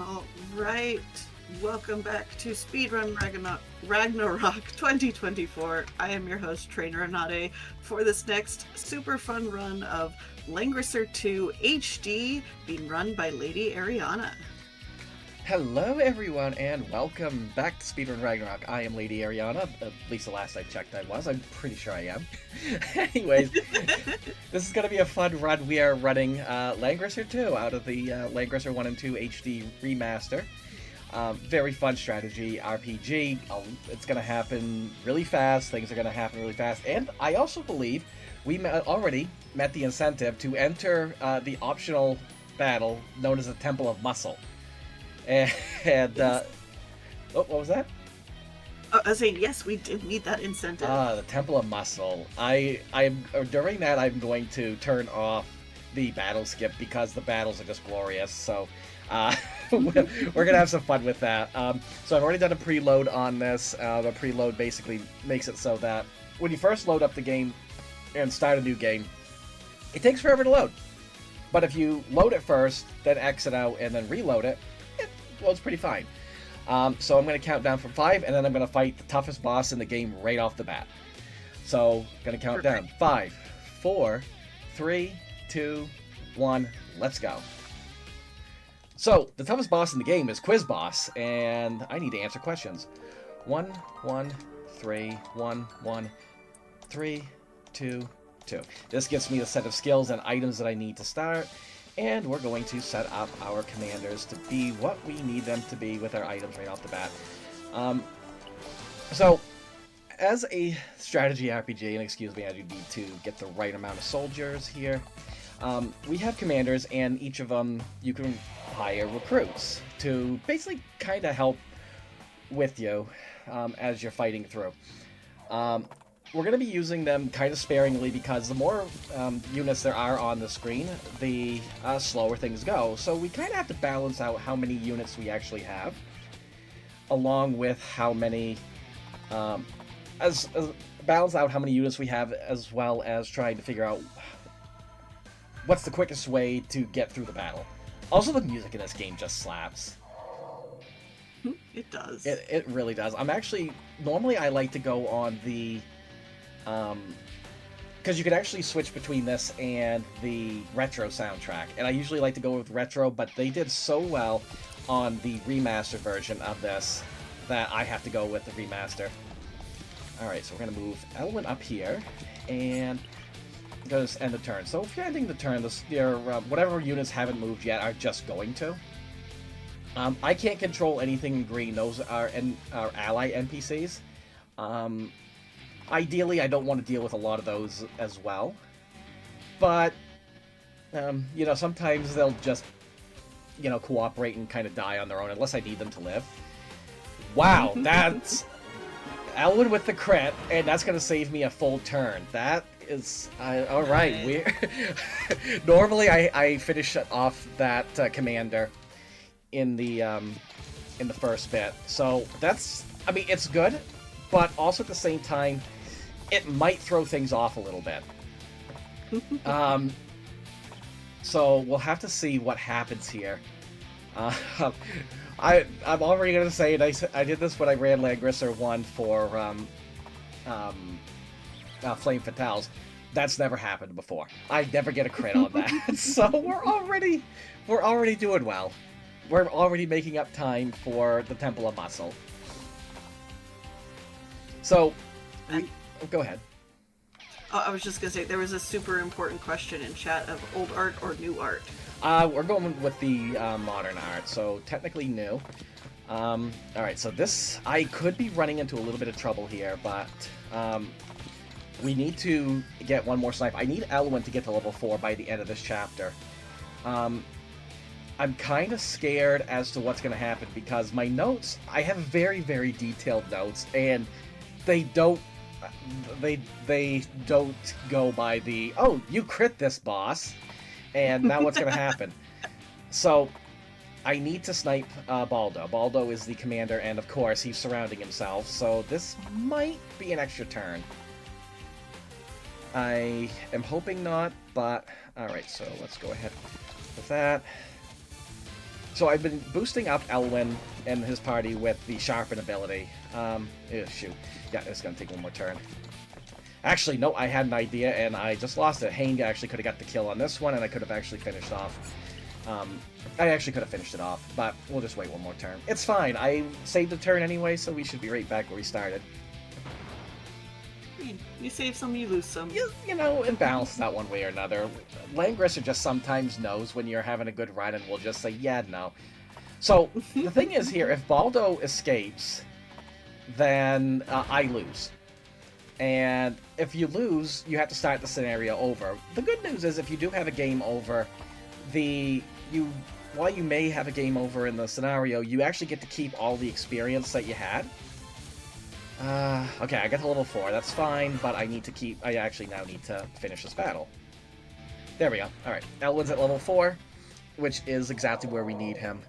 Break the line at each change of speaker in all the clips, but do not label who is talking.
All right. Welcome back to Speedrun Ragnarok 2024. I am your host, Trainer Anade, for this next super fun run of Langrisser 2 HD, being run by LadyErianna.
Hello everyone and welcome back to Speedrun Ragnarok. I am LadyErianna, at least the last I checked I was. I'm pretty sure I am. Anyways, this is going to be a fun run. We are running Langrisser 2 out of the Langrisser 1 and 2 HD remaster. Very fun strategy RPG. It's going to happen really fast. Things are going to happen really fast. And I also believe we already met the incentive to enter the optional battle known as the Temple of Muscle. And
Yes.
what was that?
I was saying, yes, we did need that incentive.
The Temple of Muscle. I'm during that I'm going to turn off the battle skip because the battles are just glorious. So we're gonna have some fun with that. So I've already done a preload on this. The preload basically makes it so that when you first load up the game and start a new game, it takes forever to load. But if you load it first, then exit out, and then reload it, well, it's pretty fine. So I'm going to count down from 5, and then I'm going to fight the toughest boss in the game right off the bat. So, going to count down. 5, 4, 3, 2, 1, let's go. So, the toughest boss in the game is Quiz Boss, and I need to answer questions. 1, 1, 3, 1, 1, 3, 2, 2. This gives me the set of skills and items that I need to start. And we're going to set up our commanders to be what we need them to be with our items right off the bat. So, as a strategy RPG, and excuse me, I do need to get the right amount of soldiers here. We have commanders, and each of them you can hire recruits to basically kind of help with you as you're fighting through. We're going to be using them kind of sparingly because the more units there are on the screen, the slower things go. So we kind of have to balance out how many units we actually have, along with how many, balance out how many units we have, as well as trying to figure out what's the quickest way to get through the battle. Also, the music in this game just slaps.
It does.
It really does. Normally I like to go on the because you could actually switch between this and the retro soundtrack, and I usually like to go with retro, but they did so well on the remastered version of this that I have to go with the remaster. Alright, so we're going to move Elwyn up here, and going to end the turn. So if you're ending the turn, whatever units haven't moved yet are just going to. I can't control anything in green. Those are our ally NPCs. Ideally, I don't want to deal with a lot of those as well. But, sometimes they'll just, cooperate and kind of die on their own, unless I need them to live. Wow, that's Elwyn with the crit, and that's going to save me a full turn. That is... alright, normally I finish off that commander in the first bit. So, that's... I mean, it's good, but also at the same time, it might throw things off a little bit. So we'll have to see what happens here. I'm already going to say it. I did this when I ran Langrisser 1 for Flame Fatales. That's never happened before. I never get a crit on that. So we're already doing well. We're already making up time for the Temple of Muscle. So, go ahead.
I was just going to say, there was a super important question in chat of old art or new art.
We're going with the modern art, so technically new. Alright, so this... I could be running into a little bit of trouble here, but we need to get one more snipe. I need Elwyn to get to level 4 by the end of this chapter. I'm kind of scared as to what's going to happen, because my notes... I have very, very detailed notes, and they don't go by the, oh, you crit this boss, and now what's going to happen? So, I need to snipe Baldo. Baldo is the commander, and of course, he's surrounding himself, so this might be an extra turn. I am hoping not, but... Alright, so let's go ahead with that. So I've been boosting up Elwyn and his party with the Sharpen ability. Shoot. Yeah, it's going to take one more turn. Actually, no, I had an idea, and I just lost it. Hane actually could have got the kill on this one, and I could have actually finished off. I actually could have finished it off, but we'll just wait one more turn. It's fine. I saved a turn anyway, so we should be right back where we started.
You save some, you lose some.
You know, and balance that one way or another. Langrisser just sometimes knows when you're having a good run and will just say, yeah, no. So, the thing is here, if Baldo escapes, then I lose. And if you lose, you have to start the scenario over. The good news is if you do have a game over, while you may have a game over in the scenario, you actually get to keep all the experience that you had. Okay, I got to level 4. That's fine, but I actually now need to finish this battle. There we go. Alright, Elwyn's at level 4, which is exactly where we need him.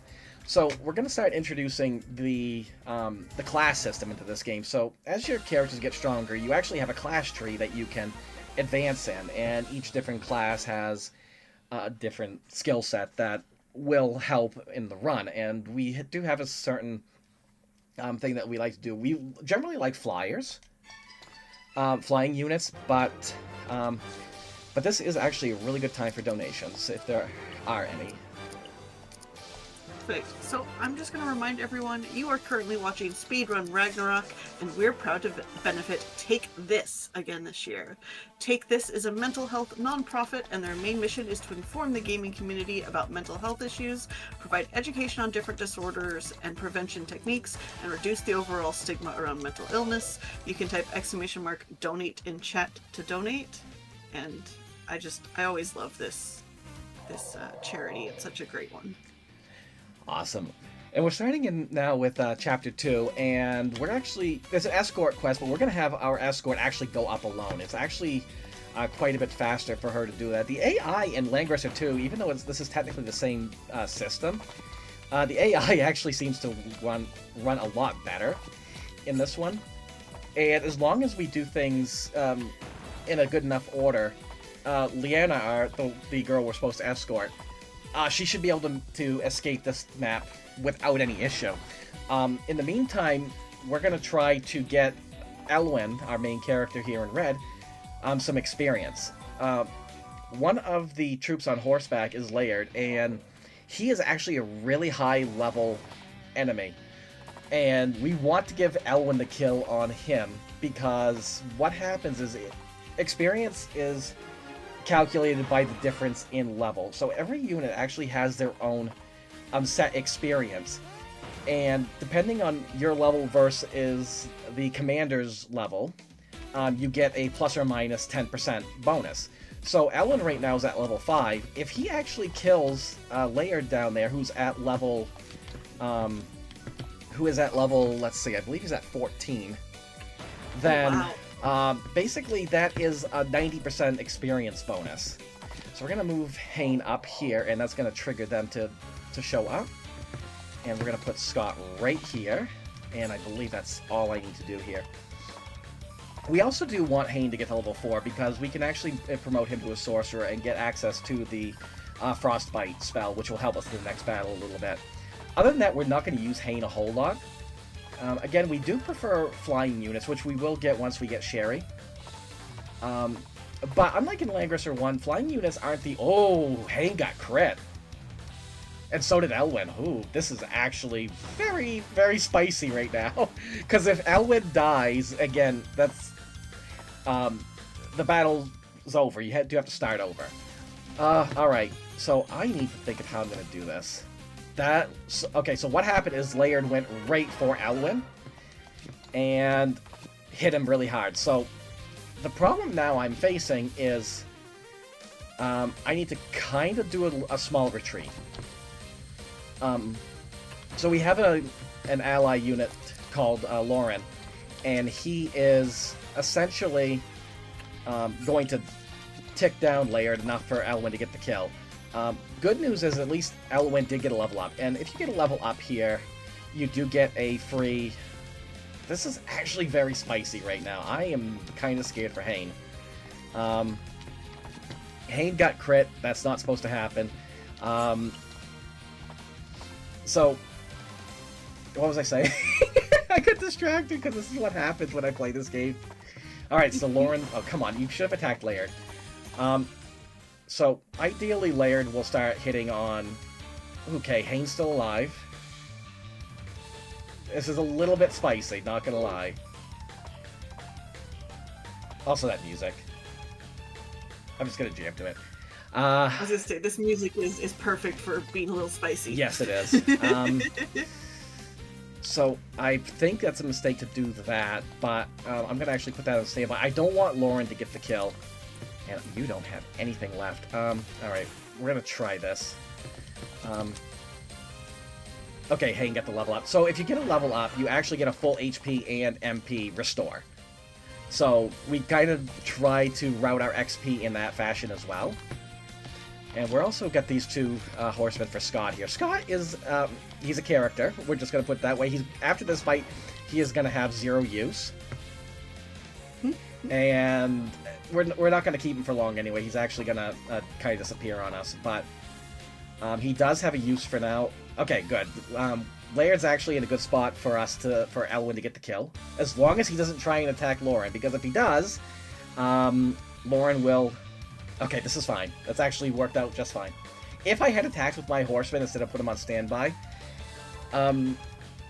So, we're going to start introducing the class system into this game. So, as your characters get stronger, you actually have a class tree that you can advance in, and each different class has a different skill set that will help in the run, and we do have a certain thing that we like to do. We generally like flyers, flying units, but this is actually a really good time for donations, if there are any.
Perfect. So I'm just going to remind everyone, you are currently watching Speedrun Ragnarok, and we're proud to benefit Take This again this year. Take This is a mental health nonprofit, and their main mission is to inform the gaming community about mental health issues, provide education on different disorders and prevention techniques, and reduce the overall stigma around mental illness. You can type !donate in chat to donate, and I always love this charity. It's such a great one.
Awesome. And we're starting in now with Chapter 2, and we're actually... There's an escort quest, but we're going to have our escort actually go up alone. It's actually quite a bit faster for her to do that. The AI in Langrisser 2, even though this is technically the same system, the AI actually seems to run a lot better in this one. And as long as we do things in a good enough order, Liana, the girl we're supposed to escort, she should be able to escape this map without any issue. In the meantime, we're going to try to get Elwyn, our main character here in red, some experience. One of the troops on horseback is Laird, and he is actually a really high-level enemy. And we want to give Elwyn the kill on him, because what happens is experience is calculated by the difference in level. So every unit actually has their own set experience, and depending on your level versus the commander's level, you get a plus or minus 10% bonus. So Ellen right now is at level 5. If he actually kills Laird down there, who's at level, let's see, I believe he's at 14, then...
Wow.
Basically, that is a 90% experience bonus. So we're going to move Hane up here, and that's going to trigger them to show up. And we're going to put Scott right here, and I believe that's all I need to do here. We also do want Hane to get to level 4, because we can actually promote him to a sorcerer and get access to the Frostbite spell, which will help us in the next battle a little bit. Other than that, we're not going to use Hane a whole lot. Again, we do prefer flying units, which we will get once we get Sherry. But unlike in Langrisser 1, flying units aren't the... Oh, Hane got crit. And so did Elwyn. Ooh, this is actually very, very spicy right now. Because if Elwyn dies, again, that's... the battle's over. You do have to start over. Alright, so I need to think of how I'm going to do this. Okay, so what happened is Laird went right for Elwyn and hit him really hard. So the problem now I'm facing is I need to kind of do a small retreat. So we have an ally unit called Lauren, and he is essentially going to tick down Laird enough for Elwyn to get the kill. Good news is at least Elwyn did get a level up, and if you get a level up here, you do get a free... This is actually very spicy right now. I am kind of scared for Hane. Hane got crit. That's not supposed to happen. So, what was I saying? I got distracted because this is what happens when I play this game. Alright, so Lauren... Oh, come on. You should have attacked Laird. So, ideally, Laird will start hitting on... Okay, Hane's still alive. This is a little bit spicy, not gonna lie. Also, that music. I'm just gonna jam to it.
I was gonna say, this music is perfect for being a little spicy.
Yes, it is. So, I think that's a mistake to do that, but I'm gonna actually put that on standby. I don't want Lauren to get the kill. And you don't have anything left. Alright, we're gonna try this. Okay, Hane got the level up. So if you get a level up, you actually get a full HP and MP restore. So we kind of try to route our XP in that fashion as well. And we're also got these two horsemen for Scott here. Scott is, he's a character. We're just going to put it that way. After this fight, he is going to have 0 use. And we're not going to keep him for long anyway. He's actually going to kind of disappear on us. But he does have a use for now. Okay, good. Laird's actually in a good spot for for Elwyn to get the kill. As long as he doesn't try and attack Lauren. Because if he does, Lauren will... Okay, this is fine. That's actually worked out just fine. If I had attacked with my horsemen instead of put him on standby,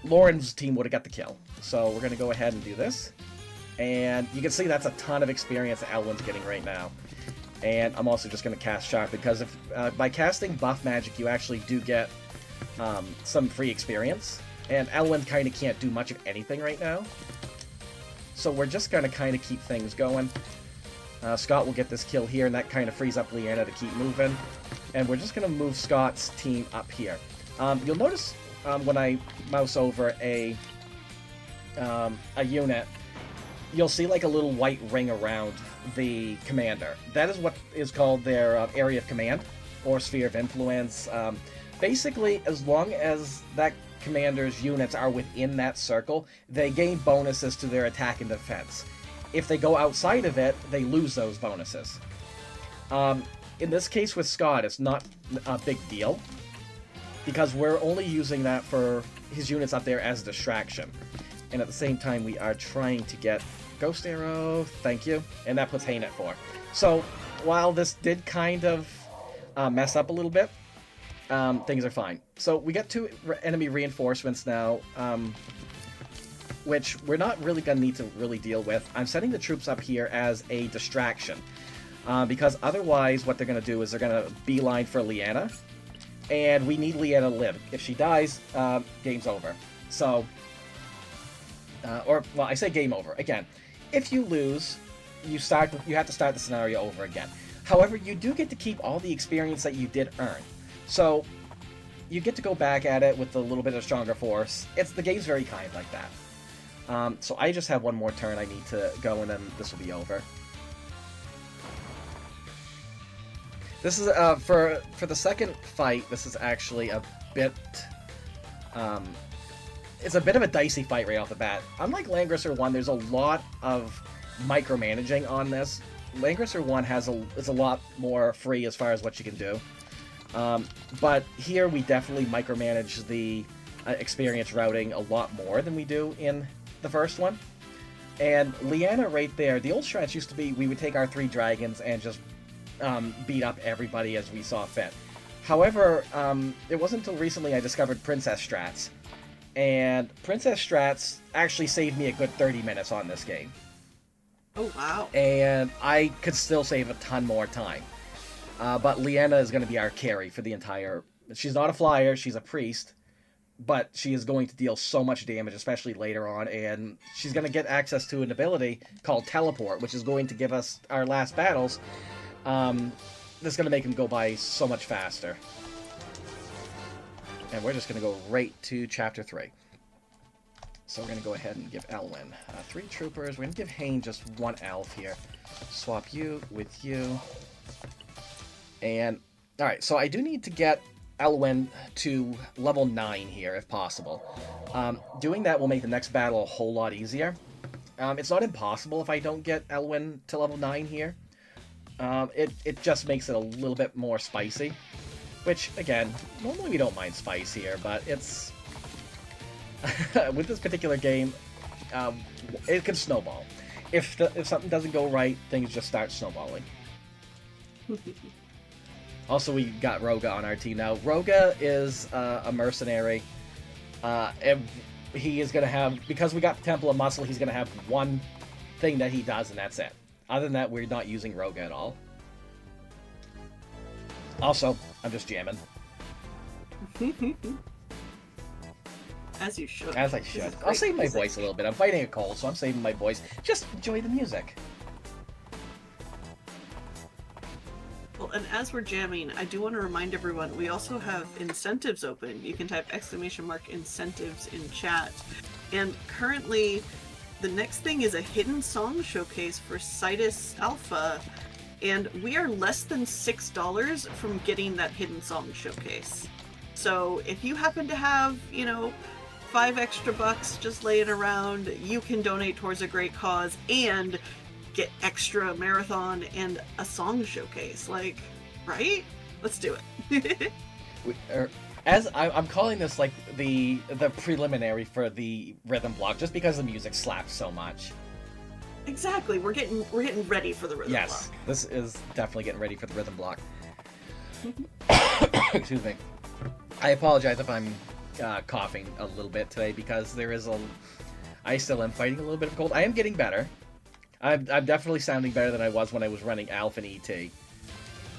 Lauren's team would have got the kill. So we're going to go ahead and do this. And you can see that's a ton of experience that Elwyn's getting right now. And I'm also just going to cast Sharp, because if by casting buff magic, you actually do get some free experience. And Elwyn kind of can't do much of anything right now. So we're just going to kind of keep things going. Scott will get this kill here, and that kind of frees up LadyErianna to keep moving. And we're just going to move Scott's team up here. You'll notice when I mouse over a unit, you'll see like a little white ring around the commander. That is what is called their area of command, or sphere of influence. Basically, as long as that commander's units are within that circle, they gain bonuses to their attack and defense. If they go outside of it, they lose those bonuses. In this case with Scott, it's not a big deal, because we're only using that for his units up there as a distraction. And at the same time, we are trying to get Ghost Arrow, thank you, and that puts Hane at 4. So, while this did kind of mess up a little bit, things are fine. So, we got 2 enemy reinforcements now, which we're not really going to need to really deal with. I'm setting the troops up here as a distraction, because otherwise what they're going to do is they're going to beeline for LadyErianna, and we need LadyErianna to live. If she dies, game's over. So, well, I say game over. Again, if you lose, you have to start the scenario over again. However, you do get to keep all the experience that you did earn. So, you get to go back at it with a little bit of stronger force. The game's very kind like that. So I just have one more turn I need to go, and then this will be over. This is, for the second fight, this is actually a bit, it's a bit of a dicey fight right off the bat. Unlike Langrisser 1, there's a lot of micromanaging on this. Langrisser 1 is a lot more free as far as what you can do. But here we definitely micromanage the experience routing a lot more than we do in the first one. And LadyErianna right there, the old strats used to be we would take our 3 dragons and just beat up everybody as we saw fit. However, it wasn't until recently I discovered Princess strats. And Princess strats actually saved me a good 30 minutes on this game.
Oh, wow.
And I could still save a ton more time. But LadyErianna is going to be our carry for the entire... She's not a flyer, she's a priest. But she is going to deal so much damage, especially later on, and she's going to get access to an ability called Teleport, which is going to give us our last battles. That's going to make them go by so much faster. And we're just going to go right to Chapter 3. So we're going to go ahead and give Elwyn 3 troopers. We're going to give Hane just 1 elf here. Swap you with you. And, alright, so I do need to get Elwyn to level 9 here, if possible. Doing that will make the next battle a whole lot easier. It's not impossible if I don't get Elwyn to level 9 here. It just makes it a little bit more spicy. Which, again, normally we don't mind spice here, but it's... with this particular game, it can snowball. If something doesn't go right, things just start snowballing. Also, we got Roga on our team now. Roga is a mercenary. And he is going to have... Because we got the Temple of Muscle, he's going to have one thing that he does, and that's it. Other than that, we're not using Roga at all. Also, I'm just jamming.
As you should.
As I should. I'll save my voice a little bit. I'm fighting a cold, so I'm saving my voice. Just enjoy the music.
Well, and as we're jamming, I do want to remind everyone, we also have incentives open. You can type !incentives in chat. And currently, the next thing is a hidden song showcase for Citus Alpha. And we are less than $6 from getting that hidden song showcase. So if you happen to have, you know, $5 extra just laying around, you can donate towards a great cause and get extra marathon and a song showcase. Like, right? Let's do it.
I'm calling this like the preliminary for the rhythm block, just because the music slaps so much.
Exactly. We're getting ready for the rhythm block.
Yes, this is definitely getting ready for the rhythm block. Excuse me. I apologize if I'm coughing a little bit today, because I still am fighting a little bit of a cold. I am getting better. I'm definitely sounding better than I was when I was running Alpha and ET.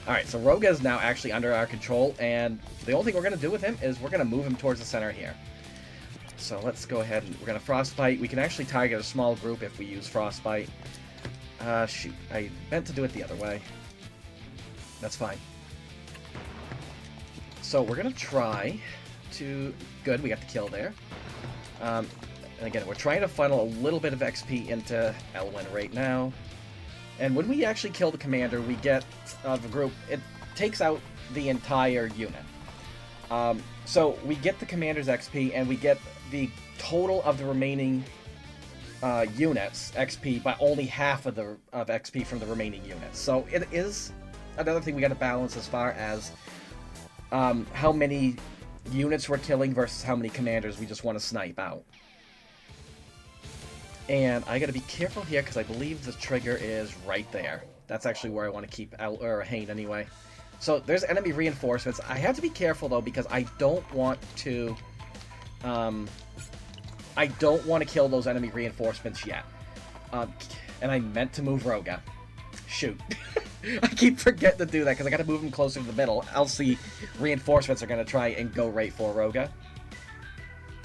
Alright, so Roga is now actually under our control, and the only thing we're going to do with him is we're going to move him towards the center here. So let's go ahead and we're going to Frostbite. We can actually target a small group if we use Frostbite. Shoot, I meant to do it the other way. That's fine. So we're going to try to... Good, we got the kill there. And again, we're trying to funnel a little bit of XP into Elwyn right now. And when we actually kill the commander, we get the group... It takes out the entire unit. So we get the commander's XP, and we get the total of the remaining units XP, but only half of XP from the remaining units. So it is another thing we got to balance as far as how many units we're killing versus how many commanders we just want to snipe out. And I got to be careful here, because I believe the trigger is right there. That's actually where I want to keep Hane anyway. So there's enemy reinforcements. I have to be careful though, because I don't want to kill those enemy reinforcements yet. And I meant to move Roga. Shoot. I keep forgetting to do that, because I got to move him closer to the middle, else the reinforcements are going to try and go right for Roga.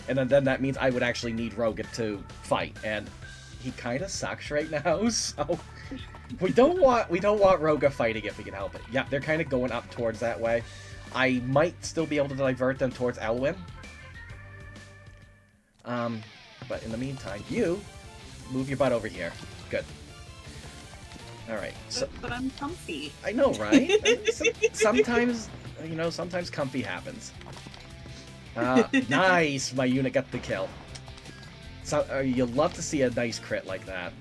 And then that means I would actually need Roga to fight, and he kind of sucks right now, so we don't want Roga fighting if we can help it. Yeah, they're kind of going up towards that way. I might still be able to divert them towards Elwyn. But in the meantime, you move your butt over here. Good. Alright, so...
But I'm comfy.
I know, right? Sometimes, you know, sometimes comfy happens. Nice! My unit got the kill. So, you'll love to see a nice crit like that.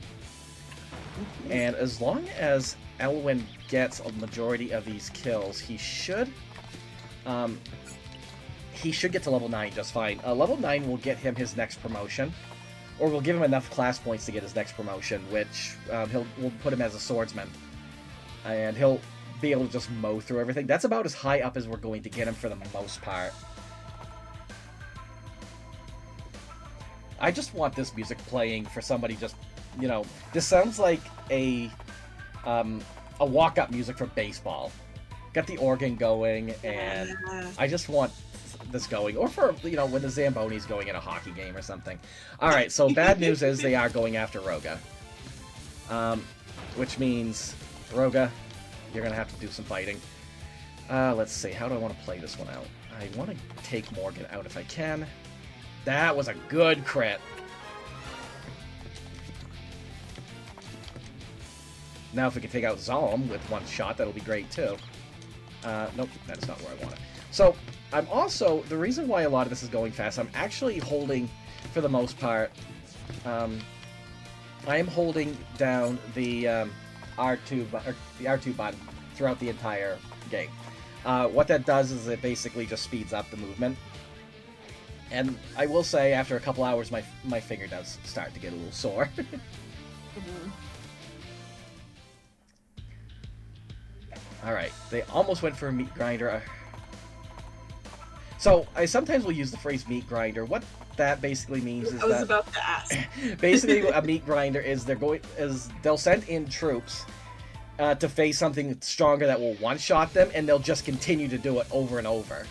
And as long as Elwyn gets a majority of these kills, he should get to level 9 just fine. Level 9 will get him his next promotion. Or we'll give him enough class points to get his next promotion, which we'll put him as a swordsman. And he'll be able to just mow through everything. That's about as high up as we're going to get him for the most part. I just want this music playing for somebody just, you know, this sounds like a walk-up music for baseball. Got the organ going, and I just want this going, or for, you know, when the Zamboni's going in a hockey game or something. Alright, so bad news is they are going after Roga. Which means, Roga, you're gonna have to do some fighting. Let's see, how do I want to play this one out? I want to take Morgan out if I can. That was a good crit. Now if we can take out Zalm with one shot, that'll be great too. Nope, that's not where I want it. So, I'm also, the reason why a lot of this is going fast, I'm actually holding, for the most part, I am holding down the R2 button throughout the entire game. What that does is it basically just speeds up the movement. And I will say, after a couple hours, my finger does start to get a little sore.
Mhm.
Alright, they almost went for a meat grinder. So, I sometimes will use the phrase meat grinder. What that basically means is
I was
that
about to ask.
basically a meat grinder is they'll send in troops to face something stronger that will one-shot them, and they'll just continue to do it over and over.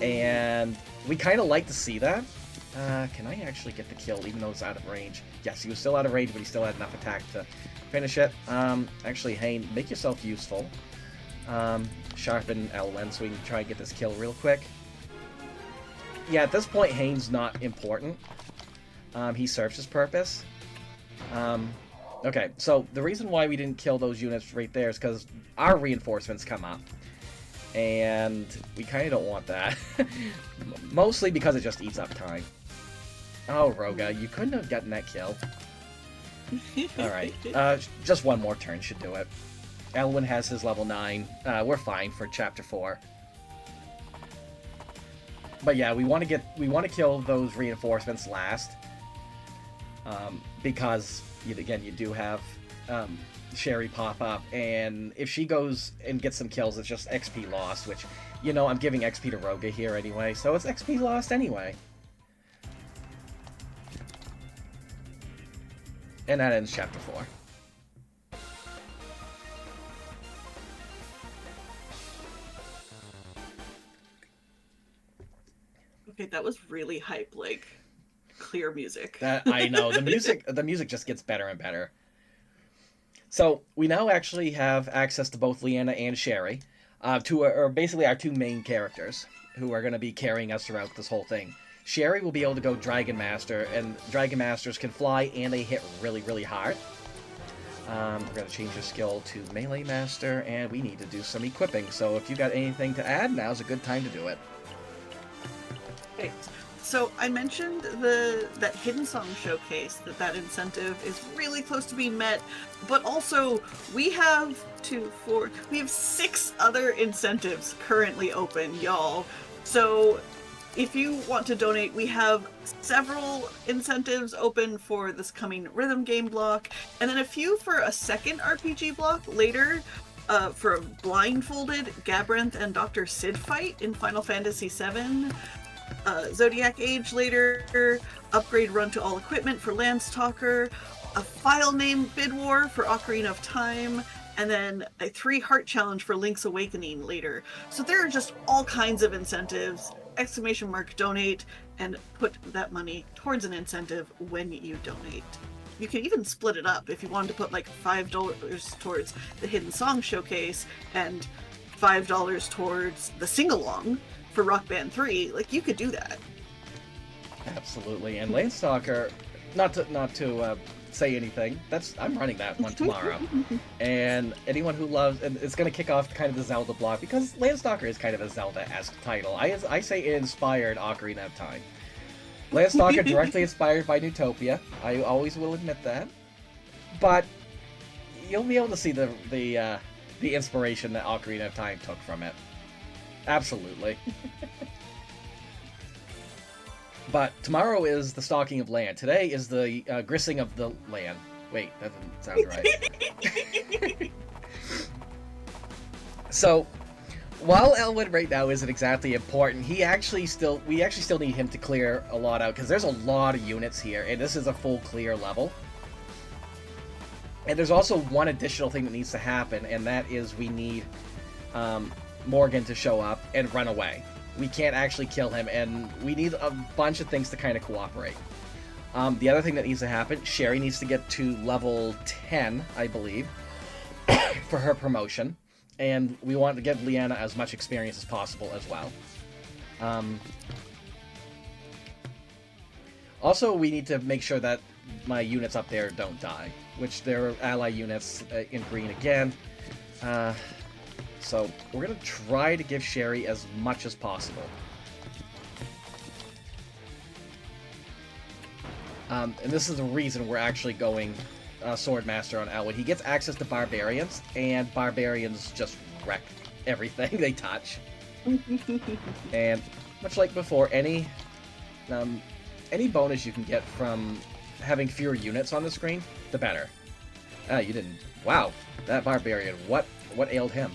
And we kind of like to see that. Can I actually get the kill even though it's out of range? Yes, he was still out of range, but he still had enough attack to finish it. Actually, Hane, make yourself useful. Sharpen Elwyn so we can try and get this kill real quick. Yeah, at this point, Hane's not important. He serves his purpose. Okay, so the reason why we didn't kill those units right there is because our reinforcements come up. And we kind of don't want that. Mostly because it just eats up time. Oh, Roga, you couldn't have gotten that kill. Alright, just one more turn should do it. Elwyn has his level 9. We're fine for Chapter 4. But yeah, we want to kill those reinforcements last. Because, again, you do have Sherry pop up, and if she goes and gets some kills, it's just XP lost, which, I'm giving XP to Roga here anyway, so it's XP lost anyway. And that ends Chapter 4.
Okay, that was really hype, like, clear music.
That I know. The music just gets better and better. So, we now actually have access to both Leanna and Sherry, basically our two main characters, who are going to be carrying us throughout this whole thing. Sherry will be able to go Dragon Master, and Dragon Masters can fly and they hit really, really hard. We're going to change your skill to Melee Master, and we need to do some equipping. So if you got anything to add, now's a good time to do it.
Okay. So I mentioned that Hidden Song Showcase, that incentive is really close to being met, but also we have 6 other incentives currently open, y'all. So if you want to donate, we have several incentives open for this coming rhythm game block, and then a few for a second RPG block later. For a blindfolded Gabranthe and Dr. Sid fight in Final Fantasy VII. Zodiac Age later, upgrade run to all equipment for Landstalker, a file name bid war for Ocarina of Time, and then a 3 heart challenge for Link's Awakening later. So there are just all kinds of incentives. ! Donate, and put that money towards an incentive when you donate. You can even split it up if you wanted to put like $5 towards the Hidden Song Showcase and $5 towards the sing-along for Rock Band 3, like you could do that.
Absolutely. And Landstalker, not to say anything, I'm running that one tomorrow. And anyone who loves, and it's going to kick off kind of the Zelda block, because Landstalker is kind of a Zelda-esque title. I say it inspired Ocarina of Time. Landstalker directly inspired by Newtopia. I always will admit that. But you'll be able to see the inspiration that Ocarina of Time took from it. Absolutely. But tomorrow is the stalking of land. Today is the grissing of the land. Wait, that doesn't sound right. So, while Elwyn right now isn't exactly important, we actually still need him to clear a lot out, because there's a lot of units here, and this is a full clear level. And there's also one additional thing that needs to happen, and that is we need Morgan to show up and run away. We can't actually kill him, and we need a bunch of things to kind of cooperate. The other thing that needs to happen, Sherry needs to get to level 10, I believe, for her promotion. And we want to give Leanna as much experience as possible as well. Also, we need to make sure that my units up there don't die, which there are ally units in green again. So we're going to try to give Sherry as much as possible. And this is the reason we're actually going Swordmaster on Elwyn. He gets access to Barbarians, and Barbarians just wreck everything they touch. And much like before, any bonus you can get from having fewer units on the screen, the better. You didn't. Wow, that barbarian. What ailed him?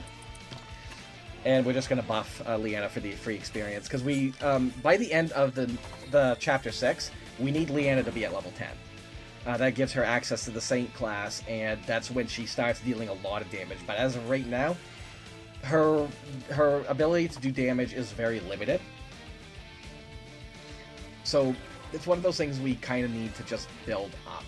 And we're just gonna buff Leanna for the free experience because we, by the end of the chapter 6, we need Leanna to be at level 10. That gives her access to the Saint class, and that's when she starts dealing a lot of damage. But as of right now, her ability to do damage is very limited. So it's one of those things we kind of need to just build up.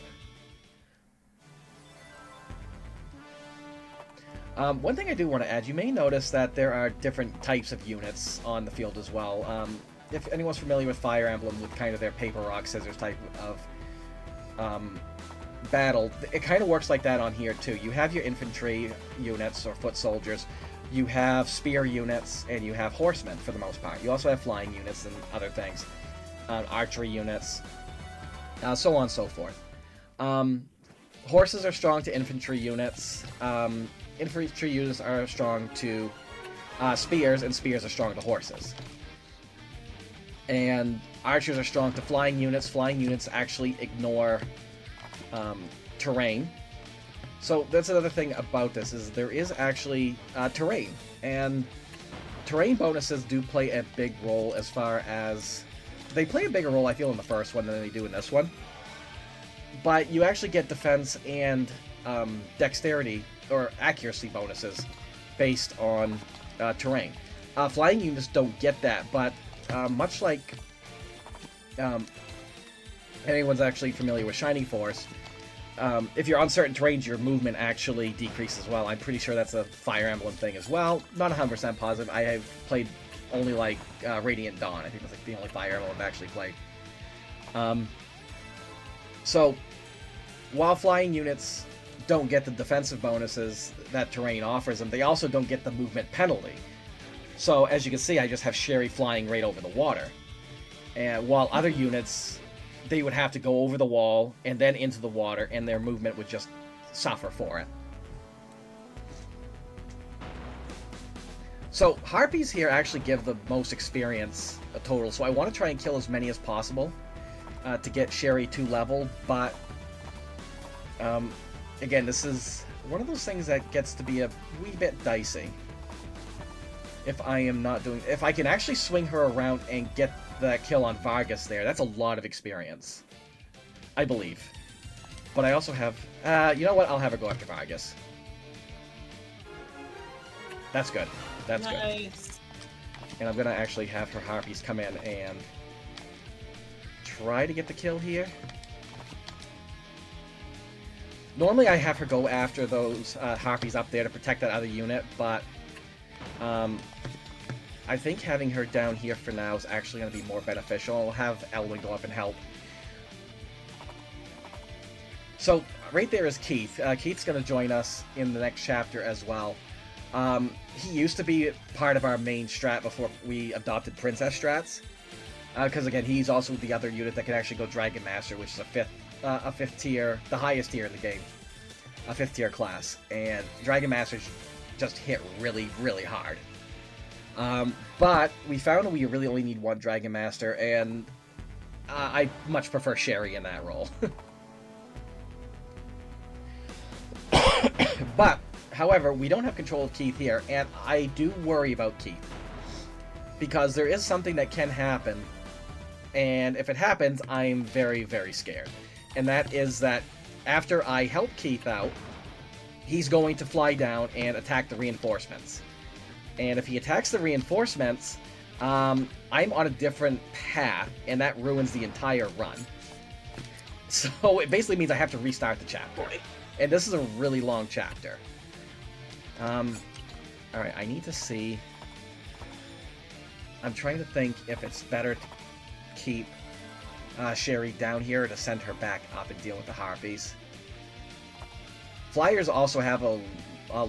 One thing I do want to add, you may notice that there are different types of units on the field as well. If anyone's familiar with Fire Emblem, with kind of their paper, rock, scissors type of battle, it kind of works like that on here too. You have your infantry units or foot soldiers, you have spear units, and you have horsemen for the most part. You also have flying units and other things, archery units, so on and so forth. Horses are strong to infantry units. Infantry units are strong to spears, and spears are strong to horses. And archers are strong to flying units. Flying units actually ignore terrain. So that's another thing about this, is there is actually terrain. And terrain bonuses do play a big role as far as... They play a bigger role, I feel, in the first one than they do in this one. But you actually get defense and dexterity or accuracy bonuses based on terrain. Flying units don't get that, but much like anyone's actually familiar with Shining Force, if you're on certain terrains, your movement actually decreases as well. I'm pretty sure that's a Fire Emblem thing as well. Not 100% positive. I have played only like Radiant Dawn. I think that's like the only Fire Emblem I've actually played. So while flying units don't get the defensive bonuses that terrain offers them, they also don't get the movement penalty. So as you can see, I just have Sherry flying right over the water. And while other units, they would have to go over the wall and then into the water, and their movement would just suffer for it. So Harpies here actually give the most experience total, so I want to try and kill as many as possible to get Sherry to level, but again, this is one of those things that gets to be a wee bit dicey. If I can actually swing her around and get that kill on Vargas there, that's a lot of experience, I believe. But I also have, you know what, I'll have her go after Vargas. That's good. That's
nice.
Good. And I'm gonna actually have her Harpies come in and try to get the kill here. Normally I have her go after those Harpies up there to protect that other unit, but I think having her down here for now is actually going to be more beneficial. I'll have Elwyn go up and help. So right there is Keith. Keith's going to join us in the next chapter as well. He used to be part of our main strat before we adopted Princess strats. Because again, he's also the other unit that can actually go Dragon Master, which is a fifth tier, the highest tier in the game. A 5th tier class. And Dragon Masters just hit really, really hard. But we found we really only need one Dragon Master, and I much prefer Sherry in that role. But, however, we don't have control of Keith here, and I do worry about Keith. Because there is something that can happen, and if it happens, I'm very, very scared. And that is that after I help Keith out, he's going to fly down and attack the reinforcements. And if he attacks the reinforcements, I'm on a different path, and that ruins the entire run. So it basically means I have to restart the chapter. And this is a really long chapter. Alright, I need to see... I'm trying to think if it's better to keep Sherry down here or to send her back up and deal with the Harpies. Flyers also have a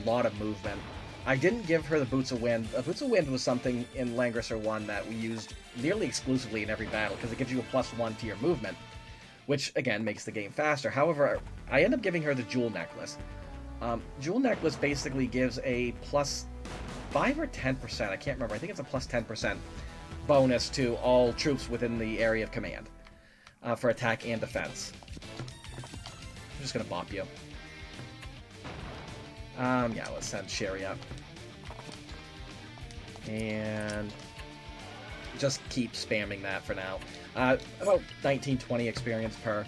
lot of movement. I didn't give her the Boots of Wind. Boots of Wind was something in Langrisser 1 that we used nearly exclusively in every battle, because it gives you a +1 to your movement, which, again, makes the game faster. However, I end up giving her the Jewel Necklace. Jewel Necklace basically gives a plus 5 or 10%, I can't remember, I think it's a plus 10% bonus to all troops within the area of command for attack and defense. I'm just gonna bop you. Yeah, let's send Sherry up. And just keep spamming that for now. About 19-20 experience per.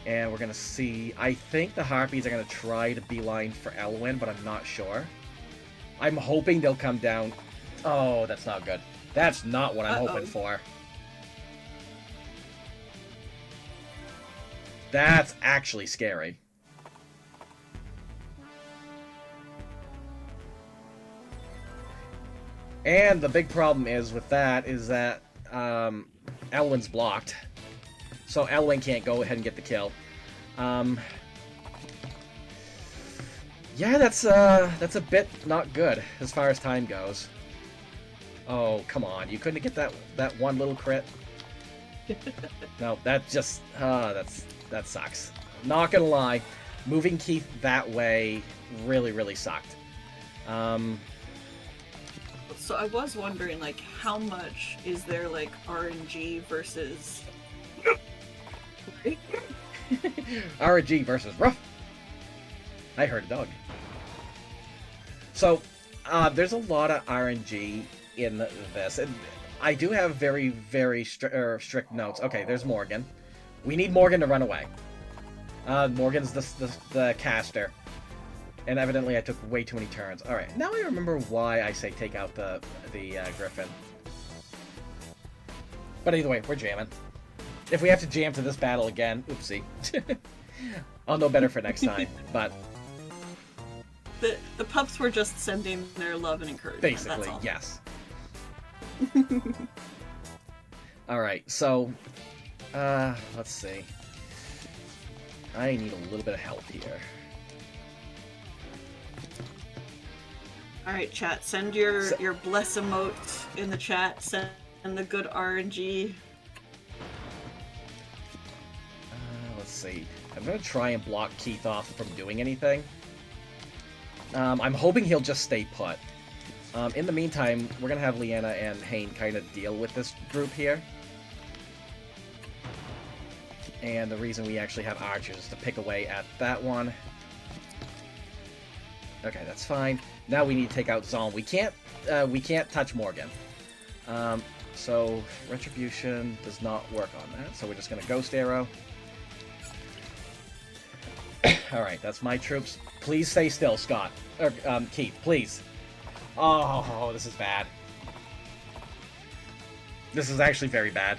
And we're gonna see, I think the Harpies are gonna try to beeline for Elwyn, but I'm not sure. I'm hoping they'll come down. Oh, that's not good. That's not what I'm hoping for. That's actually scary. And the big problem is with that is that Elwyn's blocked. So Elwyn can't go ahead and get the kill. Yeah, that's a bit not good as far as time goes. Oh, come on. You couldn't get that one little crit? No, that just that sucks. Not gonna lie. Moving Keith that way really sucked.
So I was wondering, like, how much is there, like, RNG versus...
RNG versus rough. I heard a dog. So, there's a lot of RNG in this, and I do have very strict notes. Okay, there's Morgan. We need Morgan to run away. Morgan's the caster. And evidently I took way too many turns. Alright, now I remember why I say take out the Griffin. But either way, we're jamming. If we have to jam to this battle again, oopsie. I'll know better for next time, but...
The pups were just sending their love and encouragement.
Basically, yes. Alright, so... let's see. I need a little bit of help here.
Alright, chat, send your bless emote in the chat, send the good RNG.
Let's see. I'm gonna try and block Keith off from doing anything. I'm hoping he'll just stay put. In the meantime, we're gonna have Leanna and Hayne kind of deal with this group here. And the reason we actually have archers is to pick away at that one. Okay, that's fine. Now we need to take out Zalm. We can't touch Morgan. So Retribution does not work on that. So we're just gonna Ghost Arrow. Alright, that's my troops. Please stay still, Scott. Or, Keith, please. Oh, this is bad. This is actually very bad.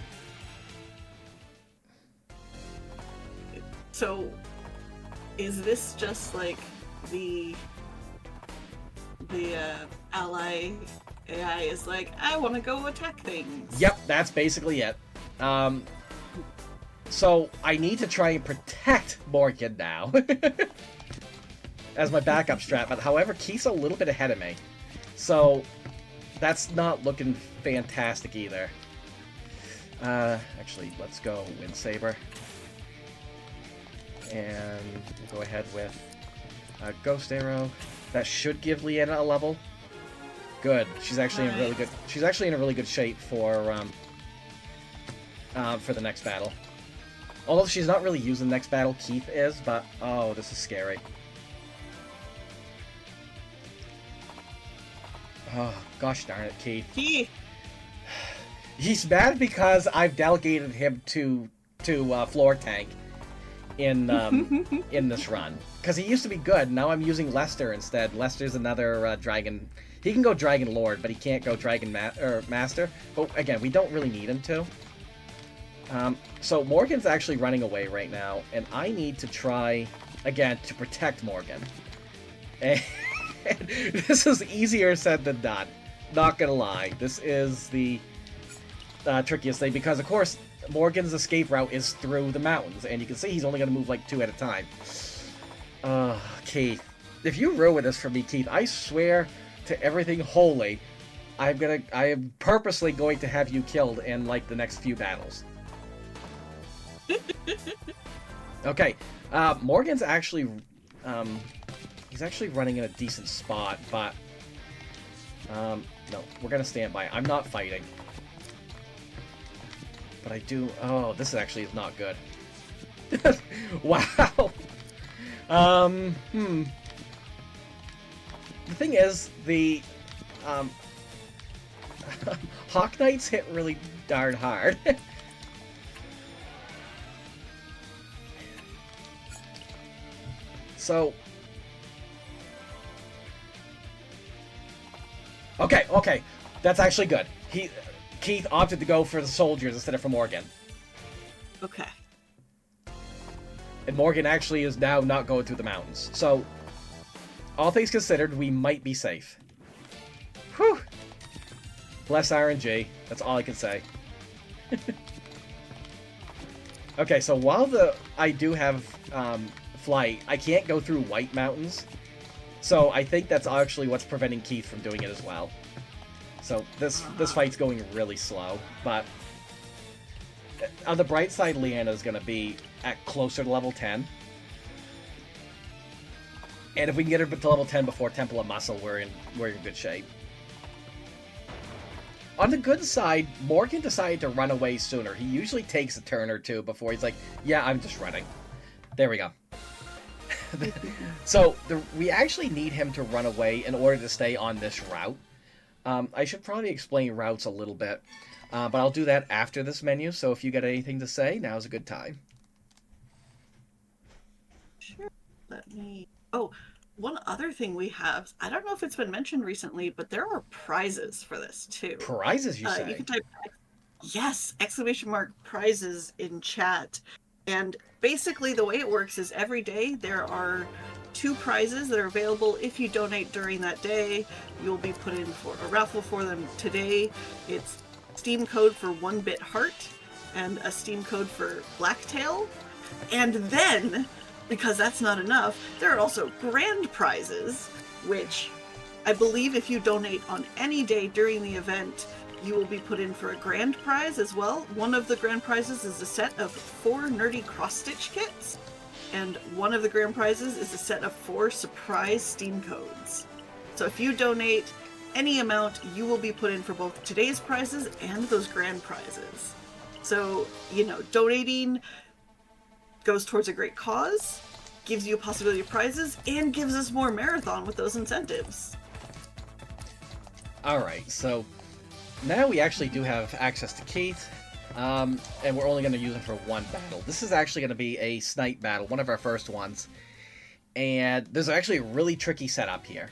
So, is this just like the ally AI is like, I want to go attack things?
Yep, that's basically it. So I need to try and protect Morgan now as my backup strat, but however, Keith's a little bit ahead of me. So that's not looking fantastic either. Actually, let's go Wind Saber. And we'll go ahead with Ghost Arrow. That should give Leanna a level. Good. She's actually in really good. She's actually in a really good shape for the next battle. Although she's not really using the next battle, Keith is. But oh, this is scary. Oh gosh darn it, Keith. He's mad because I've delegated him to floor tank in in this run, because he used to be good. Now I'm using Lester instead. Lester's another dragon. He can go Dragon Lord, but he can't go Dragon Master. But again, we don't really need him to. So Morgan's actually running away right now, and I need to try again to protect Morgan. And this is easier said than done. Not gonna lie, this is the trickiest thing, because of course Morgan's escape route is through the mountains, and you can see he's only going to move like 2 at a time. Keith, if you ruin this for me, Keith, I swear to everything holy, I am purposely going to have you killed in like the next few battles. Okay, Morgan's actually He's actually running in a decent spot, but no, we're gonna stand by. I'm not fighting, but I do. Oh, this actually is not good. Wow. The thing is, the Hawk Knights hit really darn hard. So, okay, that's actually good. Keith opted to go for the soldiers instead of for Morgan.
Okay.
And Morgan actually is now not going through the mountains. So, all things considered, we might be safe. Whew! Bless RNG. That's all I can say. Okay, so while I do have flight, I can't go through White Mountains. So I think that's actually what's preventing Keith from doing it as well. So this fight's going really slow, but on the bright side, LadyErianna is going to be at closer to level 10. And if we can get her to level 10 before Temple of Muscle, we're in good shape. On the good side, Morgan decided to run away sooner. He usually takes a turn or two before he's like, yeah, I'm just running. There we go. So, we actually need him to run away in order to stay on this route. I should probably explain routes a little bit, but I'll do that after this menu, so if you got anything to say, now's a good time.
Sure. Let me... Oh, one other thing we have, I don't know if it's been mentioned recently, but there are prizes for this, too.
Prizes, you say?
You can type, yes, exclamation mark prizes in chat. And basically the way it works is every day there are 2 prizes that are available. If you donate during that day, you'll be put in for a raffle for them today. It's Steam code for 1-bit heart and a Steam code for Blacktail. And then, because that's not enough, there are also grand prizes, which I believe if you donate on any day during the event, you will be put in for a grand prize as well. One of the grand prizes is a set of 4 nerdy cross-stitch kits, and one of the grand prizes is a set of 4 surprise Steam codes. So if you donate any amount, you will be put in for both today's prizes and those grand prizes. So, you know, donating goes towards a great cause, gives you a possibility of prizes, and gives us more marathon with those incentives.
Alright, so now we actually do have access to Keith, and we're only going to use it for 1 battle. This is actually going to be a snipe battle, one of our first ones. And there's actually a really tricky setup here.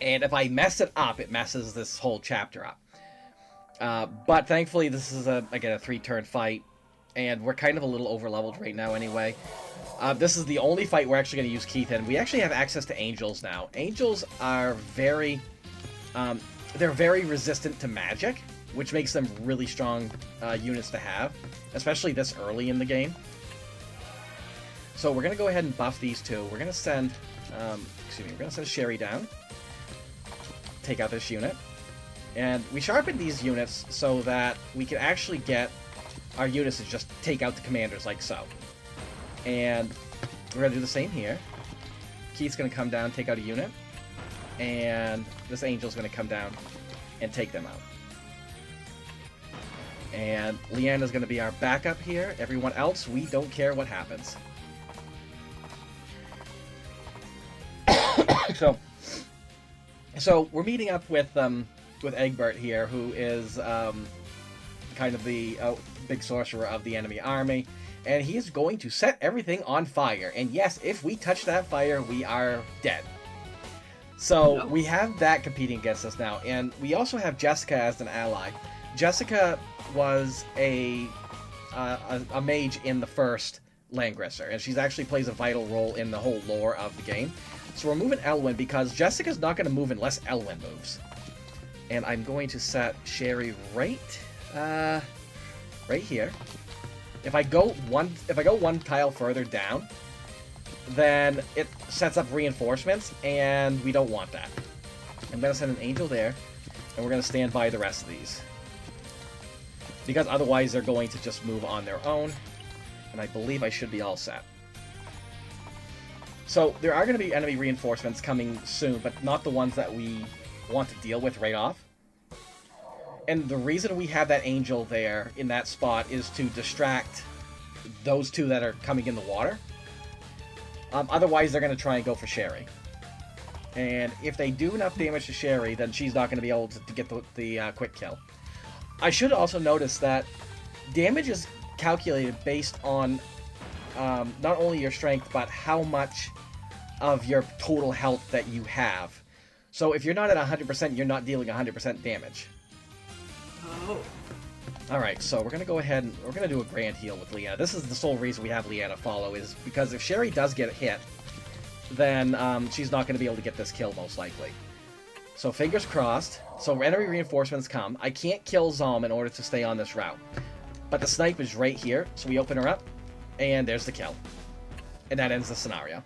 And if I mess it up, it messes this whole chapter up. But thankfully, this is, again, a 3-turn fight, and we're kind of a little over-leveled right now anyway. This is the only fight we're actually going to use Keith in. We actually have access to Angels now. Angels are very... they're very resistant to magic, which makes them really strong units to have, especially this early in the game. So we're going to go ahead and buff these 2. We're going to send, we're going to send Sherry down, take out this unit, and we sharpened these units so that we can actually get our units to just take out the commanders like so. And we're going to do the same here. Keith's going to come down, take out a unit, and this Angel's going to come down and take them out. And LadyErianna's going to be our backup here. Everyone else, we don't care what happens. So we're meeting up with Egbert here, who is kind of the big sorcerer of the enemy army, and he is going to set everything on fire. And yes, if we touch that fire, we are dead. So we have that competing against us now, and we also have Jessica as an ally. Jessica was a mage in the first Langrisser, and she actually plays a vital role in the whole lore of the game. So we're moving Elwyn because Jessica's not going to move unless Elwyn moves. And I'm going to set Sherry right here. If I go one tile further down, then it sets up reinforcements, and we don't want that. I'm going to send an Angel there, and we're going to stand by the rest of these. Because otherwise they're going to just move on their own, and I believe I should be all set. So there are going to be enemy reinforcements coming soon, but not the ones that we want to deal with right off. And the reason we have that angel there in that spot is to distract those two that are coming in the water. Otherwise, they're going to try and go for Sherry. And if they do enough damage to Sherry, then she's not going to be able to get the quick kill. I should also notice that damage is calculated based on not only your strength, but how much of your total health that you have. So if you're not at 100%, you're not dealing 100% damage.
Oh.
Alright, so we're going to go ahead and we're going to do a grand heal with Leanna. This is the sole reason we have Leanna follow, is because if Sherry does get hit, then she's not going to be able to get this kill, most likely. So fingers crossed. So enemy reinforcements come. I can't kill Zalm in order to stay on this route. But the snipe is right here, so we open her up, and there's the kill. And that ends the scenario.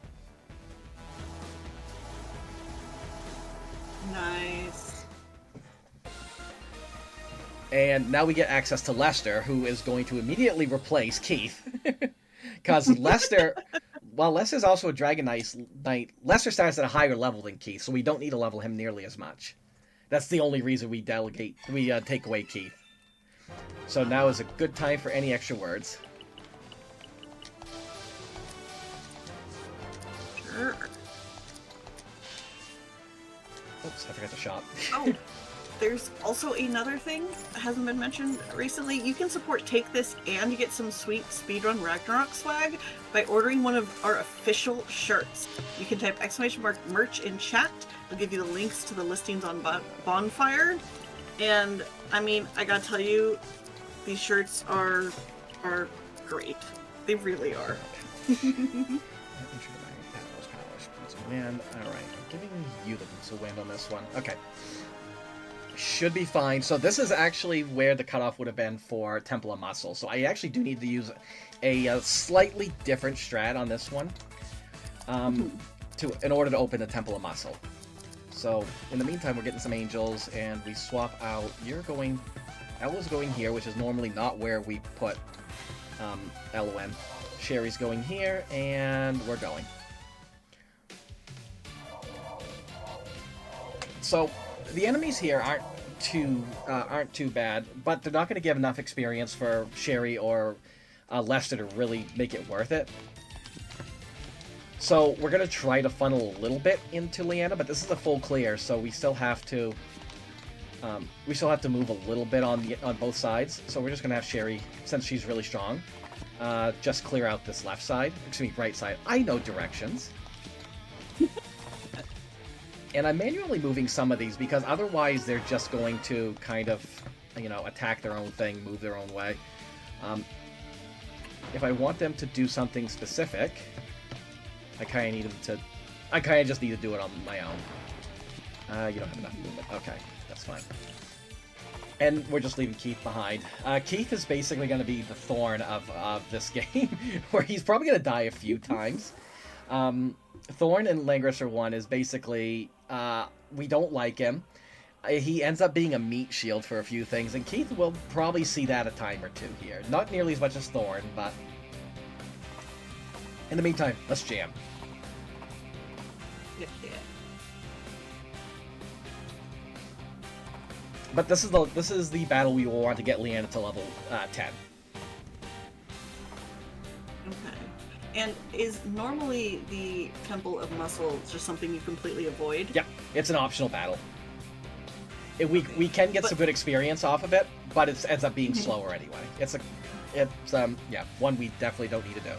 Nice.
And now we get access to Lester, who is going to immediately replace Keith. Because Lester, while Lester's also a Dragon Knight, Lester starts at a higher level than Keith, so we don't need to level him nearly as much. That's the only reason we take away Keith. So now is a good time for any extra words.
Sure.
Oops, I forgot the shot.
Oh, there's also another thing that hasn't been mentioned recently. You can support Take This and you get some sweet Speedrun Ragnarok swag by ordering one of our official shirts. You can type !merch in chat. I'll give you the links to the listings on Bonfire. And, I mean, I gotta tell you, these shirts are great. They really are.
Wind. Alright, I'm giving you the boots of wind on this one. Okay. Should be fine. So this is actually where the cutoff would have been for Temple of Muscle. So I actually do need to use a slightly different strat on this one in order to open the Temple of Muscle. So in the meantime, we're getting some angels, and we swap out. Ella's going here, which is normally not where we put LOM. Sherry's going here, and we're going. So the enemies here aren't too bad, but they're not going to give enough experience for Sherry or Lester to really make it worth it. So we're going to try to funnel a little bit into Leanna, but this is a full clear, so we still have to move a little bit on both sides. So we're just going to have Sherry, since she's really strong, just clear out this left side, excuse me, right side. I know directions. And I'm manually moving some of these because otherwise they're just going to kind of, attack their own thing, move their own way. If I want them to do something specific, I kind of just need to do it on my own. You don't have enough movement. Okay, that's fine. And we're just leaving Keith behind. Keith is basically going to be the thorn of this game, where he's probably going to die a few times. Thorn in Langrisser 1 is basically, we don't like him. He ends up being a meat shield for a few things, and Keith will probably see that a time or two here. Not nearly as much as Thorn, but in the meantime, let's jam.
Yeah.
But this is the battle we will want to get Leanna to level 10.
Okay. And is normally the Temple of Muscle just something you completely avoid?
Yeah, it's an optional battle. We can get some good experience off of it, but it ends up being slower anyway. It's one we definitely don't need to do.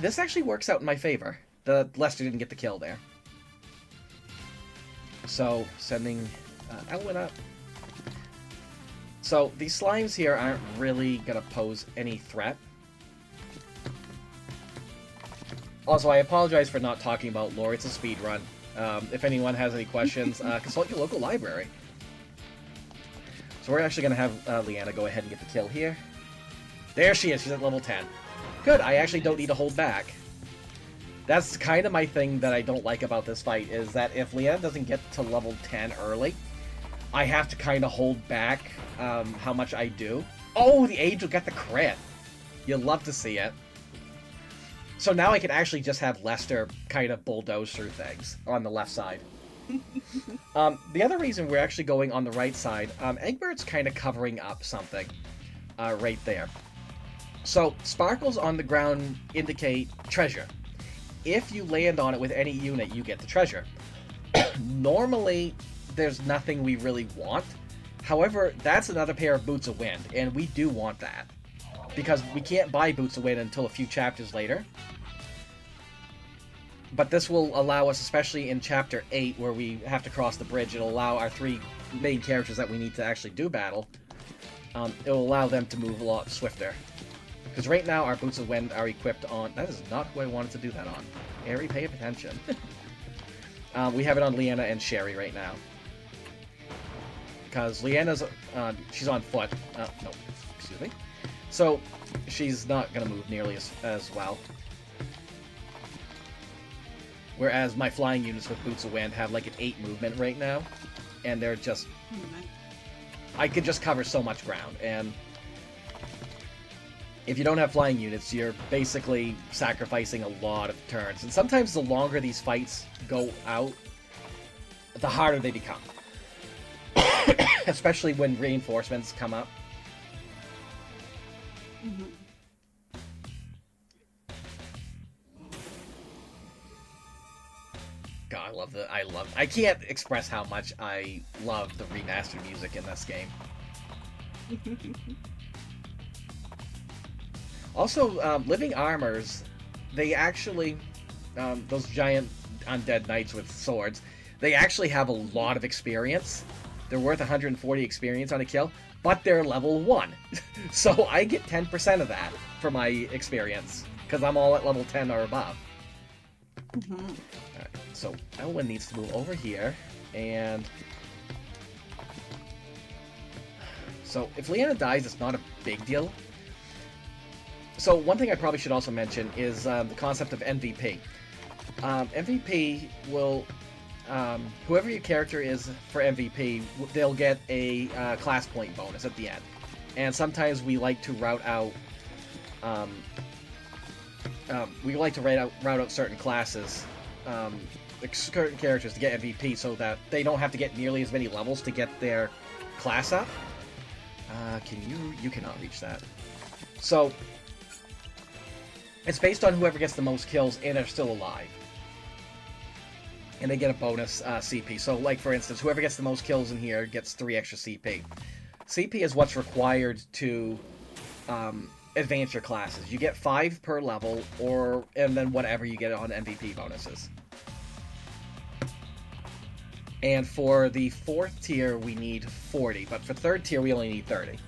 This actually works out in my favor. The Lester didn't get the kill there. So sending Elwyn up. So these slimes here aren't really gonna pose any threat. Also, I apologize for not talking about lore. It's a speed run. If anyone has any questions, consult your local library. So we're actually going to have Leanna go ahead and get the kill here. There she is. She's at level 10. Good. I actually don't need to hold back. That's kind of my thing that I don't like about this fight, is that if Leanna doesn't get to level 10 early, I have to kind of hold back how much I do. Oh, the Angel got the crit. You'll love to see it. So now I can actually just have Lester kind of bulldoze through things on the left side. The other reason we're actually going on the right side, Egbert's kind of covering up something right there. So sparkles on the ground indicate treasure. If you land on it with any unit, you get the treasure. Normally, there's nothing we really want. However, that's another pair of Boots of Wind, and we do want that. Because we can't buy Boots of Wind until a few chapters later. But this will allow us, especially in Chapter 8, where we have to cross the bridge, it'll allow our 3 main characters that we need to actually do battle, it'll allow them to move a lot swifter. Because right now, our Boots of Wind are equipped on... That is not who I wanted to do that on. Ari, pay attention. We have it on Leanna and Sherry right now. Because Leanna's... she's on foot. No, excuse me. So, she's not going to move nearly as well. Whereas my flying units with Boots of Wind have like an 8 movement right now. And they're just... I could just cover so much ground. And if you don't have flying units, you're basically sacrificing a lot of turns. And sometimes the longer these fights go out, the harder they become. Especially when reinforcements come up.
Mm-hmm.
God, I can't express how much I love the remastered music in this game. Also, living armors, they actually, those giant undead knights with swords, they actually have a lot of experience. They're worth 140 experience on a kill, but they're level 1. So I get 10% of that for my experience, because I'm all at level 10 or above.
Mm-hmm.
Alright, so Elwyn needs to move over here, and... So if Leanna dies, it's not a big deal. So one thing I probably should also mention is the concept of MVP. MVP will... whoever your character is for MVP, they'll get a class point bonus at the end. And sometimes we like to route out... route out certain classes, certain characters to get MVP so that they don't have to get nearly as many levels to get their class up. You cannot reach that. So, it's based on whoever gets the most kills and are still alive. And they get a bonus CP. So, like, for instance, whoever gets the most kills in here gets 3 extra CP. CP is what's required to advance your classes. You get 5 per level, and then whatever you get on MVP bonuses. And for the 4th tier, we need 40, but for 3rd tier, we only need 30.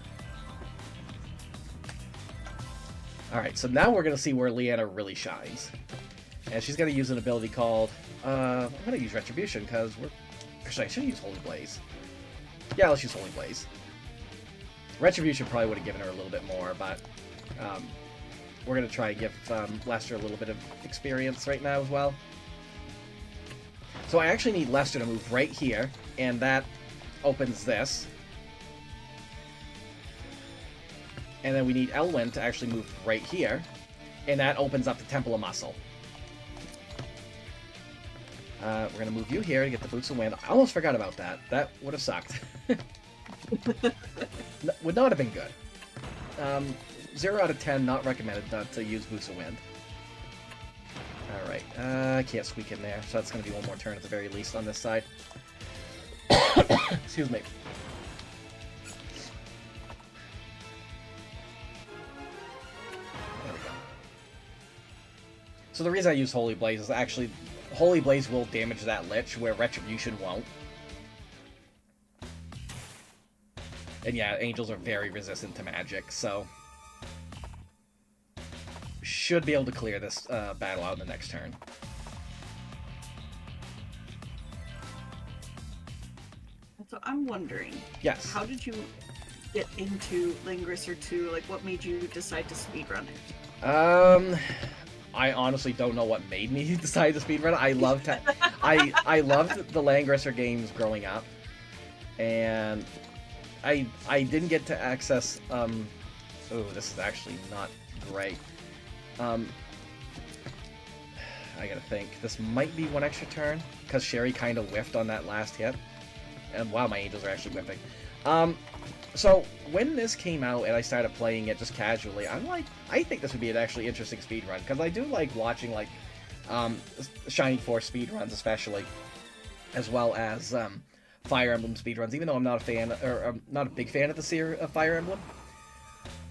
Alright, so now we're going to see where Leanna really shines. And she's going to use an ability called... I'm going to use Retribution, because we're... Actually, I should use Holy Blaze. Yeah, let's use Holy Blaze. Retribution probably would have given her a little bit more, but... we're going to try and give Lester a little bit of experience right now as well. So I actually need Lester to move right here, and that opens this. And then we need Elwyn to actually move right here, and that opens up the Temple of Muscle. We're going to move you here to get the Boots of Wind. I almost forgot about that. That would have sucked. Would not have been good. 0 out of 10, not recommended to use Boots of Wind. Alright, I can't squeak in there, so that's going to be one more turn at the very least on this side. Excuse me. There we go. So the reason I use Holy Blaze is actually, Holy Blaze will damage that Lich, where Retribution won't. And yeah, Angels are very resistant to magic, so... should be able to clear this battle out in the next turn.
So I'm wondering,
yes,
how did you get into Langrisser 2? Like, what made you decide to speedrun it?
I honestly don't know what made me decide to speedrun it. I loved I loved the Langrisser games growing up, and I didn't get to access. Oh, this is actually not great. I gotta think. This might be one extra turn, because Sherry kind of whiffed on that last hit. And wow, my angels are actually whiffing. So when this came out and I started playing it just casually, I'm like, I think this would be an actually interesting speedrun, because I do like watching like Shining Force speedruns especially, as well as Fire Emblem speedruns. Even though I'm not a fan, or I'm not a big fan of the series of Fire Emblem,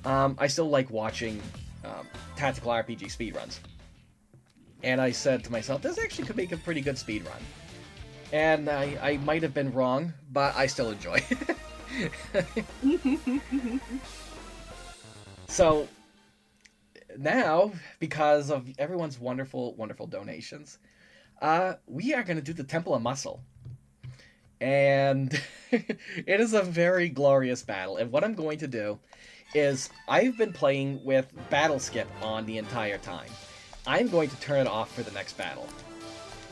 I still like watching tactical RPG speedruns. And I said to myself, this actually could make a pretty good speedrun. And I might have been wrong, but I still enjoy it. So now, because of everyone's wonderful, wonderful donations, we are going to do the Temple of Muscle. And it is a very glorious battle. And what I'm going to do is, I've been playing with Battle Skip on the entire time. I'm going to turn it off for the next battle.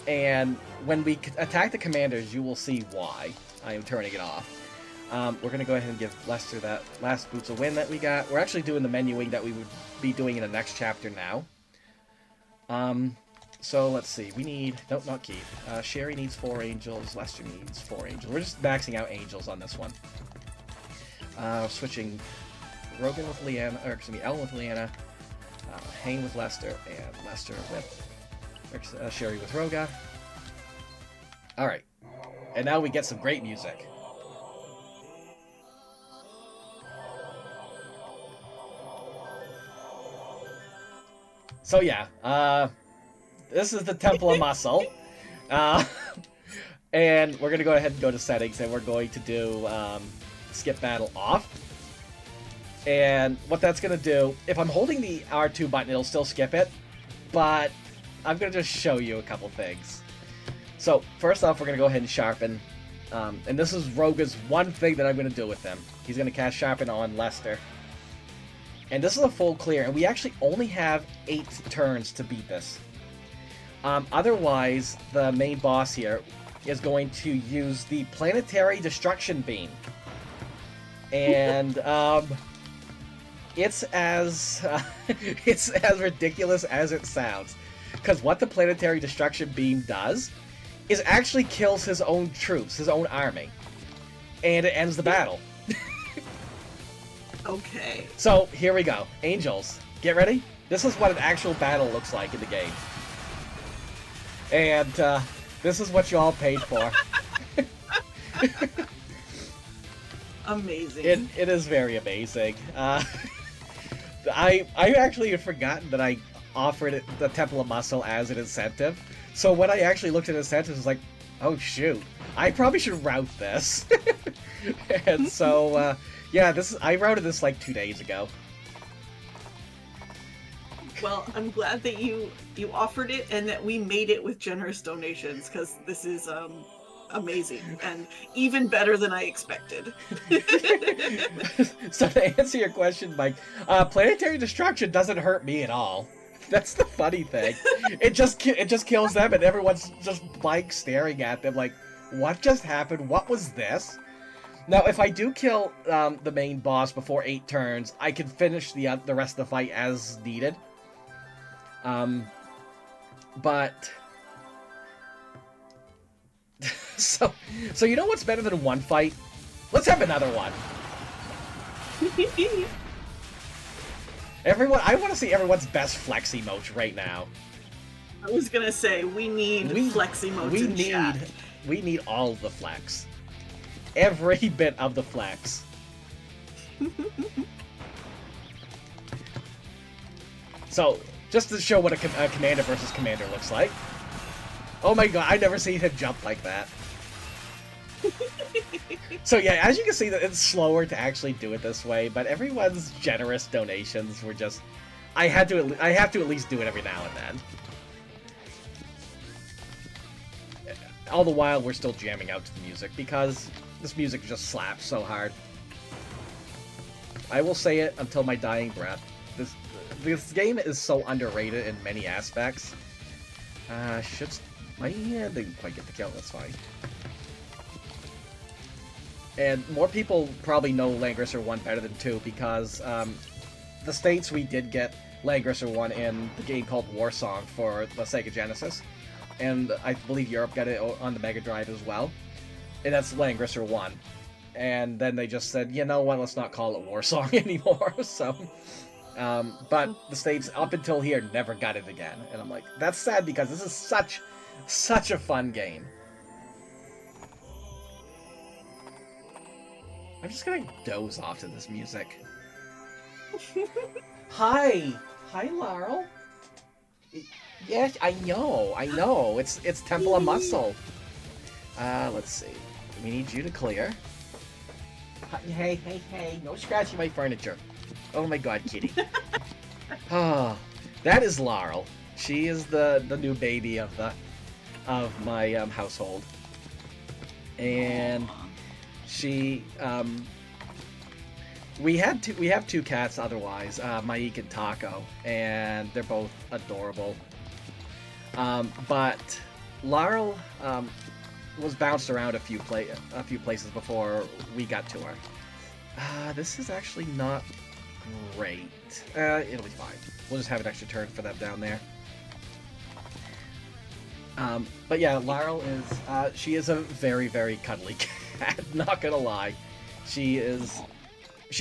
And when we attack the commanders, you will see why I am turning it off. We're going to go ahead and give Lester that last boots a win that we got. We're actually doing the menuing that we would be doing in the next chapter now. So let's see. We need... Nope, not Keith. Sherry needs 4 angels. Lester needs 4 angels. We're just maxing out angels on this one. Switching Rogan with Leanna, or excuse me, Ellen with Leanna, Hane with Lester, and Lester with Sherry with Roga. Alright. And now we get some great music. So yeah, this is the Temple of Muscle. And we're going to go ahead and go to settings, and we're going to do skip battle off. And what that's going to do, if I'm holding the R2 button, it'll still skip it, but I'm going to just show you a couple things. So, first off, we're going to go ahead and sharpen. And this is Roga's one thing that I'm going to do with him. He's going to cast Sharpen on Lester. And this is a full clear, and we actually only have 8 turns to beat this. Otherwise, the main boss here is going to use the Planetary Destruction Beam. And, it's as ridiculous as it sounds. Because what the Planetary Destruction Beam does is actually kills his own troops, his own army. And it ends the battle.
Okay.
So, here we go. Angels, get ready. This is what an actual battle looks like in the game. And, this is what you all paid for.
Amazing.
It is very amazing. I actually had forgotten that I offered the Temple of Muscle as an incentive. So when I actually looked at incentives, I was like, oh shoot, I probably should route this. And so, yeah, I routed this like 2 days ago.
Well, I'm glad that you offered it and that we made it with generous donations, because this is amazing and even better than I expected.
So to answer your question, Mike, Planetary Destruction doesn't hurt me at all. That's the funny thing. It just kills them, and everyone's just like staring at them like, what just happened? What was this? Now, if I do kill the main boss before 8 turns, I can finish the rest of the fight as needed. But so you know what's better than one fight? Let's have another one. Everyone, I want to see everyone's best flex emotes right now.
I was gonna say we need flex emotes in chat.
We need all of the flex. Every bit of the flex. So, just to show what a commander versus commander looks like. Oh my god, I've never seen him jump like that. So yeah, as you can see, that it's slower to actually do it this way, but everyone's generous donations were just... I have to at least do it every now and then. All the while, we're still jamming out to the music, because this music just slaps so hard. I will say it until my dying breath. This game is so underrated in many aspects. Yeah, didn't quite get the kill, that's fine. And more people probably know Langrisser 1 better than 2, because the states we did get Langrisser one in the game called War Song for the Sega Genesis. And I believe Europe got it on the Mega Drive as well. And that's Langrisser 1. And then they just said, you know what, let's not call it War Song anymore. So, but the States, up until here, never got it again. And I'm like, that's sad because this is such a fun game. I'm just gonna doze off to this music. Hi! Hi, Laurel. Yes, I know. It's Temple of Muscle. Let's see. We need you to clear. Hey, no scratching my furniture. Oh my god, kitty. Oh, that is Laurel. She is the new baby of my household. And she we have two cats otherwise, Maik and Taco, and they're both adorable. But Laurel was bounced around a few places before we got to her. This is actually not great. It'll be fine. We'll just have an extra turn for them down there. But yeah, Laurel is she is a very, very cuddly cat. Not gonna lie, she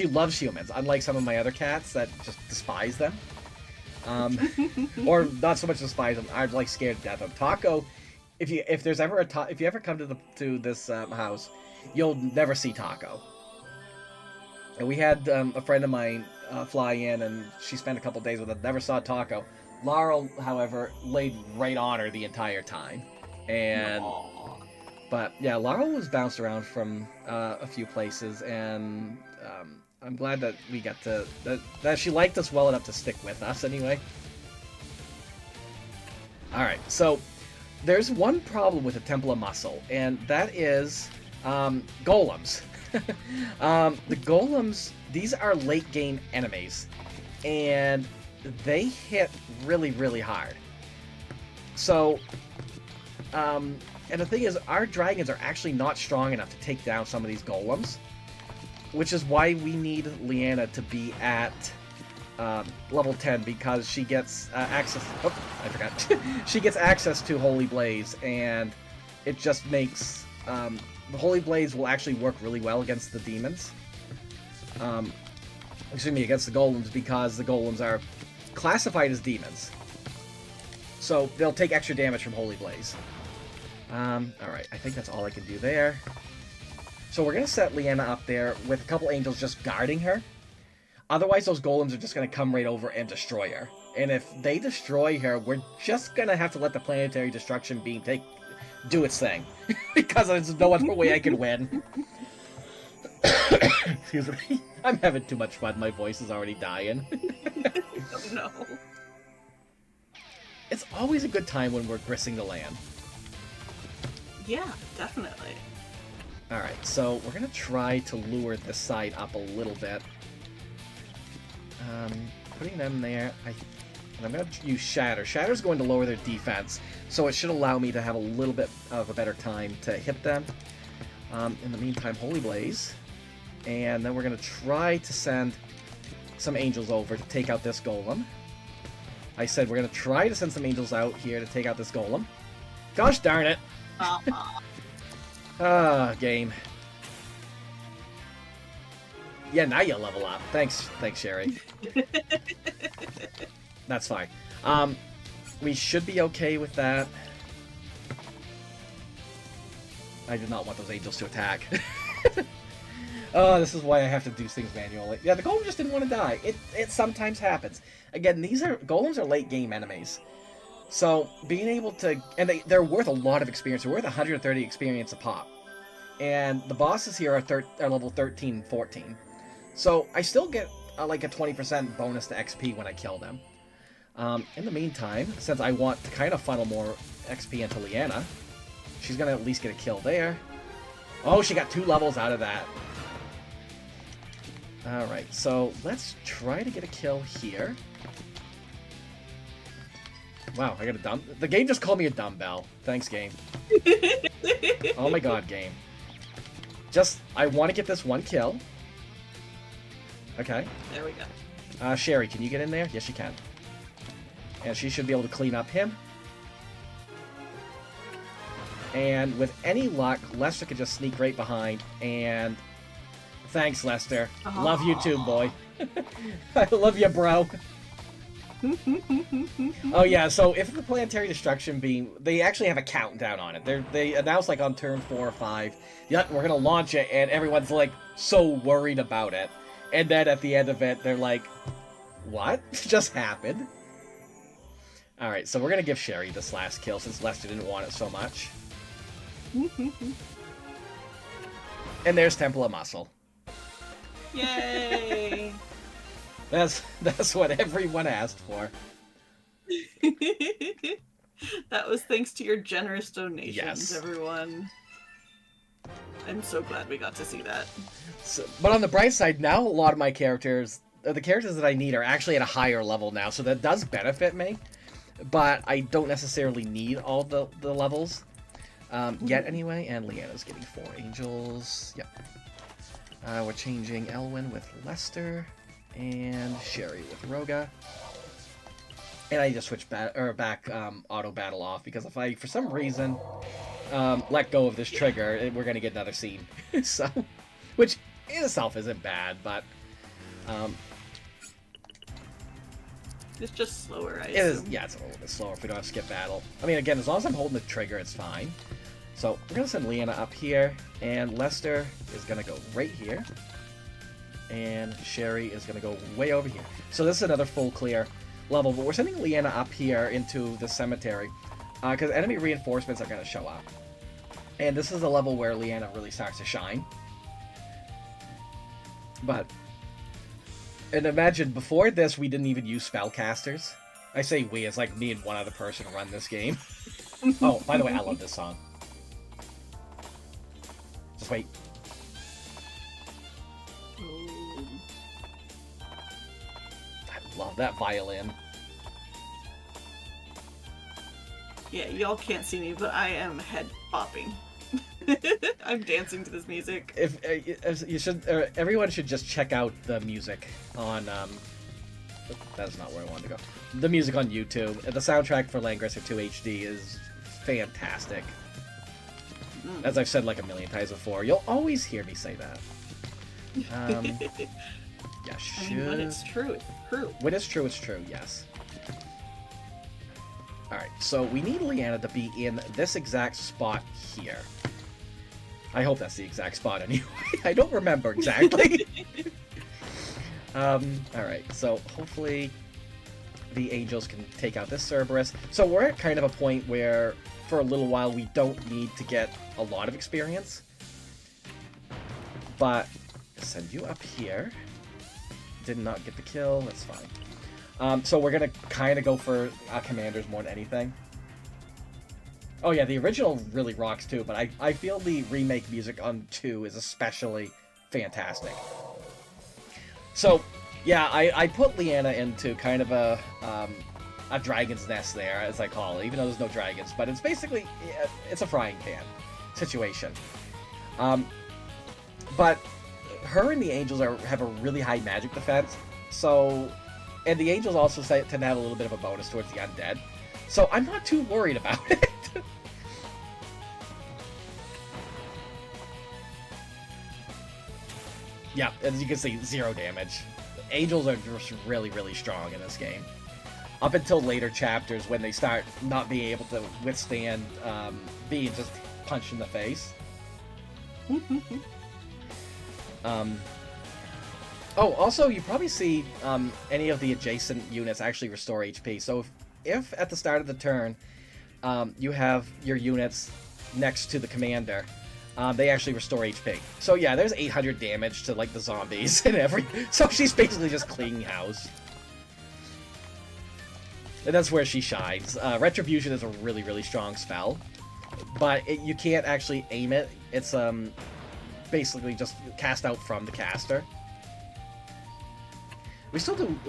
loves humans. Unlike some of my other cats that just despise them. Or not so much despise them. I'm like scared to death of Taco. If you ever come to this house, you'll never see Taco. And we had a friend of mine fly in, and she spent a couple days with us. Never saw Taco. Laurel, however, laid right on her the entire time. And but yeah, Laurel was bounced around from a few places, and I'm glad that we got to that she liked us well enough to stick with us anyway. All right, so there's one problem with the Temple of Muscle, and that is golems. The golems, these are late game enemies, and they hit really, really hard. So, and the thing is, our dragons are actually not strong enough to take down some of these golems, which is why we need Leanna to be at level 10, because she gets access. Oh, I forgot. She gets access to Holy Blaze, and it just makes the Holy Blaze will actually work really well against the demons. Excuse me, against the golems, because the golems are classified as demons, so they'll take extra damage from Holy Blaze. Alright, I think that's all I can do there. So we're going to set Leanna up there with a couple angels just guarding her. Otherwise, those golems are just going to come right over and destroy her. And if they destroy her, we're just going to have to let the planetary destruction beam do its thing. Because there's no other way I can win. Excuse me. I'm having too much fun. My voice is already dying.
Oh, no.
It's always a good time when we're grissing the land.
Yeah, definitely.
Alright, so we're going to try to lure this side up a little bit. Putting them there, and I'm going to use Shatter. Shatter's going to lower their defense, so it should allow me to have a little bit of a better time to hit them. In the meantime, Holy Blaze. And then we're going to try to send some angels over to take out this golem. I said we're going to try to send some angels out here to take out this golem. Gosh darn it! Game. Yeah, now you level up. Thanks, Sherry. That's fine. We should be okay with that. I did not want those angels to attack. Oh, this is why I have to do things manually. Yeah, the golem just didn't want to die. It sometimes happens. Again, golems are late game enemies. So, being able to... And they're worth a lot of experience. They're worth 130 experience a pop. And the bosses here are level 13 and 14. So, I still get like a 20% bonus to XP when I kill them. In the meantime, since I want to kind of funnel more XP into Leanna, she's going to at least get a kill there. Oh, she got 2 levels out of that. Alright, so let's try to get a kill here. Wow, I got a dumb... The game just called me a dumbbell. Thanks, game. Oh my god, game. I want to get this one kill. Okay.
There we go.
Sherry, can you get in there? Yes, you can. And she should be able to clean up him. And with any luck, Lester could just sneak right behind. And thanks, Lester.
Aww.
Love you too, boy. I love you, bro. Oh yeah, so if the planetary destruction beam, they actually have a countdown on it. They announced like on turn 4 or 5, yep, we're gonna launch it, and everyone's like so worried about it. And then at the end of it, they're like, what just happened? Alright, so we're gonna give Sherry this last kill since Lester didn't want it so much. And there's Temple of Muscle.
Yay!
That's what everyone asked for.
That was thanks to your generous donations,
Yes.
everyone. I'm so glad we got to see that.
So, but on the bright side, now a lot of my characters, the characters that I need, are actually at a higher level now, so that does benefit me. But I don't necessarily need all the levels yet anyway. And Leanna's getting 4 angels. Yep. We're changing Elwyn with Lester. And Sherry with Roga. And I just switched back auto battle off, because if I, for some reason, let go of this trigger, we're going to get another scene. So, which in itself isn't bad, but
it's just slower, I
it is.
assume.
Yeah, it's a little bit slower if we don't have to skip battle. I mean, again, as long as I'm holding the trigger, it's fine. So we're going to send Leanna up here, and Lester is going to go right here. And Sherry is going to go way over here. So this is another full clear level, but we're sending Leanna up here into the cemetery because enemy reinforcements are going to show up. And this is the level where Leanna really starts to shine. And imagine, before this, we didn't even use spellcasters. I say we, it's like me and one other person run this game. Oh, by the way, I love this song. Just wait. Love that violin.
Yeah, y'all can't see me, but I am head bopping. I'm dancing to this music.
If you should, everyone should just check out the music on. That's not where I wanted to go. The music on YouTube. The soundtrack for Langrisser 2 HD is fantastic. As I've said like a million times before, you'll always hear me say that. Yeah,
I mean, when it's true, it's true.
When it's true, it's true, yes. Alright, so we need Leanna to be in this exact spot here. I hope that's the exact spot anyway. I don't remember exactly. Alright, so hopefully the angels can take out this Cerberus. So we're at kind of a point where, for a little while, we don't need to get a lot of experience. But, send you up here. Did not get the kill, that's fine. So we're gonna kind of go for commanders more than anything. Oh yeah, the original really rocks too, but I feel the remake music on 2 is especially fantastic. So, yeah, I put Leanna into kind of a dragon's nest there, as I call it, even though there's no dragons, but it's basically, it's a frying pan situation. But her and the angels have a really high magic defense, so, and the angels also tend to have a little bit of a bonus towards the undead, so I'm not too worried about it. Yeah, as you can see, 0 damage. Angels are just really, really strong in this game. Up until later chapters when they start not being able to withstand being just punched in the face. Oh, also, you probably see any of the adjacent units actually restore HP. So if at the start of the turn you have your units next to the commander, they actually restore HP. So yeah, there's 800 damage to like the zombies and everything. So she's basically just cleaning house. And that's where she shines. Retribution is a really, really strong spell, but you can't actually aim it. It's basically just cast out from the caster. We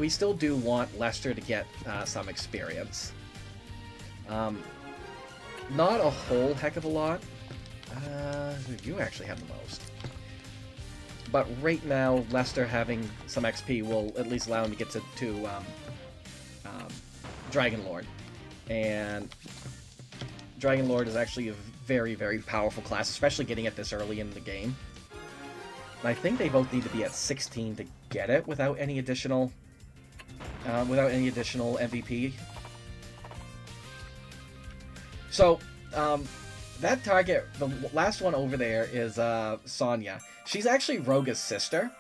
still do want Lester to get some experience. Not a whole heck of a lot. You actually have the most. But right now, Lester having some XP will at least allow him to get to Dragon Lord. And Dragon Lord is actually a very, very powerful class, especially getting it this early in the game. And I think they both need to be at 16 to get it without any additional MVP. So, that target, the last one over there is Sonya. She's actually Roga's sister.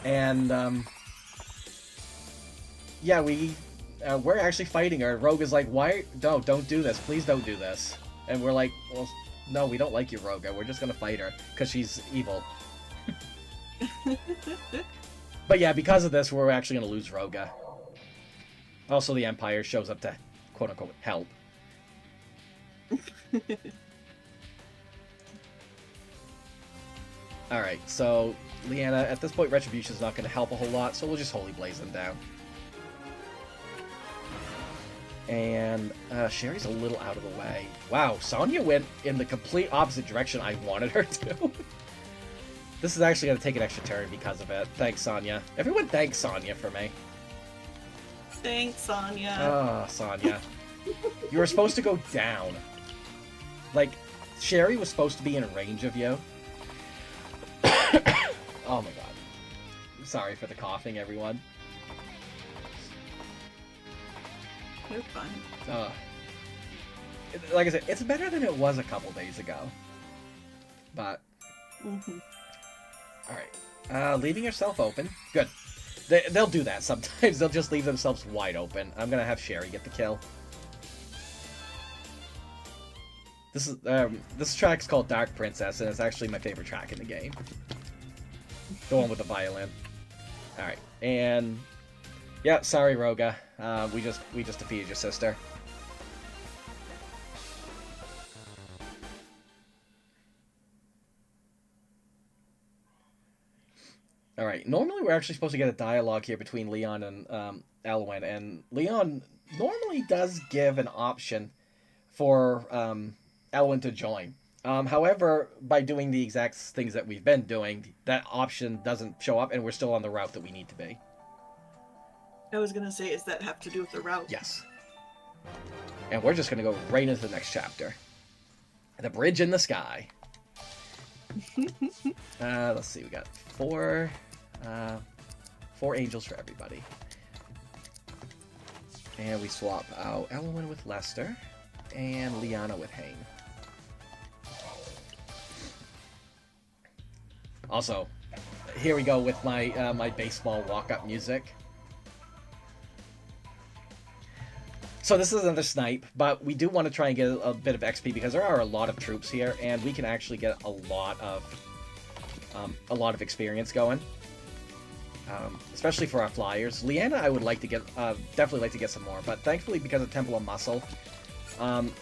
And, yeah, we're actually fighting her. Roga's like, why? No, don't do this. Please don't do this. And we're like, well, no, we don't like you, Roga. We're just gonna fight her because she's evil. But yeah, because of this, we're actually gonna lose Roga. Also, the Empire shows up to, quote-unquote, help. Alright, so, Leanna, at this point, Retribution's not gonna help a whole lot, so we'll just Holy Blaze them down. And Sherry's a little out of the way. Wow, Sonya went in the complete opposite direction I wanted her to. This is actually going to take an extra turn because of it. Thanks, Sonya. Everyone thanks Sonya for me.
Thanks, Sonya.
Oh, Sonya. You were supposed to go down. Like, Sherry was supposed to be in range of you. Oh my god. Sorry for the coughing, everyone.
You're fine.
Like I said, it's better than it was a couple days ago. But... Alright. Leaving yourself open. Good. They'll do that sometimes. They'll just leave themselves wide open. I'm gonna have Sherry get the kill. This track's called Dark Princess, and it's actually my favorite track in the game. The one with the violin. Alright, and... Yeah, sorry, Roga. We just defeated your sister. Alright, normally we're actually supposed to get a dialogue here between Leon and Elwyn, and Leon normally does give an option for Elwyn to join. However, by doing the exact things that we've been doing, that option doesn't show up, and we're still on the route that we need to be.
I was gonna say, does that have to do with the route?
Yes. And we're just gonna go right into the next chapter. The Bridge in the Sky. Let's see, we got four angels for everybody. And we swap out Elwyn with Lester, and Liana with Hane. Also, here we go with my my baseball walk-up music. So this is another snipe, but we do want to try and get a bit of XP because there are a lot of troops here, and we can actually get a lot of experience going, especially for our flyers. Leanna, I would like to get definitely like to get some more, but thankfully because of Temple of Muscle,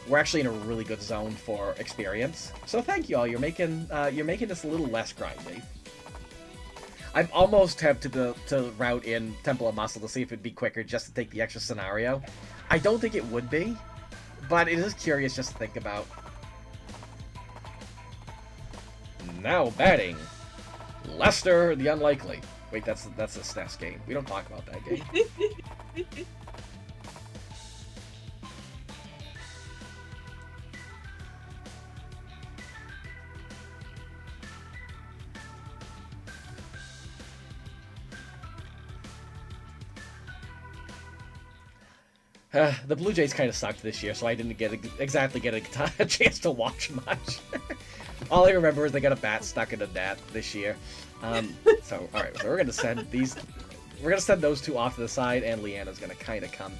we're actually in a really good zone for experience. So thank you all. You're making this a little less grindy. I'm almost tempted to route in Temple of Muscle to see if it'd be quicker just to take the extra scenario. I don't think it would be, but it is curious just to think about. Now batting, Lester the Unlikely. Wait, that's a SNES game. We don't talk about that game. The Blue Jays kind of sucked this year, so I didn't exactly get a chance to watch much. All I remember is they got a bat stuck in a net this year. So all right, so we're gonna send these. We're gonna send those two off to the side, and Leanna's gonna kind of come.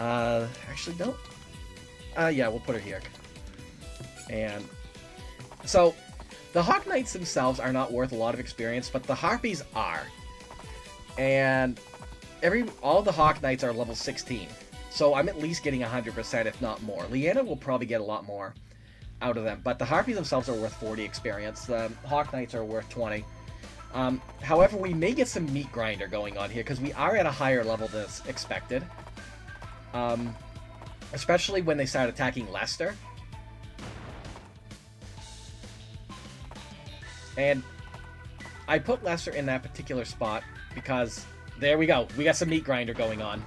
Actually, no. Yeah, we'll put her here. And so the Hawk Knights themselves are not worth a lot of experience, but the Harpies are. And all the Hawk Knights are level 16. So I'm at least getting 100%, if not more. Leanna will probably get a lot more out of them, but the Harpies themselves are worth 40 experience. The Hawk Knights are worth 20. However, we may get some meat grinder going on here, because we are at a higher level than expected. Especially when they start attacking Lester. And I put Lester in that particular spot because, there we go, we got some meat grinder going on.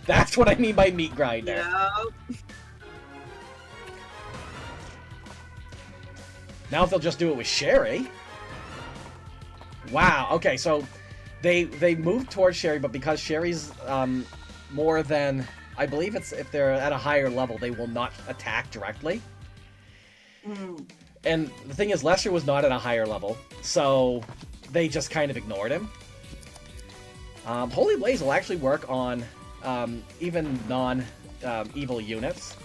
That's what I mean by meat grinder.
Yeah.
Now if they'll just do it with Sherry. Wow, okay, so they moved towards Sherry, but because Sherry's more than, I believe it's, if they're at a higher level, they will not attack directly.
Mm.
And the thing is, Lester was not at a higher level, so they just kind of ignored him. Holy Blaze will actually work on even non-evil units.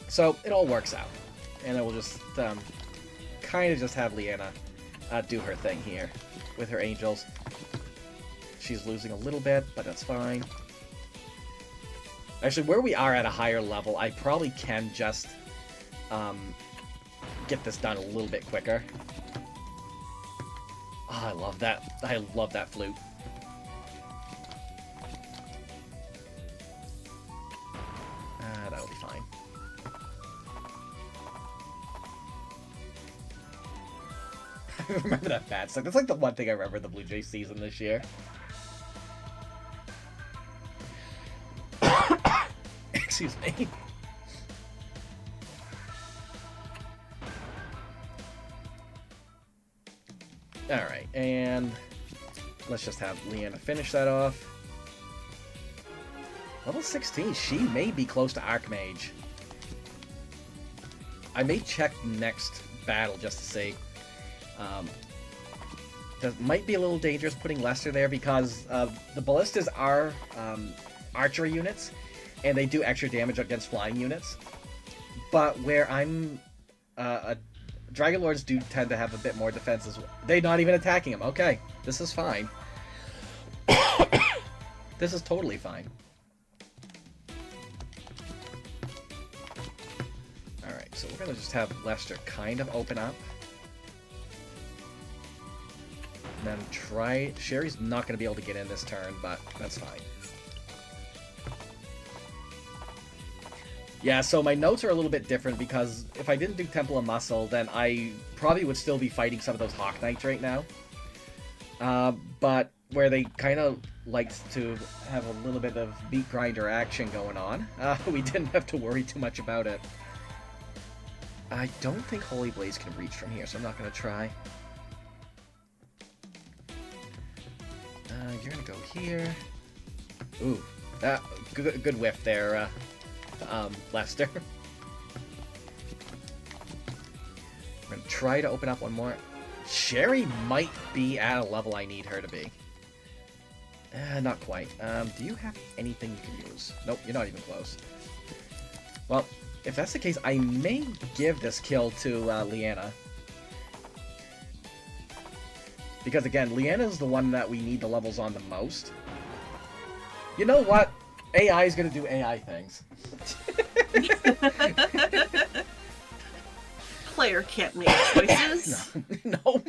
So it all works out. And it will just kind of just have Leanna do her thing here with her angels. She's losing a little bit, but that's fine. Actually, where we are at a higher level, I probably can just get this done a little bit quicker. Oh, I love that. I love that flute. That'll be fine. I remember that bad stuff. That's like the one thing I remember in the Blue Jays season this year. Excuse me. Alright, and let's just have Leanna finish that off. Level 16, she may be close to Archmage. I may check next battle just to see. That might be a little dangerous putting Lester there because the ballistas are archery units, and they do extra damage against flying units. But where I'm... Dragon Lords do tend to have a bit more defense as well. They're not even attacking him. Okay, this is fine. This is totally fine. Alright, so we're going to just have Lester kind of open up. And then try... Sherry's not going to be able to get in this turn, but that's fine. Yeah, so my notes are a little bit different because if I didn't do Temple of Muscle, then I probably would still be fighting some of those Hawk Knights right now. But where they kind of liked to have a little bit of beat grinder action going on, we didn't have to worry too much about it. I don't think Holy Blaze can reach from here, so I'm not going to try. You're going to go here. Ooh, good whiff there, Lester. I'm going to try to open up one more. Sherry might be at a level I need her to be. Not quite. Do you have anything you can use? Nope, you're not even close. Well, if that's the case, I may give this kill to Leanna. Because again, Leanna is the one that we need the levels on the most. You know what? AI is going to do AI things.
Player can't make choices.
No.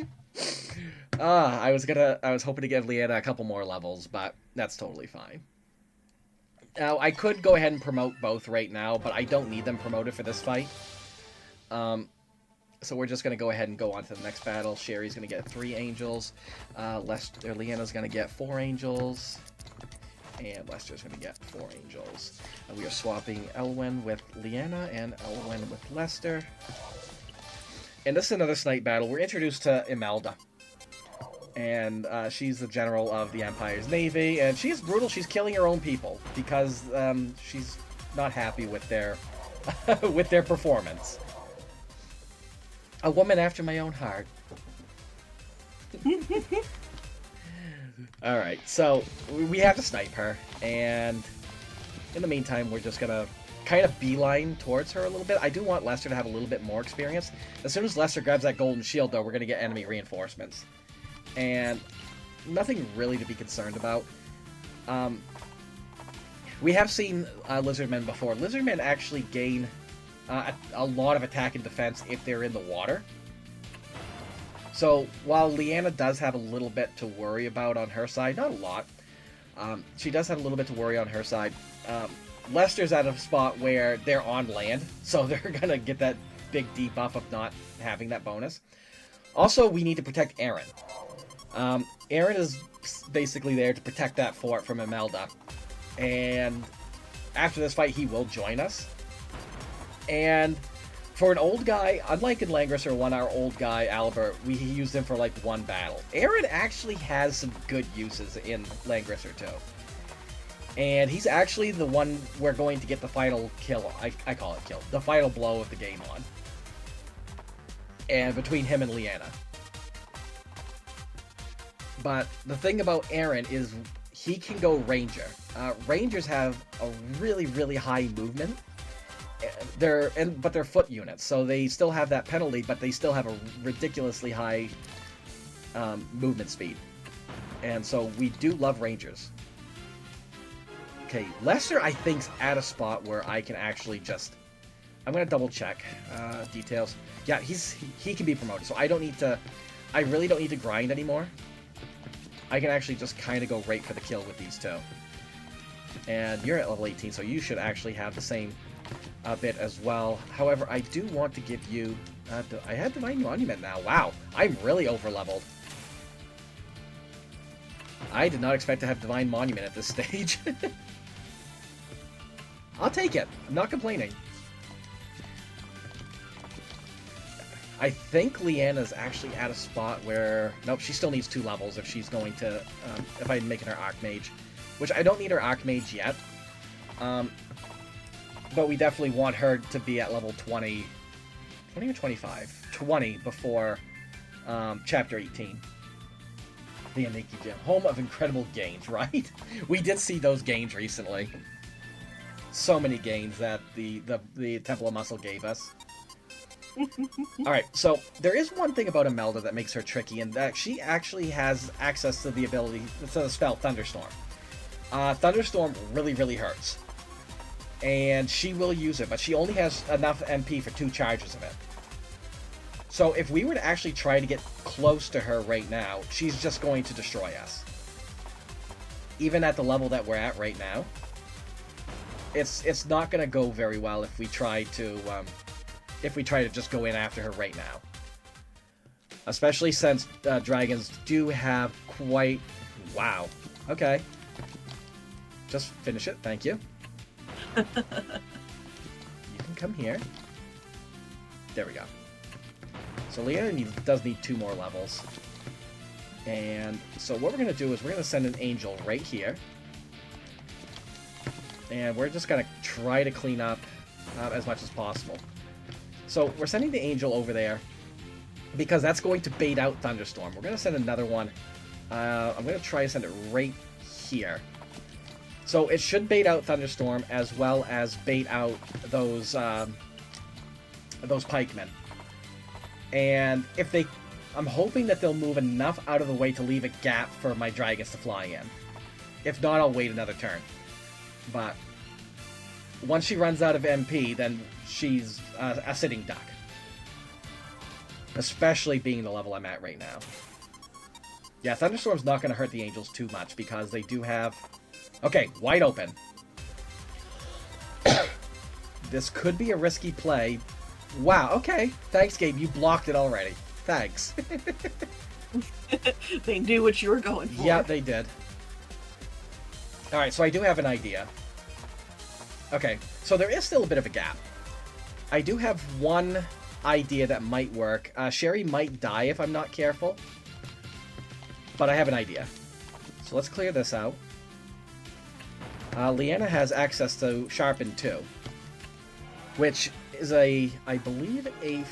I was hoping to give Leanna a couple more levels, but that's totally fine. Now, I could go ahead and promote both right now, but I don't need them promoted for this fight. So we're just going to go ahead and go on to the next battle. Sherry's going to get 3 angels. Leanna's going to get 4 angels. And Lester's going to get 4 angels. And we are swapping Elwyn with Leanna and Elwyn with Lester. And this is another snipe battle. We're introduced to Imelda. And she's the general of the Empire's Navy. And she's brutal. She's killing her own people because she's not happy with their with their performance. A woman after my own heart. Alright, so we have to snipe her, and in the meantime, we're just gonna kind of beeline towards her a little bit. I do want Lester to have a little bit more experience. As soon as Lester grabs that golden shield, though, we're gonna get enemy reinforcements. And nothing really to be concerned about. We have seen Lizardmen before. Lizardmen actually gain a lot of attack and defense if they're in the water. So, while Leanna does have a little bit to worry about on her side, not a lot, she does have a little bit to worry on her side. Lester's at a spot where they're on land, so they're going to get that big debuff of not having that bonus. Also, we need to protect Aaron. Aaron is basically there to protect that fort from Imelda. And after this fight, he will join us. And for an old guy, unlike in Langrisser 1, our old guy, Albert, we used him for like one battle. Aaron actually has some good uses in Langrisser 2. And he's actually the one we're going to get the final kill. I call it kill. The final blow of the game on. And between him and LadyErianna. But the thing about Aaron is he can go Ranger. Rangers have a really, really high movement. But they're foot units, so they still have that penalty, but they still have a ridiculously high movement speed. And so we do love Rangers. Okay, Lester, I think's at a spot where I can actually just... I'm going to double check details. Yeah, he can be promoted, so I really don't need to grind anymore. I can actually just kind of go right for the kill with these two. And you're at level 18, so you should actually have the same bit as well. However, I do want to give you... I have Divine Monument now. Wow, I'm really over-leveled. I did not expect to have Divine Monument at this stage. I'll take it. I'm not complaining. I think LadyErianna's actually at a spot where... Nope, she still needs 2 levels if she's going to... if I'm making her Archmage. Which I don't need her Archmage yet. But we definitely want her to be at level 20... 20 or 25? 20 before Chapter 18. The Aniki Gym. Home of incredible gains, right? We did see those gains recently. So many gains that the Temple of Muscle gave us. Alright, so there is one thing about Imelda that makes her tricky, and that she actually has access to the ability, to the spell Thunderstorm. Thunderstorm really, really hurts. And she will use it, but she only has enough MP for 2 charges of it. So if we were to actually try to get close to her right now, she's just going to destroy us. Even at the level that we're at right now, it's not going to go very well if we try to just go in after her right now. Especially since dragons do have quite... Wow. Okay. Just finish it. Thank you. You can come here. There we go. So LadyErianna does need 2 more levels. And so what we're going to do is we're going to send an angel right here. And we're just going to try to clean up as much as possible. So we're sending the angel over there because that's going to bait out Thunderstorm. We're going to send another one. I'm going to try to send it right here. So it should bait out Thunderstorm as well as bait out those pikemen. And if they... I'm hoping that they'll move enough out of the way to leave a gap for my dragons to fly in. If not, I'll wait another turn. But once she runs out of MP, then she's a sitting duck. Especially being the level I'm at right now. Yeah, Thunderstorm's not going to hurt the Angels too much because they do have... Okay, wide open. This could be a risky play. Wow, okay. Thanks, Gabe. You blocked it already. Thanks.
They knew what you were going for.
Yeah, they did. Alright, so I do have an idea. Okay, so there is still a bit of a gap. I do have one idea that might work. Sherry might die if I'm not careful. But I have an idea. So let's clear this out. LadyErianna has access to Sharpen 2. Which is I believe, a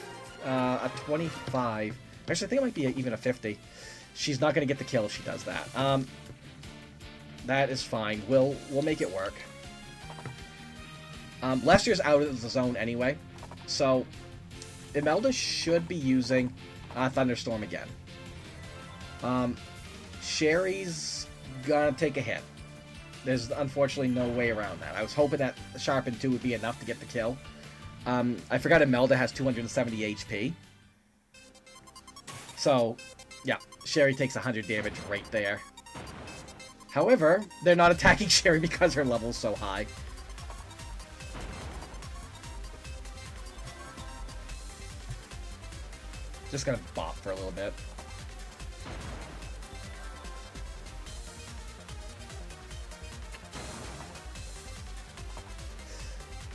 25. Actually, I think it might be even a 50. She's not going to get the kill if she does that. That is fine. We'll make it work. Lester's out of the zone anyway, so Imelda should be using Thunderstorm again. Sherry's gonna take a hit. There's unfortunately no way around that. I was hoping that Sharpen 2 would be enough to get the kill. I forgot Imelda has 270 HP. So, yeah, Sherry takes 100 damage right there. However, they're not attacking Sherry because her level's so high. Just gonna bop for a little bit.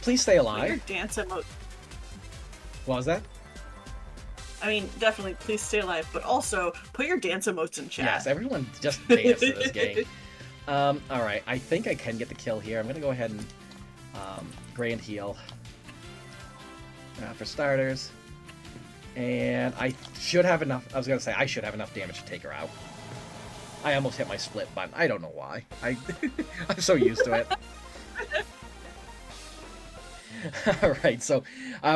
Please stay
Put your
alive.
dance emote.
What was that?
I mean, definitely, please stay alive, but also put your dance emotes in chat.
Yes, everyone just dance in this game. Alright, I think I can get the kill here. I'm gonna go ahead and grand heal for starters. And I should have enough, I was gonna say, I should have enough damage to take her out. I almost hit my split button. I don't know why. I'm so used to it. Alright, so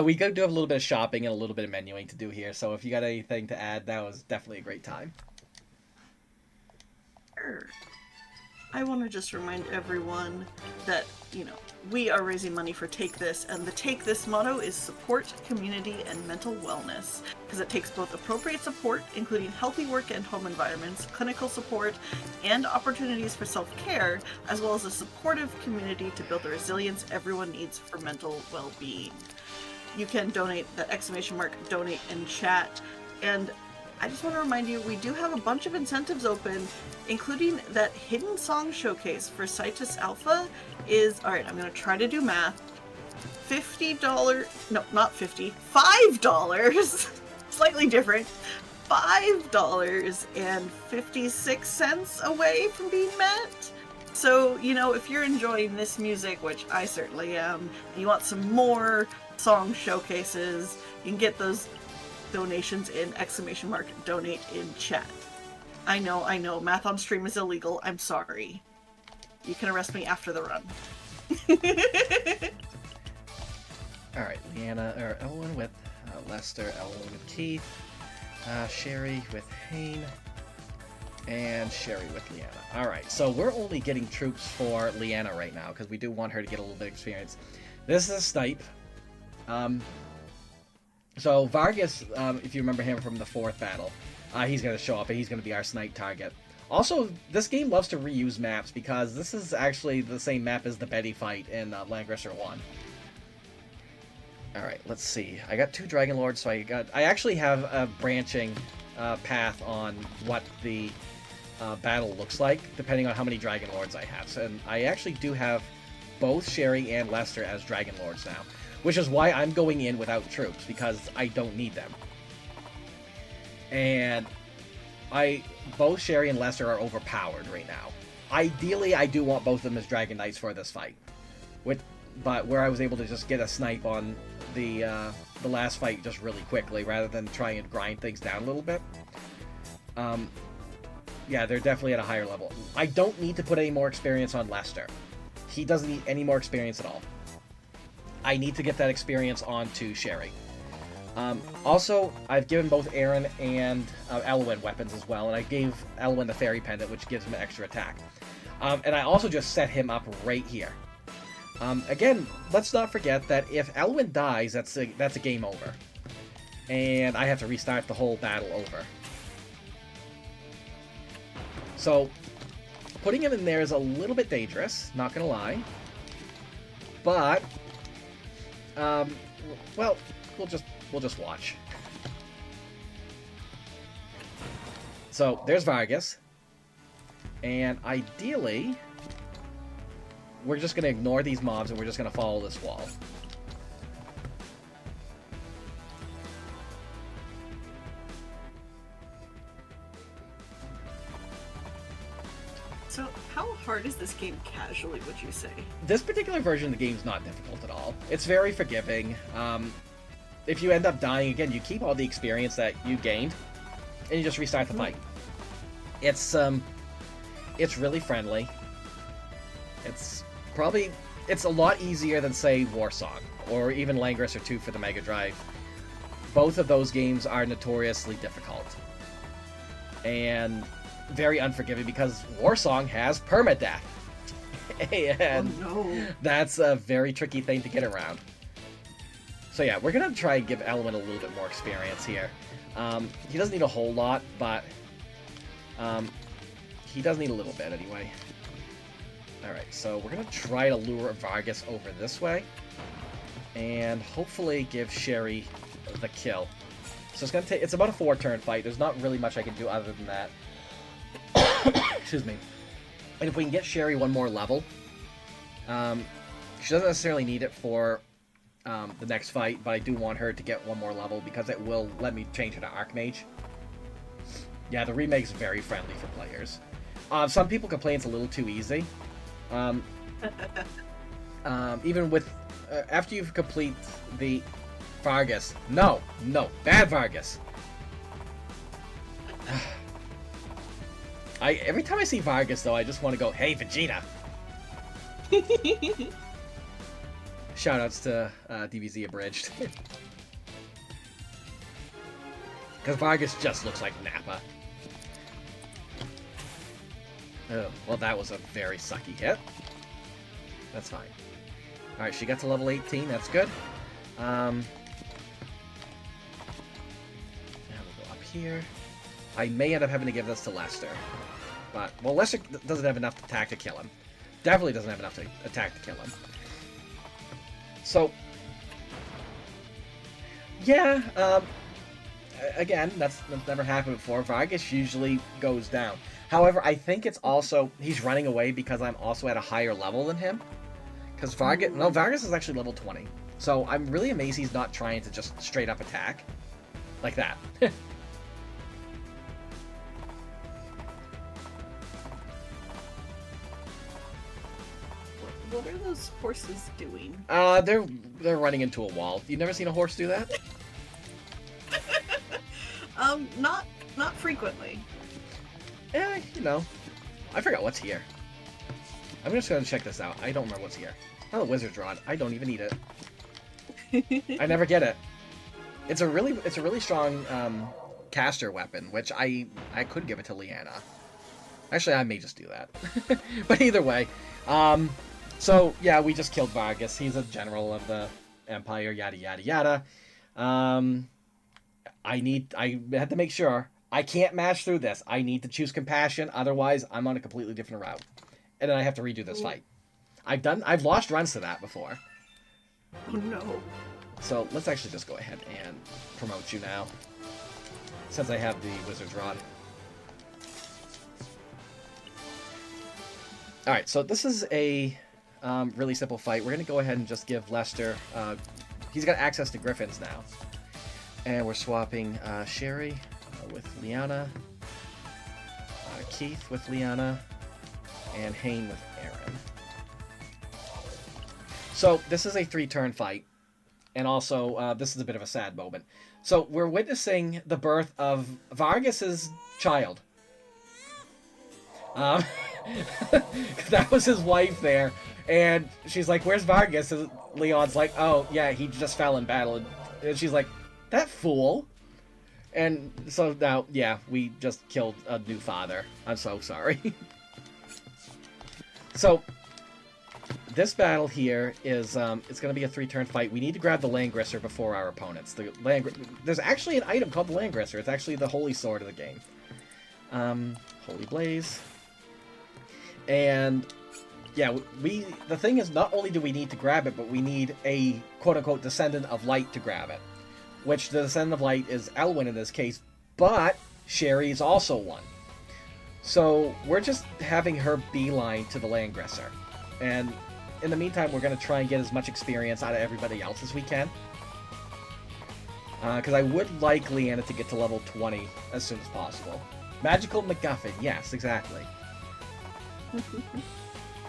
we do have a little bit of shopping and a little bit of menuing to do here, so if you got anything to add, that was definitely a great time.
Sure. I want to just remind everyone that, you know, we are raising money for Take This, and the Take This motto is support, community, and mental wellness, because it takes both appropriate support, including healthy work and home environments, clinical support, and opportunities for self-care, as well as a supportive community to build the resilience everyone needs for mental well-being. You can donate that ! Donate in chat, and I just want to remind you, we do have a bunch of incentives open, including that hidden song showcase for Citus Alpha is, alright, I'm going to try to do math, $50, no, not 50, $5, slightly different, $5.56 away from being met. So, you know, if you're enjoying this music, which I certainly am, and you want some more song showcases, you can get those donations in ! Donate in chat. I know, math on stream is illegal. I'm sorry. You can arrest me after the run.
Alright, Leanna, or Elwyn with Lester, Elwyn with Keith, Sherry with Hane, and Sherry with Leanna. Alright, so we're only getting troops for Leanna right now, because we do want her to get a little bit of experience. This is a snipe. So Vargas, if you remember him from the 4th battle, he's going to show up and he's going to be our snipe target. Also, this game loves to reuse maps because this is actually the same map as the Betty fight in Langrisser 1. Alright, let's see. I got 2 Dragon Lords, so I actually have a branching path on what the battle looks like, depending on how many Dragon Lords I have. So, and I actually do have both Sherry and Lester as Dragon Lords now. Which is why I'm going in without troops, because I don't need them. And both Sherry and Lester are overpowered right now. Ideally, I do want both of them as Dragon Knights for this fight. But where I was able to just get a snipe on the last fight just really quickly, rather than trying and grind things down a little bit. Yeah, they're definitely at a higher level. I don't need to put any more experience on Lester. He doesn't need any more experience at all. I need to get that experience onto Sherry. Also, I've given both Aaron and Elwyn weapons as well, and I gave Elwyn the Fairy Pendant, which gives him an extra attack. And I also just set him up right here. Again, let's not forget that if Elwyn dies, that's a game over. And I have to restart the whole battle over. So, putting him in there is a little bit dangerous, not gonna lie. But well, we'll just watch. So there's Vargas, and ideally, we're just gonna ignore these mobs and we're just gonna follow this wall.
So, how hard is this game casually, would you say?
This particular version of the game is not difficult at all. It's very forgiving. If you end up dying again, you keep all the experience that you gained, and you just restart the fight. It's really friendly. It's a lot easier than, say, Warsong, or even Langrisser 2 for the Mega Drive. Both of those games are notoriously difficult. And very unforgiving because Warsong has permadeath. And
oh, no.
That's a very tricky thing to get around. So yeah, we're gonna try and give Elwyn a little bit more experience here. He doesn't need a whole lot, but he does need a little bit anyway. Alright, so we're gonna try to lure Vargas over this way, and hopefully give Sherry the kill. So it's about a 4-turn fight. There's not really much I can do other than that. Excuse me. And if we can get Sherry one more level, She doesn't necessarily need it for the next fight, but I do want her to get one more level because it will let me change her to Archmage. Yeah, the remake's very friendly for players. Some people complain it's a little too easy. Even with after you complete the Vargas, no, bad Vargas. Every time I see Vargas though, I just want to go, "Hey, Vegeta!" Shoutouts to DBZ Abridged. Because Vargas just looks like Nappa. Oh, well, that was a very sucky hit. That's fine. Alright, she got to level 18. That's good. Now we'll go up here. I may end up having to give this to Lester. But, well, Lester doesn't have enough attack to kill him. Definitely doesn't have enough attack to kill him. So, yeah, again, that's never happened before. Vargas usually goes down. However, I think it's also, he's running away because I'm also at a higher level than him. Because Vargas is actually level 20. So I'm really amazed he's not trying to just straight up attack. Like that.
What are those horses doing?
They're running into a wall. You've never seen a horse do that?
Not frequently.
Yeah, you know. I forgot what's here. I'm just gonna check this out. I don't remember what's here. Oh, Wizard's Rod. I don't even need it. I never get it. It's a really strong caster weapon, which I could give it to Leanna. Actually, I may just do that. But either way, so yeah, we just killed Vargas. He's a general of the Empire. Yada yada yada. I had to make sure I can't mash through this. I need to choose compassion, otherwise I'm on a completely different route, and then I have to redo this fight. I've lost runs to that before.
Oh no.
So let's actually just go ahead and promote you now, since I have the Wizard's Rod. Alright, so this is a really simple fight. We're going to go ahead and just give Lester... he's got access to Griffins now. And we're swapping Sherry with Liana, Keith with Liana, and Hayne with Aaron. So this is a 3-turn fight. And also, this is a bit of a sad moment. So we're witnessing the birth of Vargas's child. That was his wife there, and she's like, "Where's Vargas?" And Leon's like, "Oh, yeah, he just fell in battle." And she's like, "That fool." And so now, yeah, we just killed a new father. I'm so sorry. So this battle here is it's going to be a 3-turn fight. We need to grab the Langrisser before our opponents. There's actually an item called the Langrisser. It's actually the holy sword of the game. Holy Blaze. And yeah, the thing is, not only do we need to grab it, but we need a quote-unquote Descendant of Light to grab it. Which the Descendant of Light is Elwyn in this case, but Sherry's also one. So we're just having her beeline to the Langrisser. And in the meantime, we're going to try and get as much experience out of everybody else as we can. Because I would like Leanna to get to level 20 as soon as possible. Magical MacGuffin, yes, exactly.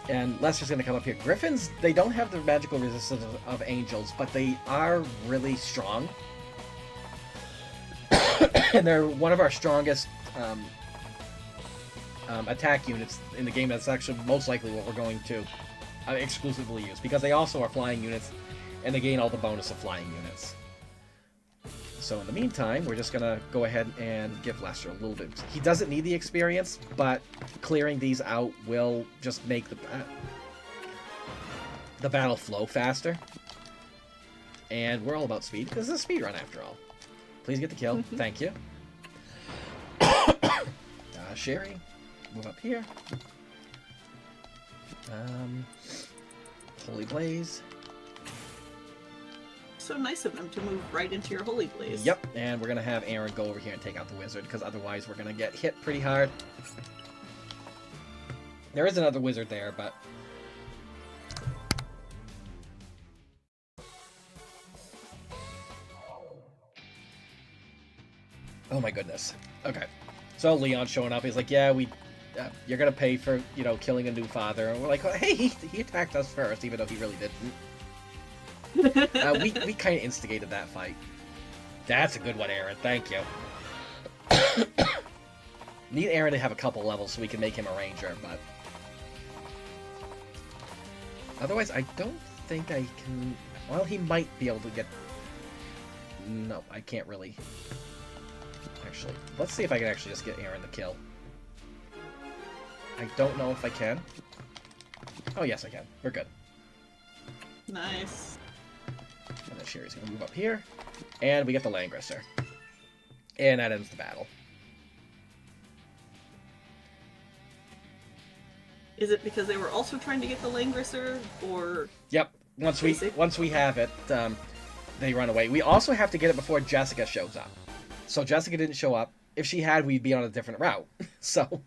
And Lester's going to come up here. Griffins, they don't have the magical resistance of angels, but they are really strong. And they're one of our strongest attack units in the game. That's actually most likely what we're going to exclusively use, because they also are flying units, and they gain all the bonus of flying units. So in the meantime, we're just going to go ahead and give Lester a little bit. He doesn't need the experience, but clearing these out will just make the battle flow faster. And we're all about speed, because it's a speed run after all. Please get the kill. Thank you. Sherry, move up here. Holy Blaze.
So nice of them to move right into your Holy Blaze.
Yep, and we're going to have Aaron go over here and take out the wizard, because otherwise we're going to get hit pretty hard. There is another wizard there, but... Oh my goodness. Okay. So Leon's showing up. He's like, yeah, you're gonna pay for, killing a new father. And we're like, hey, he attacked us first, even though he really didn't. We kind of instigated that fight. That's a good one, Aaron. Thank you. Need Aaron to have a couple levels so we can make him a ranger, but otherwise, I don't think I can. Well, he might be able to get. No, I can't really. Actually, let's see if I can actually just get Aaron the kill. I don't know if I can. Oh, yes, I can. We're good.
Nice.
And then Sherry's going to move up here. And we get the Langrisser. And that ends the battle.
Is it because they were also trying to get the Langrisser, or...
Yep. Once we have it, they run away. We also have to get it before Jessica shows up. So Jessica didn't show up. If she had, we'd be on a different route. So...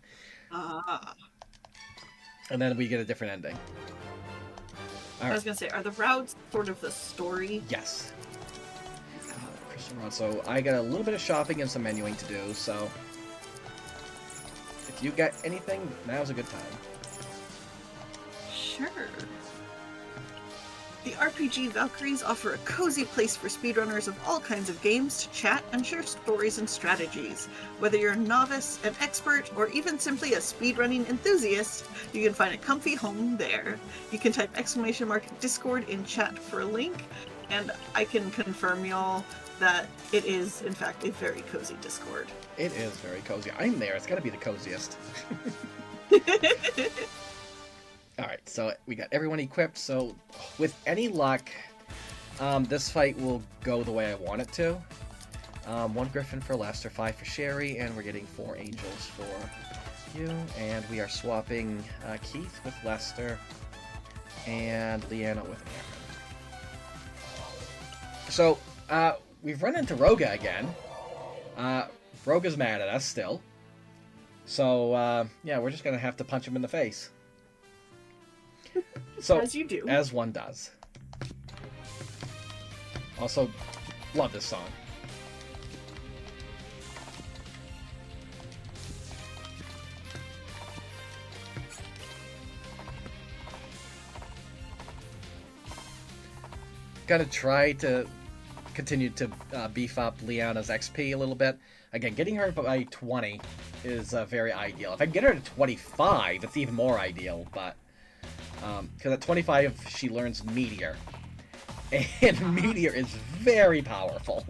And then we get a different ending. All right.
I was going to say, are the routes sort of the story?
Yes. Christian Road. So I got a little bit of shopping and some menuing to do, so... If you got anything, now's a good time.
Sure. The RPG Valkyries offer a cozy place for speedrunners of all kinds of games to chat and share stories and strategies. Whether you're a novice, an expert, or even simply a speedrunning enthusiast, you can find a comfy home there. You can type !Discord in chat for a link, and I can confirm y'all that it is, in fact, a very cozy Discord.
It is very cozy. I'm there. It's got to be the coziest. Alright, so we got everyone equipped, so with any luck, this fight will go the way I want it to. 1 Griffin for Lester, 5 for Sherry, and we're getting 4 Angels for you. And we are swapping Keith with Lester, and Leanna with Aaron. So, we've run into Roga again. Roga's mad at us still. So, yeah, we're just gonna have to punch him in the face. So,
as you do.
As one does. Also, love this song. Gonna try to continue to beef up Leanna's XP a little bit. Again, getting her by 20 is very ideal. If I can get her to 25, it's even more ideal, but... Because at 25, she learns Meteor. And Meteor is very powerful.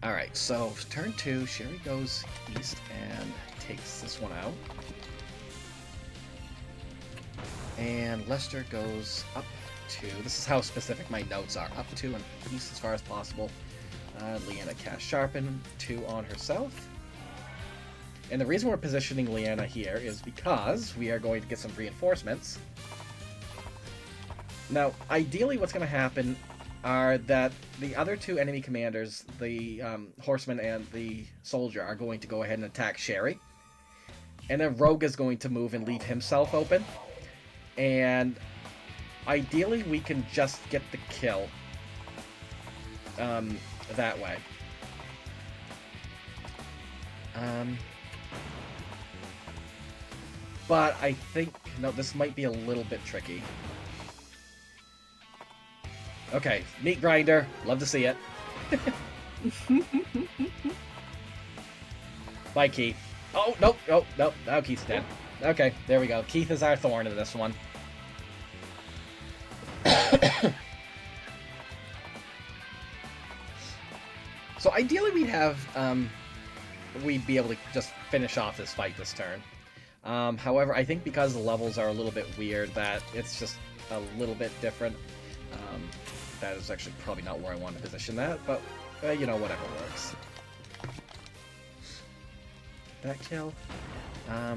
Alright, so turn 2, Sherry goes east and takes this one out. And Lester goes up to, this is how specific my notes are, up to and east as far as possible. Leanna casts Sharpen 2 on herself. And the reason we're positioning Leanna here is because we are going to get some reinforcements. Now, ideally what's going to happen are that the other 2 enemy commanders, the horseman and the soldier, are going to go ahead and attack Sherry. And then Rogue is going to move and leave himself open. And ideally we can just get the kill that way. But I think... No, this might be a little bit tricky. Okay, meat grinder. Love to see it. Bye, Keith. Oh, nope, nope, nope. Now Keith's dead. Okay, there we go. Keith is our thorn in this one. So ideally we'd have... we'd be able to just finish off this fight this turn. However, I think because the levels are a little bit weird, that it's just a little bit different. That is actually probably not where I want to position that, but, you know, whatever works. That kill. I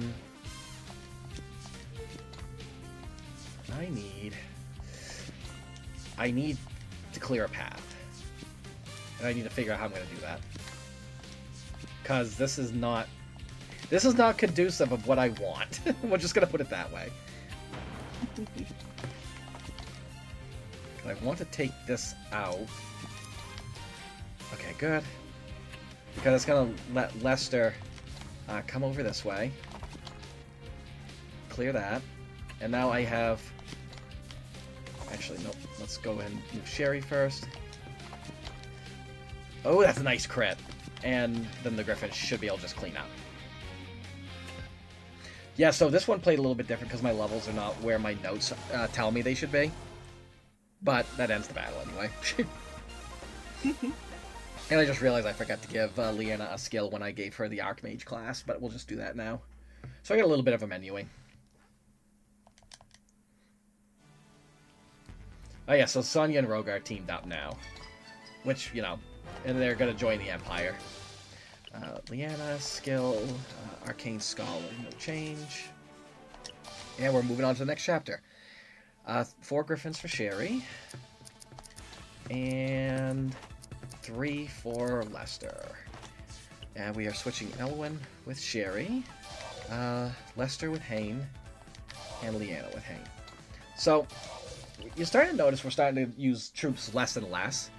need to clear a path. And I need to figure out how I'm going to do that. Because this is not conducive of what I want. We're just going to put it that way. I want to take this out. Okay, good. Because it's going to let Lester come over this way. Clear that. And now I have... Actually, nope. Let's go ahead and move Sherry first. Oh, that's a nice crit. And then the Griffin should be able to just clean up. Yeah, so this one played a little bit different because my levels are not where my notes tell me they should be. But that ends the battle anyway. And I just realized I forgot to give Leanna a skill when I gave her the Archmage class, but we'll just do that now. So I got a little bit of a menuing. Oh yeah, so Sonya and Rogue are teamed up now. Which, you know, and they're going to join the Empire. Leanna, skill, Arcane Scholar, no change. And we're moving on to the next chapter. 4 Griffins for Sherry. And 3 for Lester. And we are switching Elwyn with Sherry. Lester with Hayne. And Leanna with Hayne. So, you're starting to notice we're starting to use troops less and less.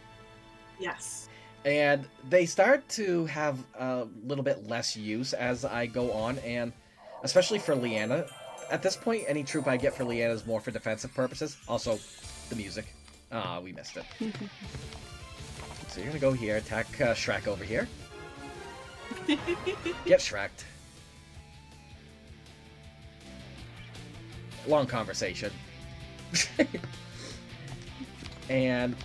Yes.
And they start to have a little bit less use as I go on, and especially for Leanna. At this point, any troop I get for Leanna is more for defensive purposes. Also, the music. Ah, we missed it. So you're going to go here, attack Shrek over here. Get Shrek'd. Long conversation. And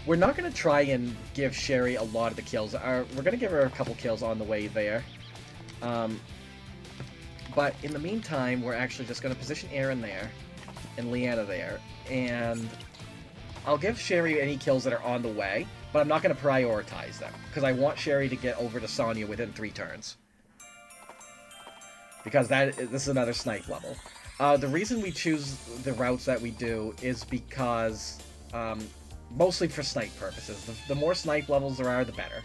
we're not going to try and give Sherry a lot of the kills. We're going to give her a couple kills on the way there. But in the meantime, we're actually just going to position Aaron there and Leanna there. And I'll give Sherry any kills that are on the way, but I'm not going to prioritize them. Because I want Sherry to get over to Sonya within 3 turns. Because this is another snipe level. The reason we choose the routes that we do is because... mostly for snipe purposes. The more snipe levels there are, the better.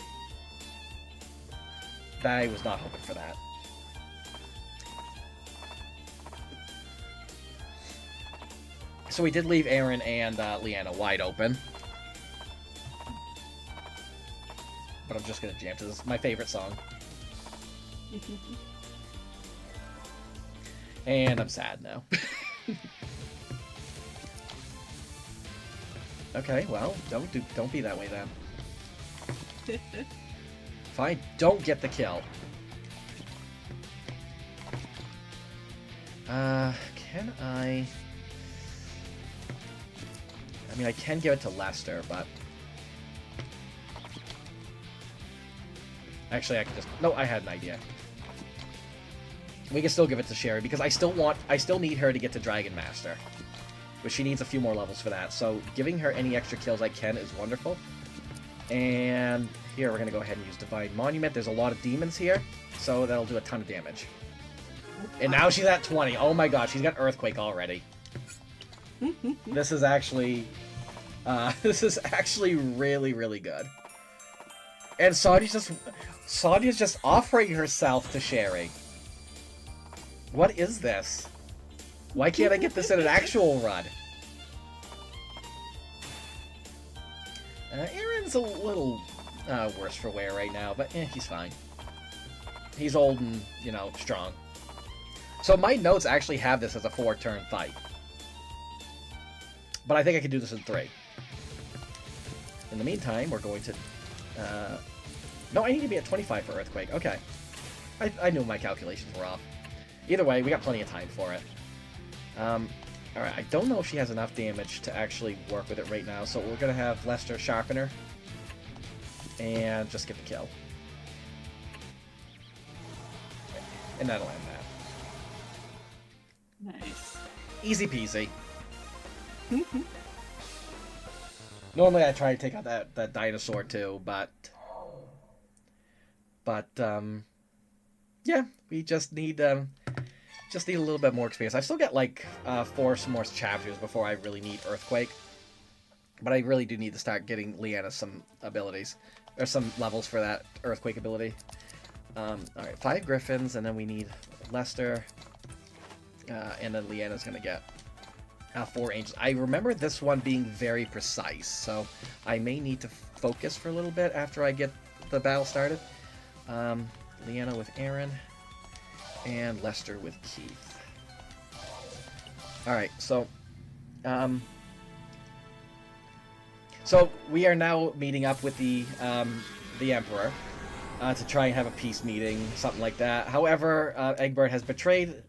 I was not hoping for that. So we did leave Aaron and Leanna wide open. But I'm just going to jam to this. My favorite song. And I'm sad now. Okay, well, don't be that way then. If I don't get the kill. Can I... I mean, I can give it to Lester, but... Actually, I can just... No, I had an idea. We can still give it to Sherry, because I still need her to get to Dragon Master. But she needs a few more levels for that, so giving her any extra kills I can is wonderful. And here, we're going to go ahead and use Divine Monument. There's a lot of demons here, so that'll do a ton of damage. And now she's at 20. Oh my god, she's got Earthquake already. This is actually really, really good. And Sonya's just offering herself to Sherry. What is this? Why can't I get this in an actual run? Aaron's a little worse for wear right now, but he's fine. He's old and, you know, strong. So my notes actually have this as a 4-turn fight. But I think I can do this in 3. In the meantime, we're going to... No, I need to be at 25 for Earthquake. Okay. I knew my calculations were off. Either way, we got plenty of time for it. Alright, I don't know if she has enough damage to actually work with it right now, so we're going to have Lester sharpen her. And just get the kill. And that'll end that.
Nice.
Easy peasy. Normally I try to take out that dinosaur too, but yeah, we just need a little bit more experience. I've still got like 4 more chapters before I really need Earthquake, but I really do need to start getting Leanna some abilities or some levels for that Earthquake ability. All right, 5 Griffins, and then we need Lester, and then Leanna's gonna get 4 angels. I remember this one being very precise, so I may need to focus for a little bit after I get the battle started. Leanna with Aaron, and Lester with Keith. Alright, so we are now meeting up with the Emperor to try and have a peace meeting, something like that. However, Egbert has betrayed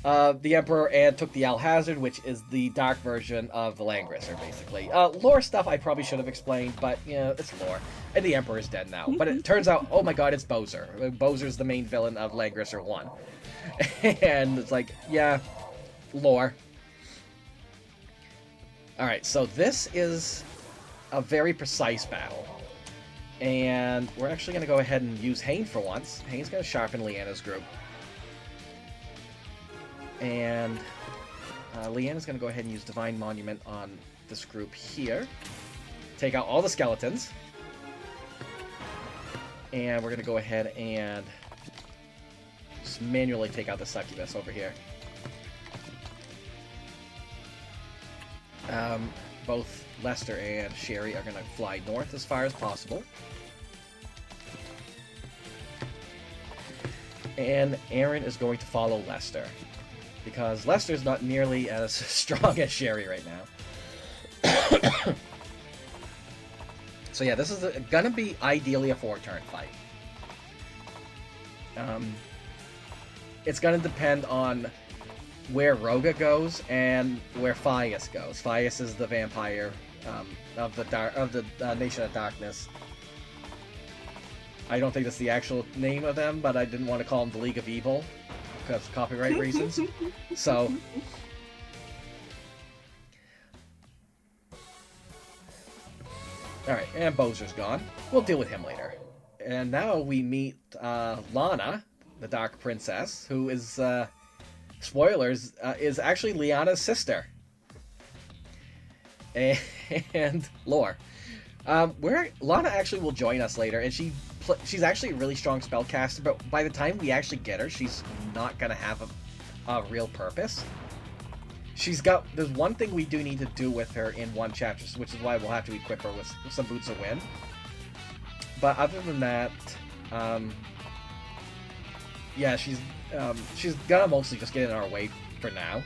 the Emperor and took the Alhazard, which is the dark version of the Langrisser, basically. Lore stuff I probably should have explained, but, you know, it's lore. And the Emperor is dead now. But it turns out, oh my god, it's Bowser. Bowser's the main villain of Langrisser 1. And it's like, yeah, lore. Alright, so this is a very precise battle. And we're actually going to go ahead and use Hane for once. Hane's going to sharpen Leanna's group. And Leanna's going to go ahead and use Divine Monument on this group here. Take out all the skeletons. And we're going to go ahead and just manually take out the succubus over here. Both Lester and Sherry are going to fly north as far as possible. And Aaron is going to follow Lester, because Lester's not nearly as strong as Sherry right now. So yeah, this is gonna be ideally a 4-turn fight. It's gonna depend on where Roga goes and where Fias goes. Fias is the vampire of the Nation of Darkness. I don't think that's the actual name of them, but I didn't want to call them the League of Evil because of copyright reasons. So, alright, and Bowser's gone. We'll deal with him later. And now we meet Lana, the Dark Princess, who is, spoilers, is actually Liana's sister. And lore. Where Lana actually will join us later, and she's actually a really strong spellcaster, but by the time we actually get her, she's not gonna have a real purpose. There's one thing we do need to do with her in one chapter, which is why we'll have to equip her with some Boots of Wind. But other than that, yeah, she's gonna mostly just get in our way for now.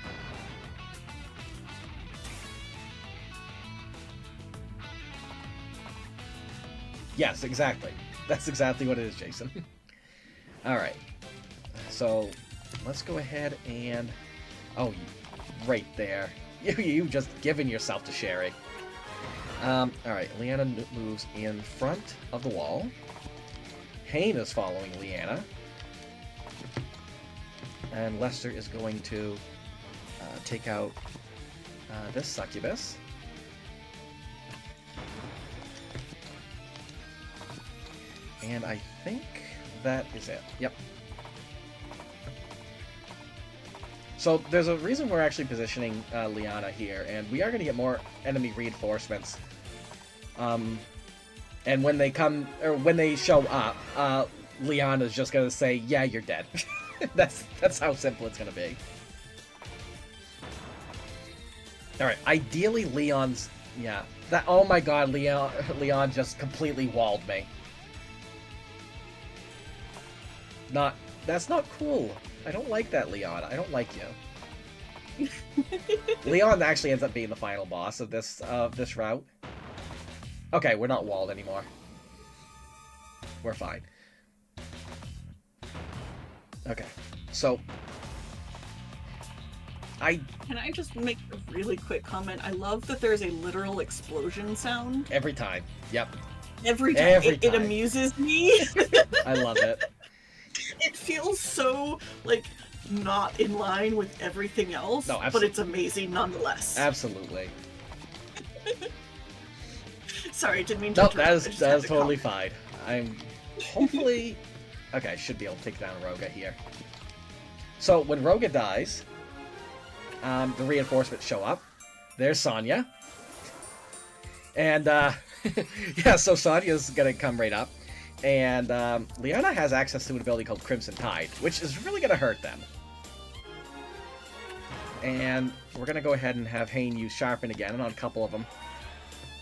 Yes, exactly. That's exactly what it is, Jason. Alright. So, let's go ahead and... Oh, right there. You've just given yourself to Sherry. Alright, Leanna moves in front of the wall. Hane is following Leanna. And Lester is going to take out this succubus. And I think that is it. Yep. So there's a reason we're actually positioning Liana here, and we are going to get more enemy reinforcements. And when they come, or when they show up, Liana's just going to say, "Yeah, you're dead." That's how simple it's going to be. All right. Ideally, Leon's. Yeah. That. Oh my God, Leon just completely walled me. That's not cool. I don't like that, Leon. I don't like you. Leon actually ends up being the final boss of this route. Okay, we're not walled anymore. We're fine. Okay, so
Can I just make a really quick comment? I love that there's a literal explosion sound.
Every time. Yep.
Every time. It amuses me.
I love it.
It feels so, like, not in line with everything else,
no,
but it's amazing nonetheless.
Absolutely.
Sorry, didn't mean to
interrupt. That is totally fine. I'm hopefully... Okay, I should be able to take down Roga here. So, when Roga dies, the reinforcements show up. There's Sonya. And, yeah, so Sonya's gonna come right up. And Liana has access to an ability called Crimson Tide, which is really going to hurt them. And we're going to go ahead and have Hane use Sharpen again on a couple of them.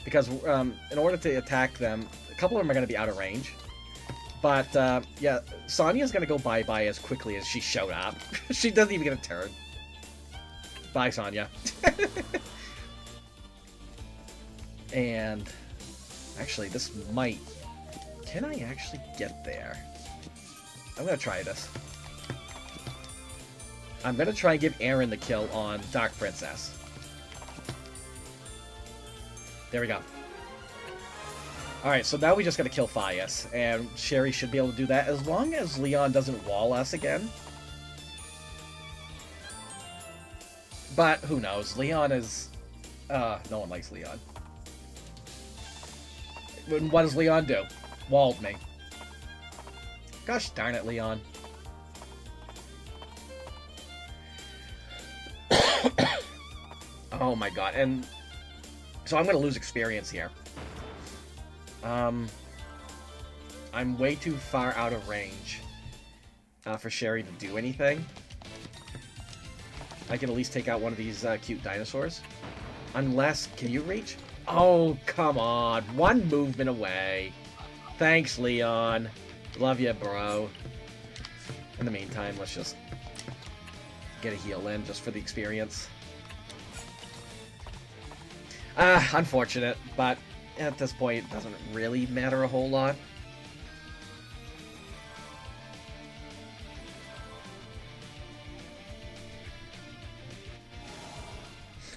Because in order to attack them, a couple of them are going to be out of range. But, yeah, Sonya's going to go bye-bye as quickly as she showed up. She doesn't even get a turn. Bye, Sonya. And, actually, this might... Can I actually get there? I'm going to try this. I'm going to try and give Aaron the kill on Dark Princess. There we go. Alright, so now we just gotta kill Fias, and Sherry should be able to do that as long as Leon doesn't wall us again. But, who knows? Leon is... no one likes Leon. What does Leon do? Walled me. Gosh darn it, Leon. Oh my god, and... So I'm going to lose experience here. I'm way too far out of range for Sherry to do anything. I can at least take out one of these cute dinosaurs. Unless... Can you reach? Oh, come on. One movement away. Thanks, Leon. Love you, bro. In the meantime, let's just get a heal in just for the experience. Unfortunate, but at this point, it doesn't really matter a whole lot.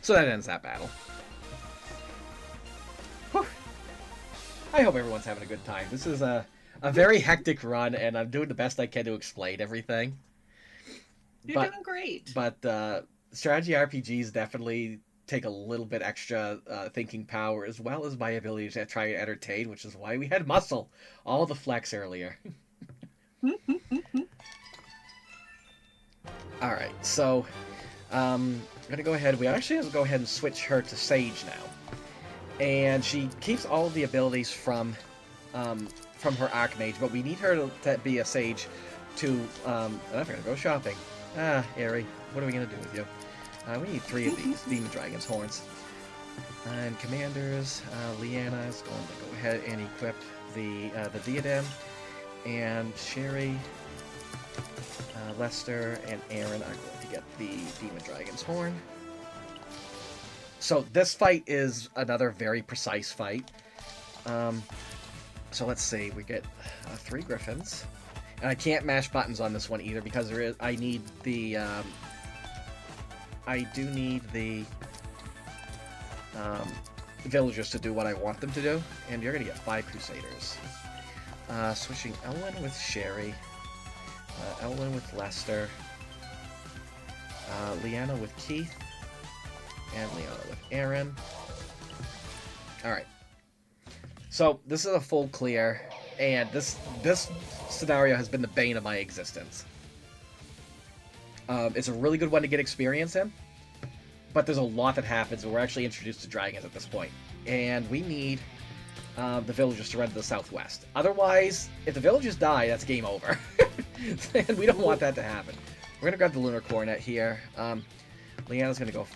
So that ends that battle. Whew. I hope everyone's having a good time. This is a very hectic run, and I'm doing the best I can to explain everything.
You're doing great.
But strategy RPGs definitely take a little bit extra thinking power, as well as my ability to try and entertain, which is why we had muscle. All the flex earlier. Alright, so I'm going to go ahead. We actually have to go ahead and switch her to Sage now. And she keeps all of the abilities from her Archmage, but we need her to be a Sage to... I'm going to go shopping. Aerie, what are we going to do with you? We need 3 of these Demon Dragon's horns. And commanders, Leanna is going to go ahead and equip the diadem, and Sherry, Lester, and Aaron are going to get the Demon Dragon's horn. So this fight is another very precise fight. So let's see, we get 3 griffins, and I can't mash buttons on this one either because I need the. I do need the villagers to do what I want them to do, and you're going to get 5 Crusaders. Switching Elwyn with Sherry, Elwyn with Lester, Leanna with Keith, and Leanna with Aaron. Alright. So, this is a full clear, and this scenario has been the bane of my existence. It's a really good one to get experience in, but there's a lot that happens, and we're actually introduced to dragons at this point. And we need the villagers to run to the southwest. Otherwise, if the villagers die, that's game over. And we don't want that to happen. We're going to grab the Lunar Coronet here. Leanna's going to go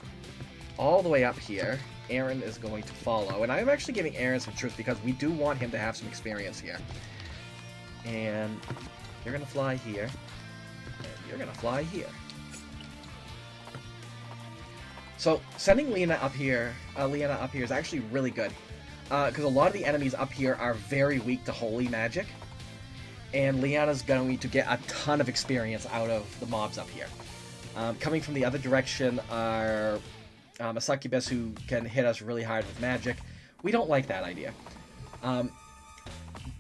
all the way up here. Aaron is going to follow. And I'm actually giving Aaron some truth because we do want him to have some experience here. And you're going to fly here. You're going to fly here. So, sending Leanna up here is actually really good. Because a lot of the enemies up here are very weak to holy magic. And Leanna's going to get a ton of experience out of the mobs up here. Coming from the other direction are a succubus who can hit us really hard with magic. We don't like that idea.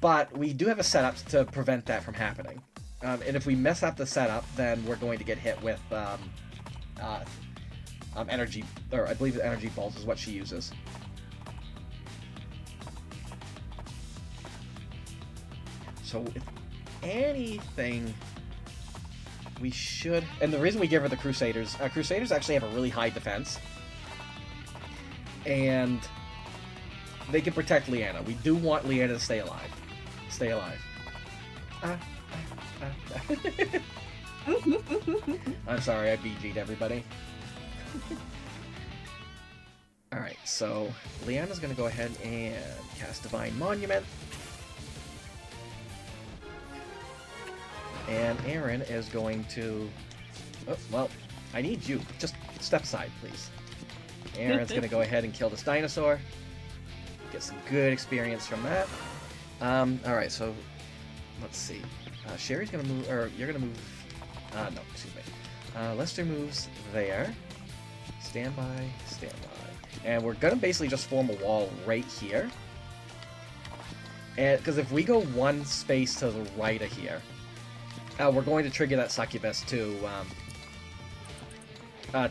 But we do have a setup to prevent that from happening. And if we mess up the setup, then we're going to get hit with energy, or I believe the energy pulse is what she uses. So if anything, we should... And the reason we give her the Crusaders... Crusaders actually have a really high defense. And they can protect Leanna. We do want Leanna to stay alive. Stay alive. I'm sorry, I BG'd everybody. Alright, so Leanna's going to go ahead and cast Divine Monument. And Aaron is going to... Oh, well, I need you. Just step aside, please. Aaron's going to go ahead and kill this dinosaur. Get some good experience from that. Alright, so let's see. Sherry's going to move... Or you're going to move... no, excuse me. Lester moves there. Stand by, stand by. And we're going to basically just form a wall right here. And because if we go one space to the right of here, we're going to trigger that succubus to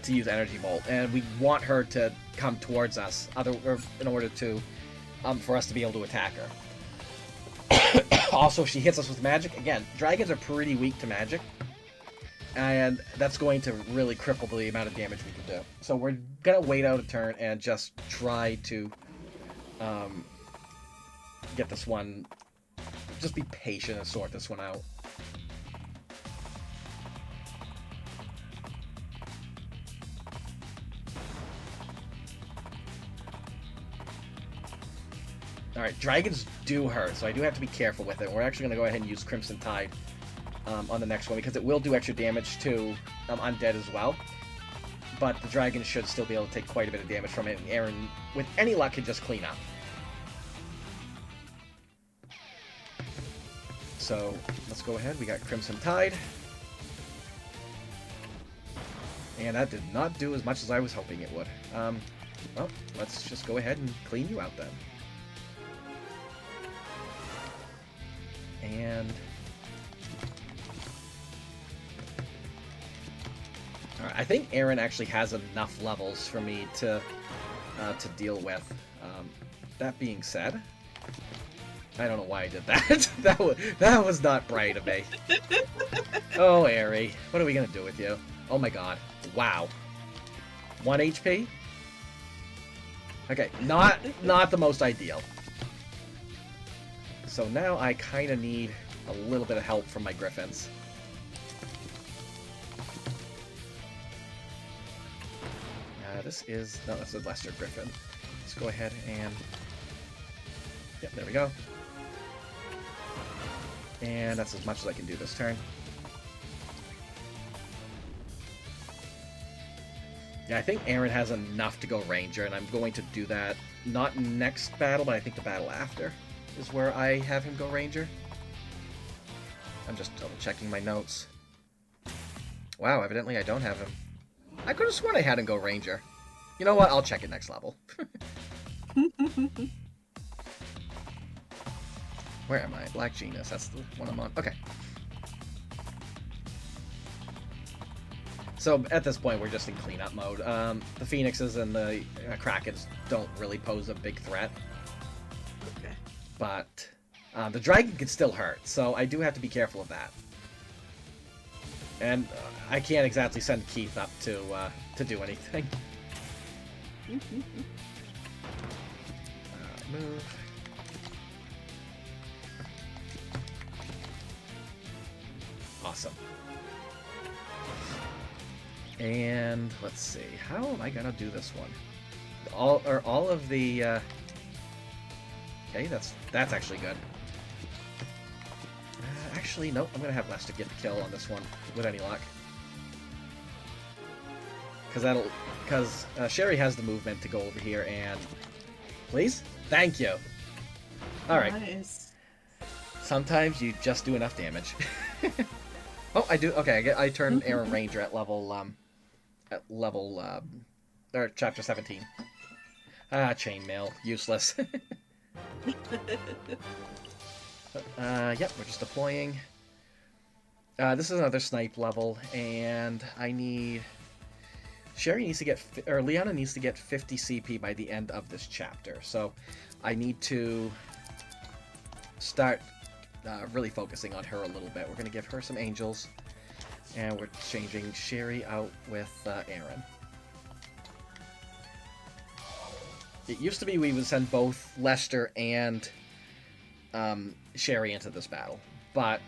use Energy Bolt. And we want her to come towards us in order to for us to be able to attack her. Also, if she hits us with magic, again, dragons are pretty weak to magic. And that's going to really cripple the amount of damage we can do. So we're going to wait out a turn and just try to get this one... Just be patient and sort this one out. Alright, dragons do hurt, so I do have to be careful with it. We're actually going to go ahead and use Crimson Tide on the next one, because it will do extra damage to undead as well. But the dragon should still be able to take quite a bit of damage from it, and Aaron, with any luck, can just clean up. So, let's go ahead. We got Crimson Tide. And that did not do as much as I was hoping it would. Well, let's just go ahead and clean you out then. And... Alright, I think Aaron actually has enough levels for me to deal with. That being said, I don't know why I did that. that was not bright of me. Oh, Ari, what are we gonna do with you? Oh my god! Wow, 1 HP. Okay, not the most ideal. So now I kind of need a little bit of help from my griffins. That's a Lester Griffin. Let's go ahead and... Yep, there we go. And that's as much as I can do this turn. Yeah, I think Aaron has enough to go Ranger, and I'm going to do that not next battle, but I think the battle after is where I have him go Ranger. I'm just double checking my notes. Wow, evidently I don't have him. I could have sworn I had him go Ranger. You know what? I'll check it next level. Where am I? Black Genius. That's the one I'm on. Okay. So at this point, we're just in cleanup mode. The Phoenixes and the Krakens don't really pose a big threat.
Okay.
But the Dragon can still hurt, so I do have to be careful of that. And I can't exactly send Keith up to do anything. Move. Awesome. And let's see, how am I gonna do this one? All of the. Okay, that's actually good. Actually, nope. I'm gonna have Lester get the kill on this one with any luck. Because Sherry has the movement to go over here and... Please? Thank you! Alright. Nice. Sometimes you just do enough damage. Oh, I do... Okay, I turn Aaron Ranger at level... or chapter 17. Chainmail. Useless. Yep, we're just deploying. This is another snipe level, and I need... Sherry needs to get... Or Leanna needs to get 50 CP by the end of this chapter, so I need to start really focusing on her a little bit. We're going to give her some angels, and we're changing Sherry out with Aaron. It used to be we would send both Lester and Sherry into this battle, but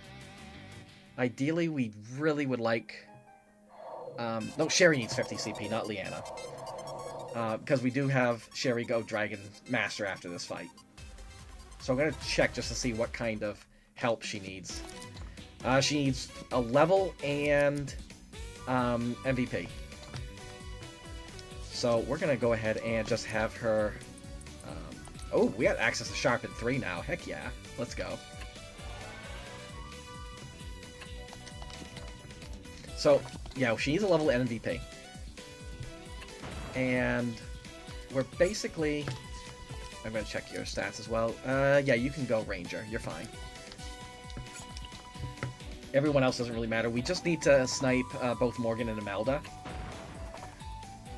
ideally we really would like No, Sherry needs 50 CP, not Leanna. Because we do have Sherry go Dragon Master after this fight. So I'm going to check just to see what kind of help she needs. She needs a level and MVP. So we're going to go ahead and just have her... oh, we got access to Sharpen 3 now. Heck yeah. Let's go. So, yeah, she needs a level and MVP. And we're basically... I'm going to check your stats as well. Yeah, you can go Ranger. You're fine. Everyone else doesn't really matter. We just need to snipe both Morgan and Imelda.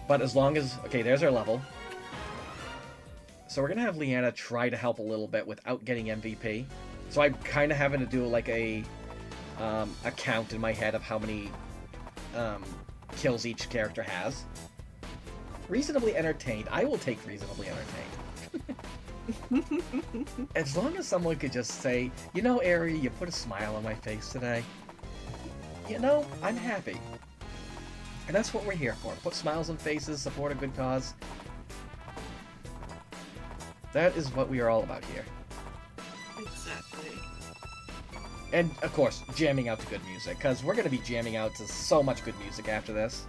But as long as... Okay, there's our level. So we're going to have Leanna try to help a little bit without getting MVP. So I'm kind of having to do like a count in my head of how many kills each character has. Reasonably entertained. I will take reasonably entertained. As long as someone could just say, you know, Ari, you put a smile on my face today. You know, I'm happy. And that's what we're here for. Put smiles on faces, support a good cause. That is what we are all about here.
Exactly.
And, of course, jamming out to good music, because we're going to be jamming out to so much good music after this.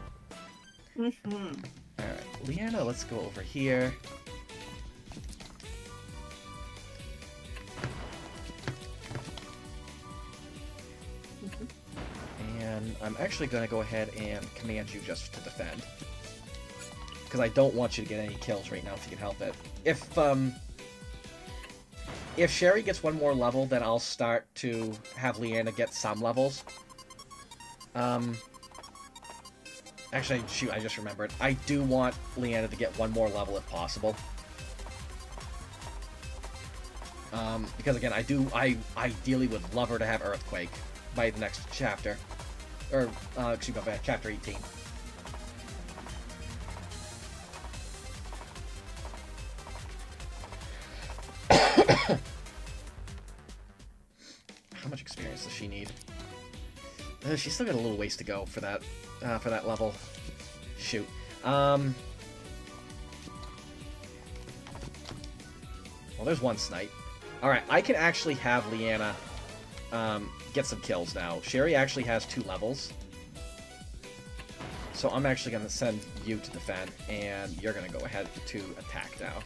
Mm-hmm.
Alright, Leanna, let's go over here. And I'm actually going to go ahead and command you just to defend. Because I don't want you to get any kills right now if you can help it. If Sherry gets one more level, then I'll start to have Leanna get some levels. Actually, shoot, I just remembered. I do want Leanna to get one more level if possible. Because again, I ideally would love her to have Earthquake by the next chapter. Or, excuse me, chapter 18. How much experience does she need? She's still got a little ways to go for that level. Shoot. Well, there's one snipe. Alright, I can actually have Leanna get some kills now. Sherry actually has 2 levels. So I'm actually going to send you to defend, and you're going to go ahead to attack now.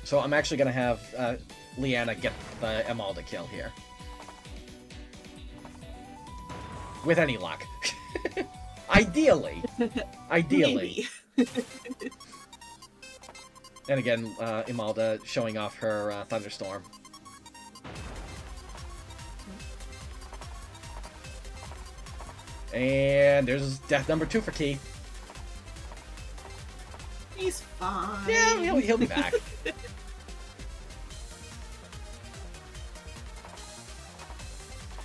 So I'm actually going to have Leanna get the Imelda kill here. With any luck. Ideally. Ideally. And again, Imelda showing off her Thunderstorm. And there's death number 2 for Keith.
He's fine.
Yeah, he'll be back.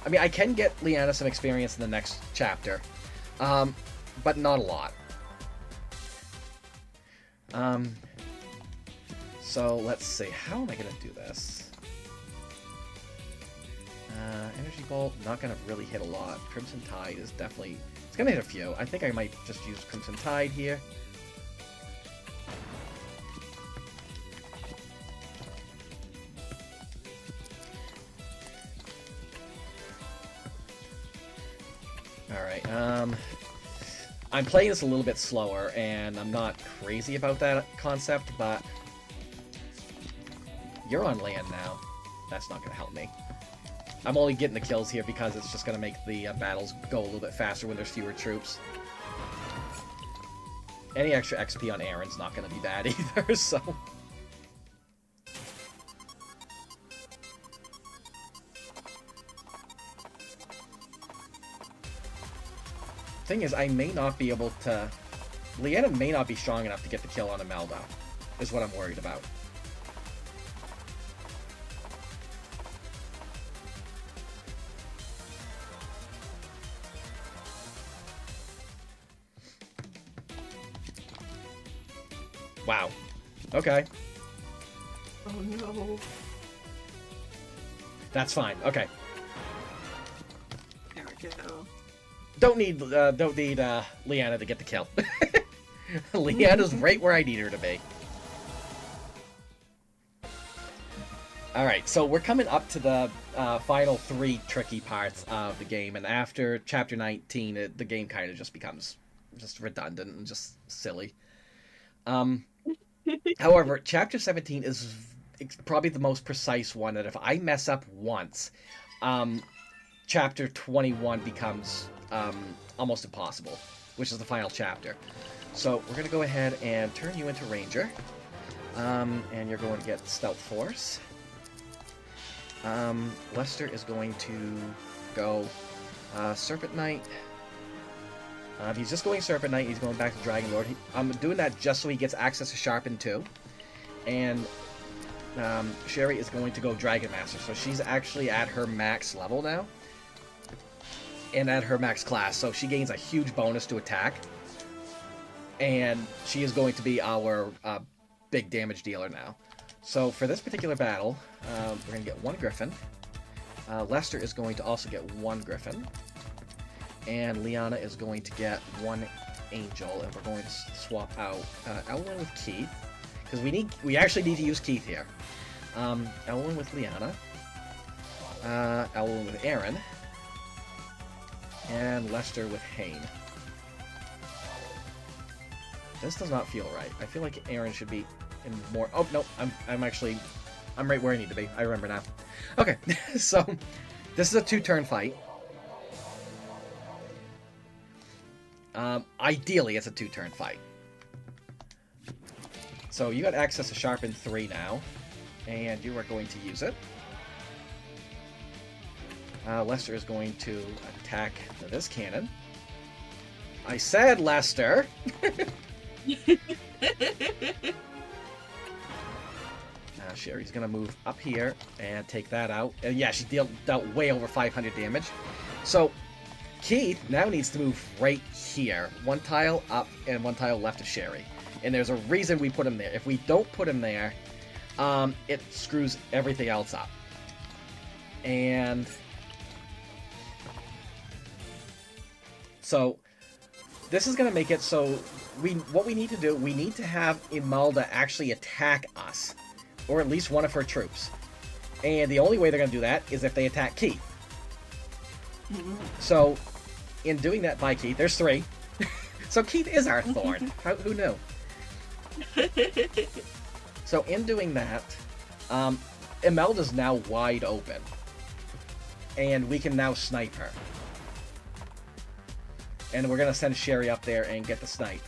I mean, I can get Leanna some experience in the next chapter, but not a lot. So let's see, how am I going to do this? Energy Bolt, not going to really hit a lot. Crimson Tide is definitely... It's going to hit a few. I think I might just use Crimson Tide here. Alright, I'm playing this a little bit slower, and I'm not crazy about that concept, but... You're on land now. That's not going to help me. I'm only getting the kills here because it's just going to make the battles go a little bit faster when there's fewer troops. Any extra XP on Aaron's not going to be bad either, so... Thing is, I may not be able to... Leanna may not be strong enough to get the kill on Imelda, is what I'm worried about. Wow. Okay.
Oh no.
That's fine. Okay.
There we go.
Don't need Leanna to get the kill. Leanna's right where I need her to be. Alright, so we're coming up to the final 3 tricky parts of the game, and after Chapter 19, the game kind of just becomes just redundant and just silly. However, Chapter 17 is probably the most precise one, that if I mess up once, Chapter 21 becomes almost impossible, which is the final chapter. So we're going to go ahead and turn you into Ranger, and you're going to get Stealth Force. Lester is going to go Serpent Knight. He's just going Serpent Knight. He's going back to Dragon Lord. I'm doing that just so he gets access to Sharpen 2. And Sherry is going to go Dragon Master. So she's actually at her max level now. And at her max class. So she gains a huge bonus to attack. And she is going to be our big damage dealer now. So for this particular battle, we're going to get 1 Griffin. Lester is going to also get 1 Griffin. And Liana is going to get 1 Angel. And we're going to swap out Elwyn with Keith. Because we actually need to use Keith here. Elwyn with Liana. Elwyn with Aaron. And Lester with Hane. This does not feel right. I feel like Aaron should be in more... Oh, no, I'm right where I need to be. I remember now. Okay, so this is a 2-turn fight. Ideally, it's a 2-turn fight. So you got access to Sharpen 3 now, and you are going to use it. Lester is going to attack this cannon. I said Lester! Sherry's gonna move up here and take that out. And yeah, she dealt way over 500 damage. So Keith now needs to move right here. 1 tile up and 1 tile left of Sherry. And there's a reason we put him there. If we don't put him there, it screws everything else up. And so this is gonna make it so what we need to do, we need to have Imelda actually attack us. Or at least one of her troops. And the only way they're going to do that is if they attack Keith. So, in doing that by Keith, there's 3. So Keith is our thorn. Who knew? So in doing that, Imelda's now wide open. And we can now snipe her. And we're going to send Sherry up there and get the snipe.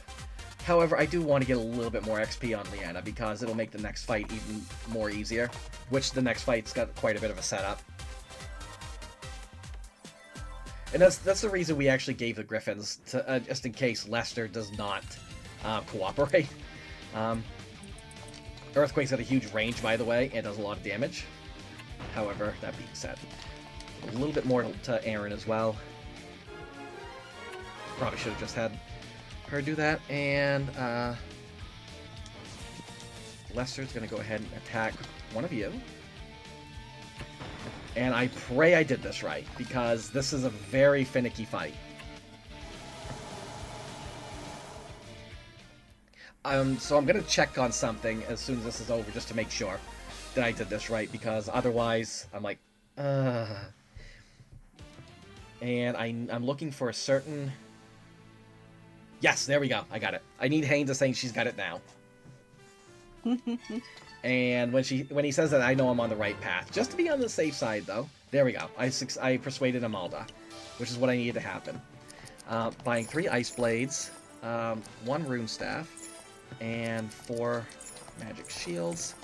However, I do want to get a little bit more XP on Leanna because it'll make the next fight even more easier. Which the next fight's got quite a bit of a setup. And that's the reason we actually gave the Griffins, to, just in case Lester does not cooperate. Earthquake's got a huge range, by the way, and does a lot of damage. However, that being said, a little bit more to Aaron as well. Probably should have just had her do that, and Lester's going to go ahead and attack one of you. And I pray I did this right, because this is a very finicky fight. So I'm going to check on something as soon as this is over, just to make sure that I did this right, because otherwise I'm like, And I'm looking for a certain... Yes, there we go. I got it. I need Haynes to say she's got it now. And when he says that, I know I'm on the right path. Just to be on the safe side, though. There we go. I persuaded Imelda, which is what I needed to happen. Buying 3 Ice Blades, 1 Rune Staff, and 4 Magic Shields.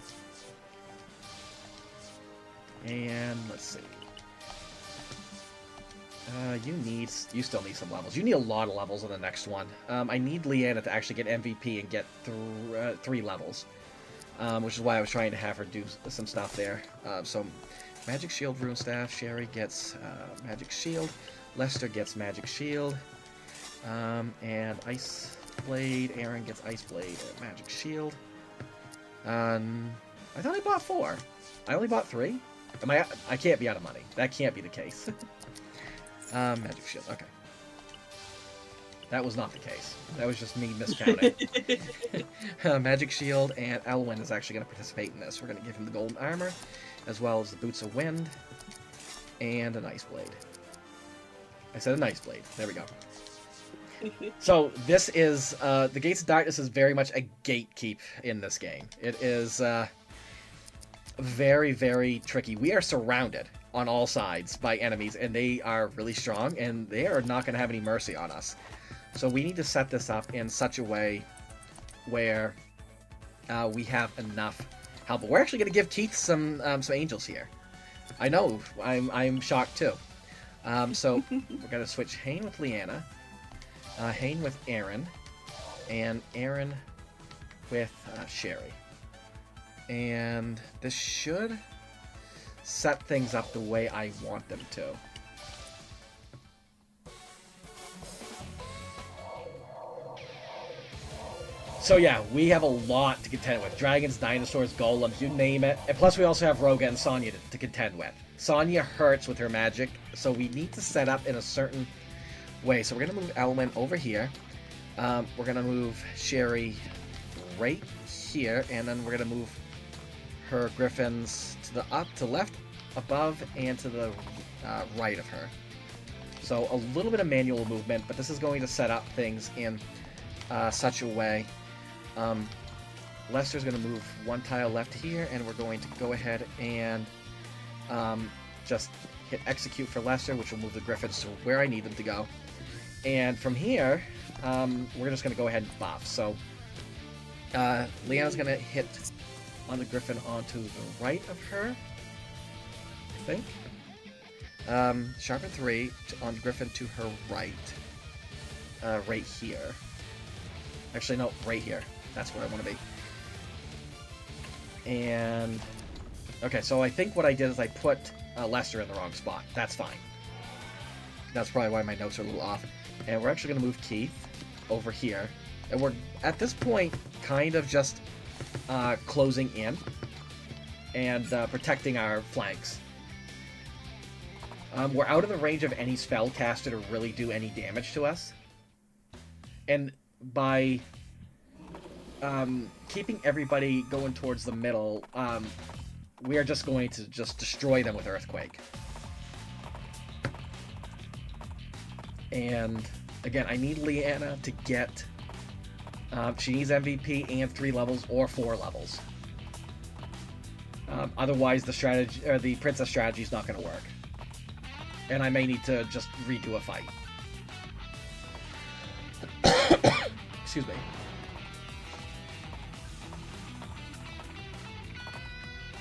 And let's see. You still need some levels. You need a lot of levels on the next one. I need Leanna to actually get MVP and get 3 levels. Which is why I was trying to have her do some stuff there. So, Magic Shield, Rune Staff. Sherry gets Magic Shield. Lester gets Magic Shield. And Ice Blade. Aaron gets Ice Blade and Magic Shield. I thought I bought 4. I only bought 3? I can't be out of money. That can't be the case. Magic Shield, okay. That was not the case. That was just me miscounting. Magic Shield, and Elwyn is actually going to participate in this. We're going to give him the golden armor, as well as the Boots of Wind, and an Ice Blade. I said an Ice Blade. There we go. So this is, the Gates of Darkness is very much a gatekeep in this game. It is very, very tricky. We are surrounded on all sides by enemies, and they are really strong, and they are not going to have any mercy on us. So we need to set this up in such a way where we have enough help. But we're actually going to give Keith some angels here. I know, I'm shocked too. So we're going to switch Hayne with Leanna, Hayne with Aaron, and Aaron with Sherry. And this should set things up the way I want them to. So yeah, we have a lot to contend with. Dragons, dinosaurs, golems, you name it. And plus we also have Roga and Sonya to contend with. Sonya hurts with her magic, so we need to set up in a certain way. So we're going to move Elwyn over here. We're going to move Sherry right here, and then we're going to move her griffins to the left, above, and to the right of her. So a little bit of manual movement, but this is going to set up things in such a way. Lester's going to move one tile left here, and we're going to go ahead and just hit execute for Lester, which will move the griffins to where I need them to go. And from here, we're just going to go ahead and buff. So Leanna's going to hit on the griffin onto the right of her, I think. Sharpen 3 on griffin to her right. Right here. Actually, no, right here. That's where I want to be. And okay, so I think what I did is I put Lester in the wrong spot. That's fine. That's probably why my notes are a little off. And we're actually going to move Keith over here. And we're, at this point, kind of just closing in and protecting our flanks. We're out of the range of any spellcaster to really do any damage to us. And by keeping everybody going towards the middle, we are just going to just destroy them with Earthquake. And again, I need Leanna to get... she needs MVP and 3 levels or 4 levels. Otherwise, the strategy or the princess strategy is not going to work. And I may need to just redo a fight. Excuse me.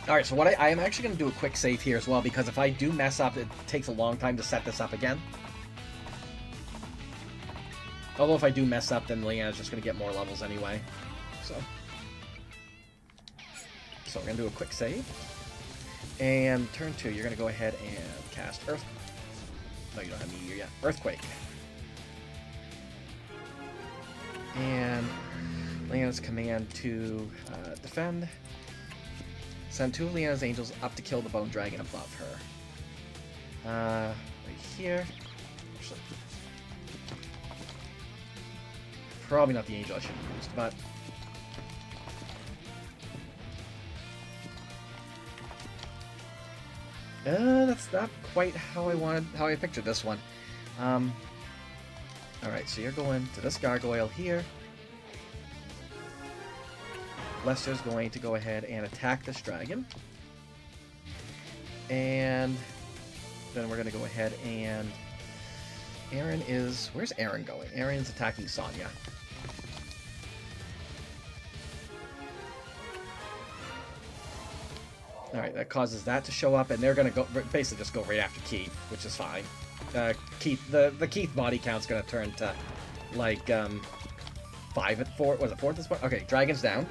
Alright, so what I am actually going to do a quick save here as well, because if I do mess up, it takes a long time to set this up again. Although if I do mess up, then Leanna's just going to get more levels anyway. So we're going to do a quick save. And turn 2, you're going to go ahead and cast Earth. No, you don't have Meteor yet. Earthquake. And Leanna's command to defend. Send 2 of Leanna's angels up to kill the bone dragon above her. Right here. Actually, probably not the angel I should have used, but... that's not quite how I pictured this one. Alright, so you're going to this gargoyle here. Lester's going to go ahead and attack this dragon. And then we're going to go ahead and... Aaron is... Where's Aaron going? Aaron's attacking Sonya. Alright, that causes that to show up, and they're going to go basically just go right after Keith, which is fine. Keith, the Keith body count's going to turn to, like, 5 at 4. Was it 4 at this point? Okay, dragon's down.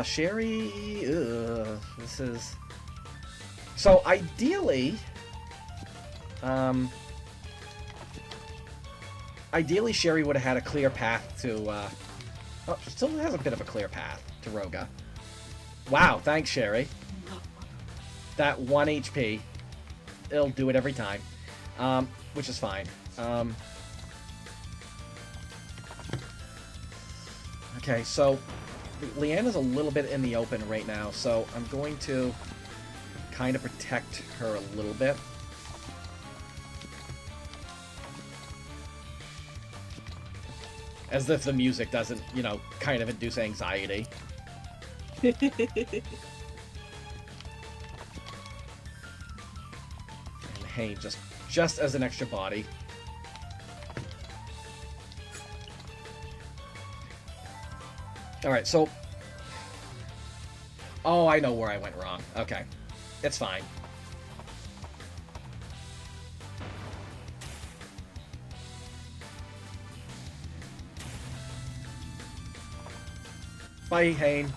Sherry... this is... So, ideally... ideally, Sherry would have had a clear path to... oh, she still has a bit of a clear path to Roga. Wow, thanks, Sherry. That 1 HP. It'll do it every time. Which is fine. Okay, so Leanna's a little bit in the open right now, so I'm going to kind of protect her a little bit. As if the music doesn't, you know, kind of induce anxiety. And hey, just as an extra body. Alright, so... Oh, I know where I went wrong. Okay. It's fine. Bye, Hane.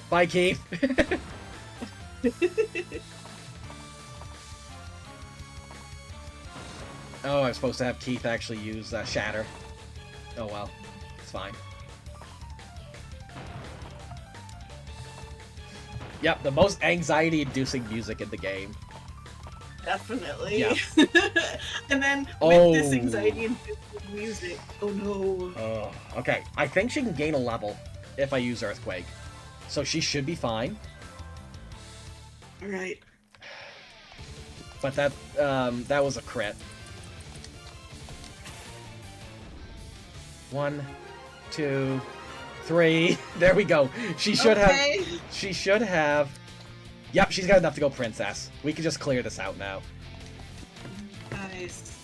Bye, Keith. Oh, I was supposed to have Keith actually use Shatter. Oh well. It's fine. Yep, the most anxiety-inducing music in the game.
Definitely.
Yeah.
And then with this anxiety-inducing music, oh no.
Oh, okay. I think she can gain a level if I use Earthquake. So she should be fine.
Alright.
But that was a crit. 1, 2, 3. There we go. She should have. She should have. Yep, she's got enough to go princess. We can just clear this out now.
Nice.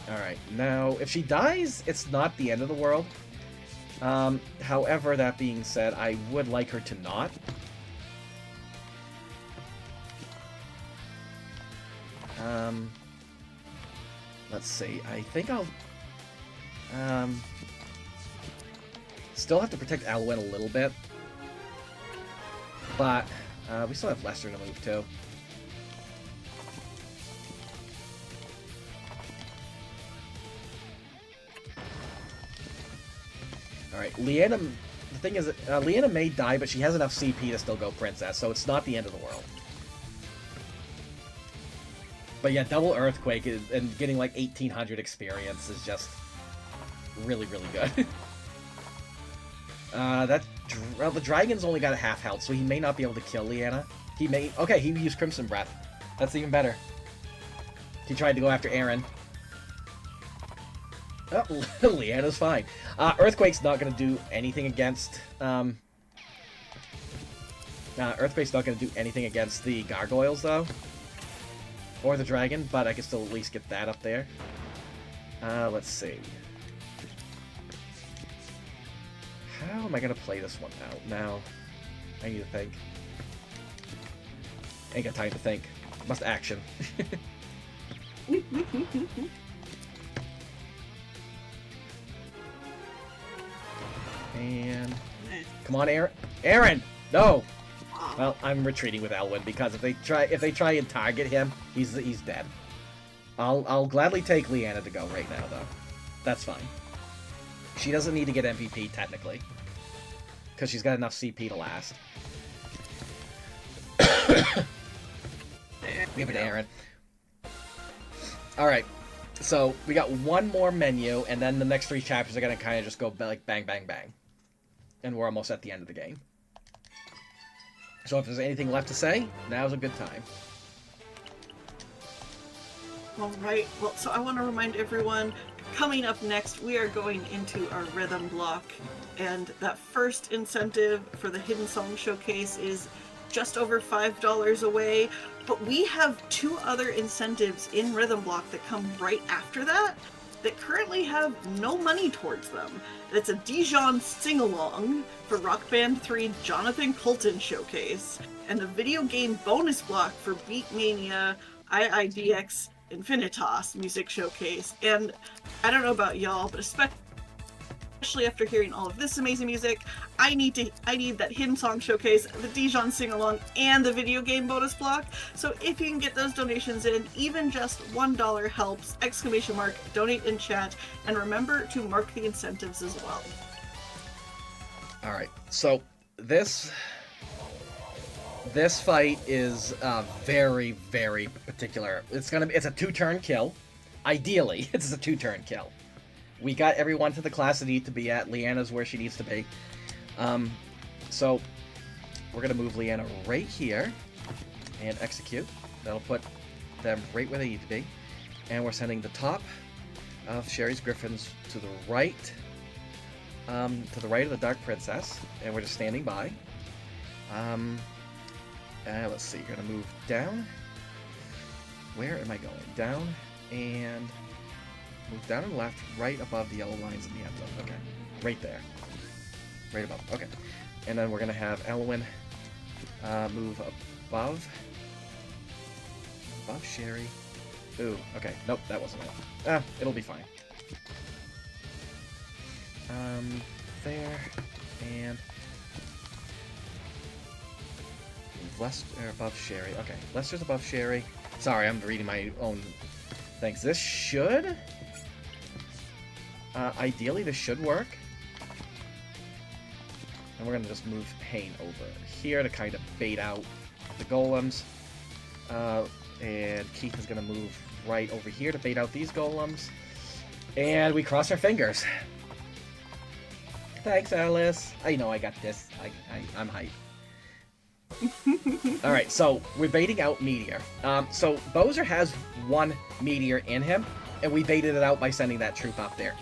Alright, now, if she dies, it's not the end of the world. However, that being said, I would like her to not. Let's see, I think I'll... still have to protect Alwyn a little bit. But, we still have Lester to move too. Alright, Leanna... The thing is, Leanna may die, but she has enough CP to still go Princess, so it's not the end of the world. But yeah, double Earthquake and getting like 1800 experience is just really, really good. The dragon's only got a half health, so he may not be able to kill Leanna. He may... Okay, he used Crimson Breath. That's even better. He tried to go after Aaron. Oh, Leanna's fine. Earthquake's not going to do anything against... Earthquake's not going to do anything against the gargoyles, though. Or the dragon, but I can still at least get that up there. Let's see. How am I going to play this one out? Now, I need to think. Ain't got time to think. Must action. And... Come on, Aaron! Aaron! No! Well, I'm retreating with Elwyn because if they try and target him, he's dead. I'll gladly take Leanna to go right now, though. That's fine. She doesn't need to get MVP technically, because she's got enough CP to last. Give it to Aaron. All right, so we got one more menu, and then the next 3 chapters are gonna kind of just go like bang, bang, bang, and we're almost at the end of the game. So if there's anything left to say, now's a good time.
Alright, well, so I want to remind everyone, coming up next, we are going into our rhythm block, and that first incentive for the Hidden Song Showcase is just over $5 away, but we have 2 other incentives in rhythm block that come right after that currently have no money towards them. It's a Dijon sing-along for Rock Band 3 Jonathan Colton Showcase, and a video game bonus block for Beatmania IIDX Infinitas Music Showcase. And I don't know about y'all, but especially after hearing all of this amazing music, I need that Hidden Song Showcase, the Dijon sing-along, and the video game bonus block. So if you can get those donations in, even just $1 helps! ! Donate in chat, and remember to mark the incentives as well.
Alright, so this This fight is very, very particular. It's a 2-turn kill. Ideally, it's a 2-turn kill. We got everyone to the class that need to be at. Leanna's where she needs to be. So we're gonna move Leanna right here and execute. That'll put them right where they need to be. And we're sending the top of Sherry's Griffins to the right of the Dark Princess, and we're just standing by. Let's see, you're gonna move down. Where am I going? Down and move down and left, right above the yellow lines in the end zone. Okay, right there, right above. Okay, and then we're gonna have Elwyn move above Sherry. Ooh, okay, nope, that wasn't it. It'll be fine. There, and Lester above Sherry. Okay, Lester's above Sherry. Sorry, I'm reading my own things. This should, ideally, this should work. And we're gonna just move Pain over here to kind of bait out the golems. And Keith is gonna move right over here to bait out these golems. And we cross our fingers. Thanks, Alice. I know I got this. I'm hyped. Alright, so we're baiting out Meteor. So Bowser has 1 Meteor in him, and we baited it out by sending that troop up there.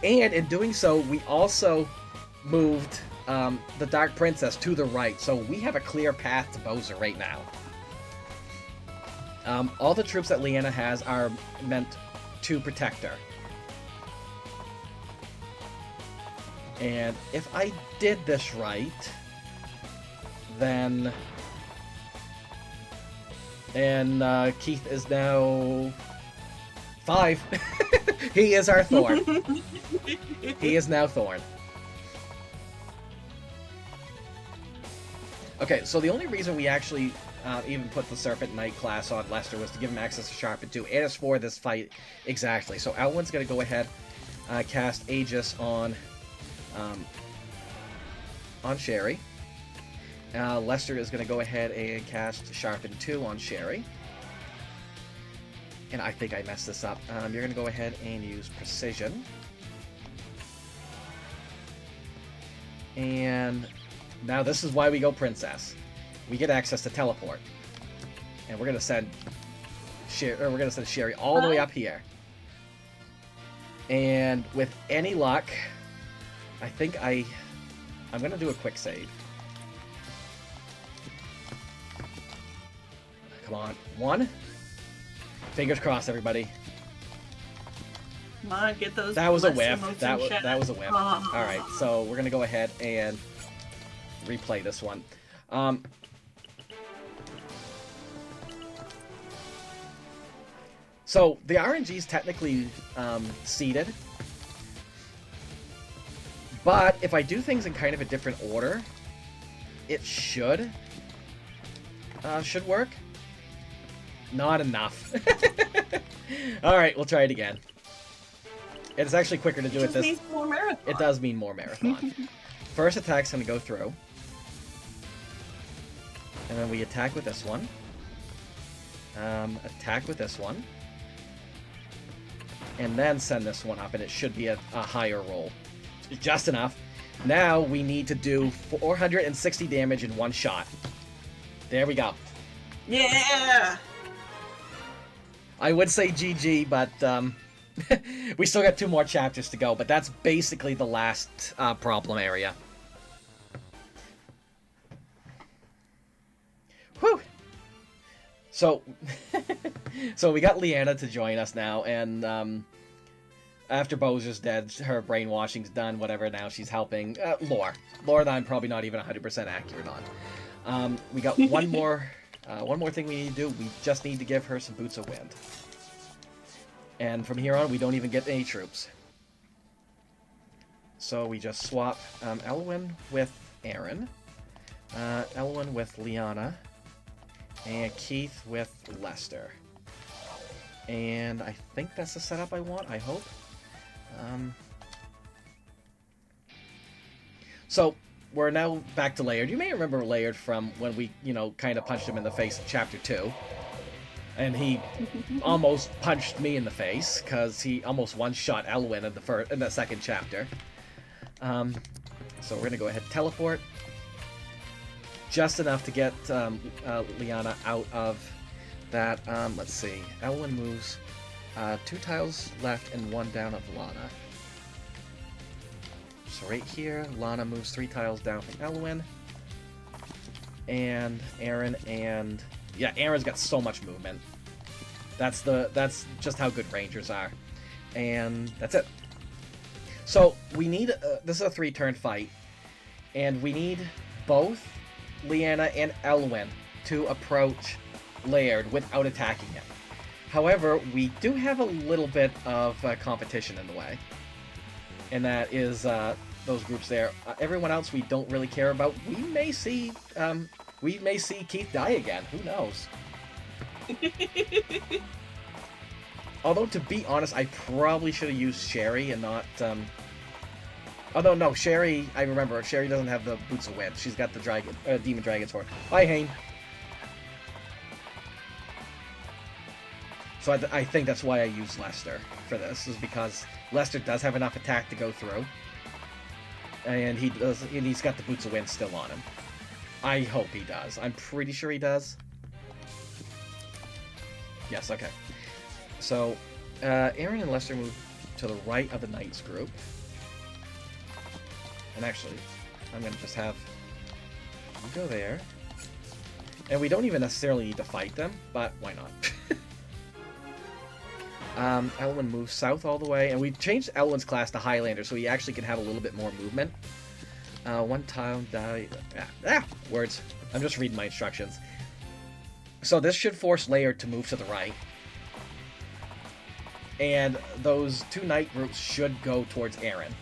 And in doing so, we also moved the Dark Princess to the right, so we have a clear path to Bowser right now. All the troops that Leanna has are meant to protect her. And if I did this right, then... And Keith is now 5. He is our Thorn. He is now Thorn. Okay, so the only reason we actually even put the Serpent Knight class on Lester was to give him access to Sharpen 2, and it's for this fight exactly. So Elwyn's going to go ahead cast Aegis on Sherry. Lester is going to go ahead and cast Sharpen 2 on Sherry. And I think I messed this up. You're going to go ahead and use Precision. And now this is why we go Princess. We get access to Teleport. And we're going to send Sherry all the way up here. And with any luck, I think I'm going to do a quick save. Come on. 1. Fingers crossed, everybody.
Come on, get those.
That was a whiff. That was a whiff.
Oh.
All right, so we're gonna go ahead and replay this one. So the RNG is technically seeded, but if I do things in kind of a different order, it should work. Not enough. All right, we'll try it again. It's actually quicker to do it this.
Means more marathon.
It does mean more marathon. First attack's gonna go through, and then we attack with this one. Attack with this one, and then send this one up, and it should be a higher roll. Just enough. Now we need to do 460 damage in one shot. There we go.
Yeah.
I would say GG, but we still got 2 more chapters to go, but that's basically the last problem area. Whew! So, so we got Leanna to join us now, and after Bowser's dead, her brainwashing's done, whatever, now she's helping Lore that I'm probably not even 100% accurate on. We got one more thing we need to do. We just need to give her some Boots of Wind. And from here on, we don't even get any troops. So we just swap Elwyn with Aaron, Elwyn with Liana, and Keith with Lester. And I think that's the setup I want, I hope. So we're now back to Laird. You may remember Laird from when we, kind of punched him in the face in Chapter 2. And he almost punched me in the face, because he almost one-shot Elwyn in the second chapter. So we're going to go ahead and teleport. Just enough to get Liana out of that. Let's see. Elwyn moves 2 tiles left and 1 down of Lana. So right here, Lana moves 3 tiles down from Elwyn. And Aaron and... Yeah, Aaron's got so much movement. That's just how good Rangers are. And that's it. So we need... this is a 3-turn fight. And we need both Liana and Elwyn to approach Laird without attacking him. However, we do have a little bit of competition in the way. And that is those groups there. Everyone else we don't really care about. We may see Keith die again. Who knows? Although, to be honest, I probably should have used Sherry and not... Although, no, Sherry, I remember, Sherry doesn't have the Boots of Wind. She's got the Demon Dragon's Horn. Bye, Hane. So I think that's why I used Lester for this, is because Lester does have enough attack to go through. And he's got the Boots of Wind still on him. I hope he does. I'm pretty sure he does. Yes, okay. So, Aaron and Lester move to the right of the Knights group. And actually, I'm going to just have you go there. And we don't even necessarily need to fight them, but why not? Elwyn moves south all the way, and we changed Elwyn's class to Highlander, so he actually can have a little bit more movement. 1 tile die... words. I'm just reading my instructions. So this should force Laird to move to the right. And those 2 knight groups should go towards Aaron.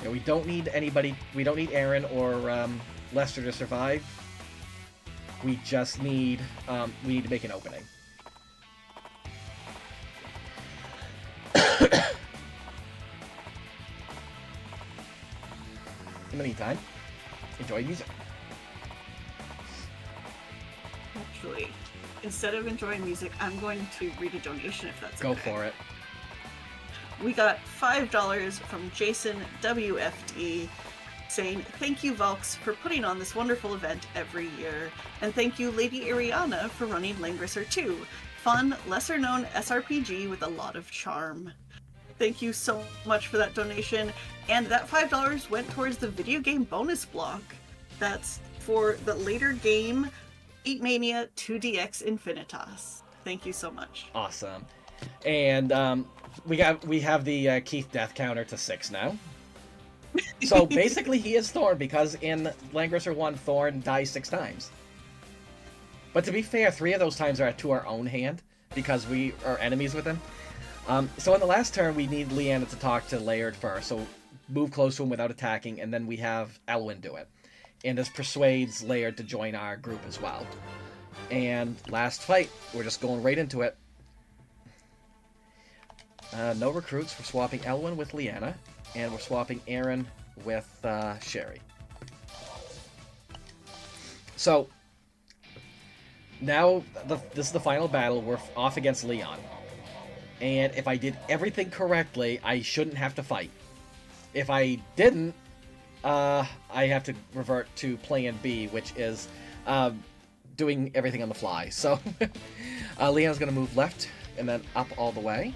Yeah, we don't need anybody... We don't need Aaron or Lester to survive. We just need... we need to make an opening. In the meantime, enjoy music.
Actually, instead of enjoying music, I'm going to read a donation if that's
Go
okay.
for it.
We got $5 from Jason WFD saying, "Thank you, Valks, for putting on this wonderful event every year. And thank you, LadyErianna, for running Langrisser 2. Fun, lesser-known SRPG with a lot of charm." Thank you so much for that donation. And that $5 went towards the video game bonus block. That's for the later game, Beatmania 2DX Infinitas. Thank you so much.
Awesome. And we have the Keith death counter to 6 now. So basically he is Thorn, because in Langrisser 1, Thorn dies 6 times. But to be fair, 3 of those times are to our own hand, because we are enemies with him. So in the last turn, we need Liana to talk to Laird first, so move close to him without attacking, and then we have Elwyn do it. And this persuades Laird to join our group as well. And last fight, we're just going right into it. No recruits, we're swapping Elwyn with Liana, and we're swapping Aaron with Sherry. So, now this is the final battle. We're off against Leon. And if I did everything correctly, I shouldn't have to fight. If I didn't, I have to revert to plan B, which is doing everything on the fly. So, Leon's going to move left and then up all the way.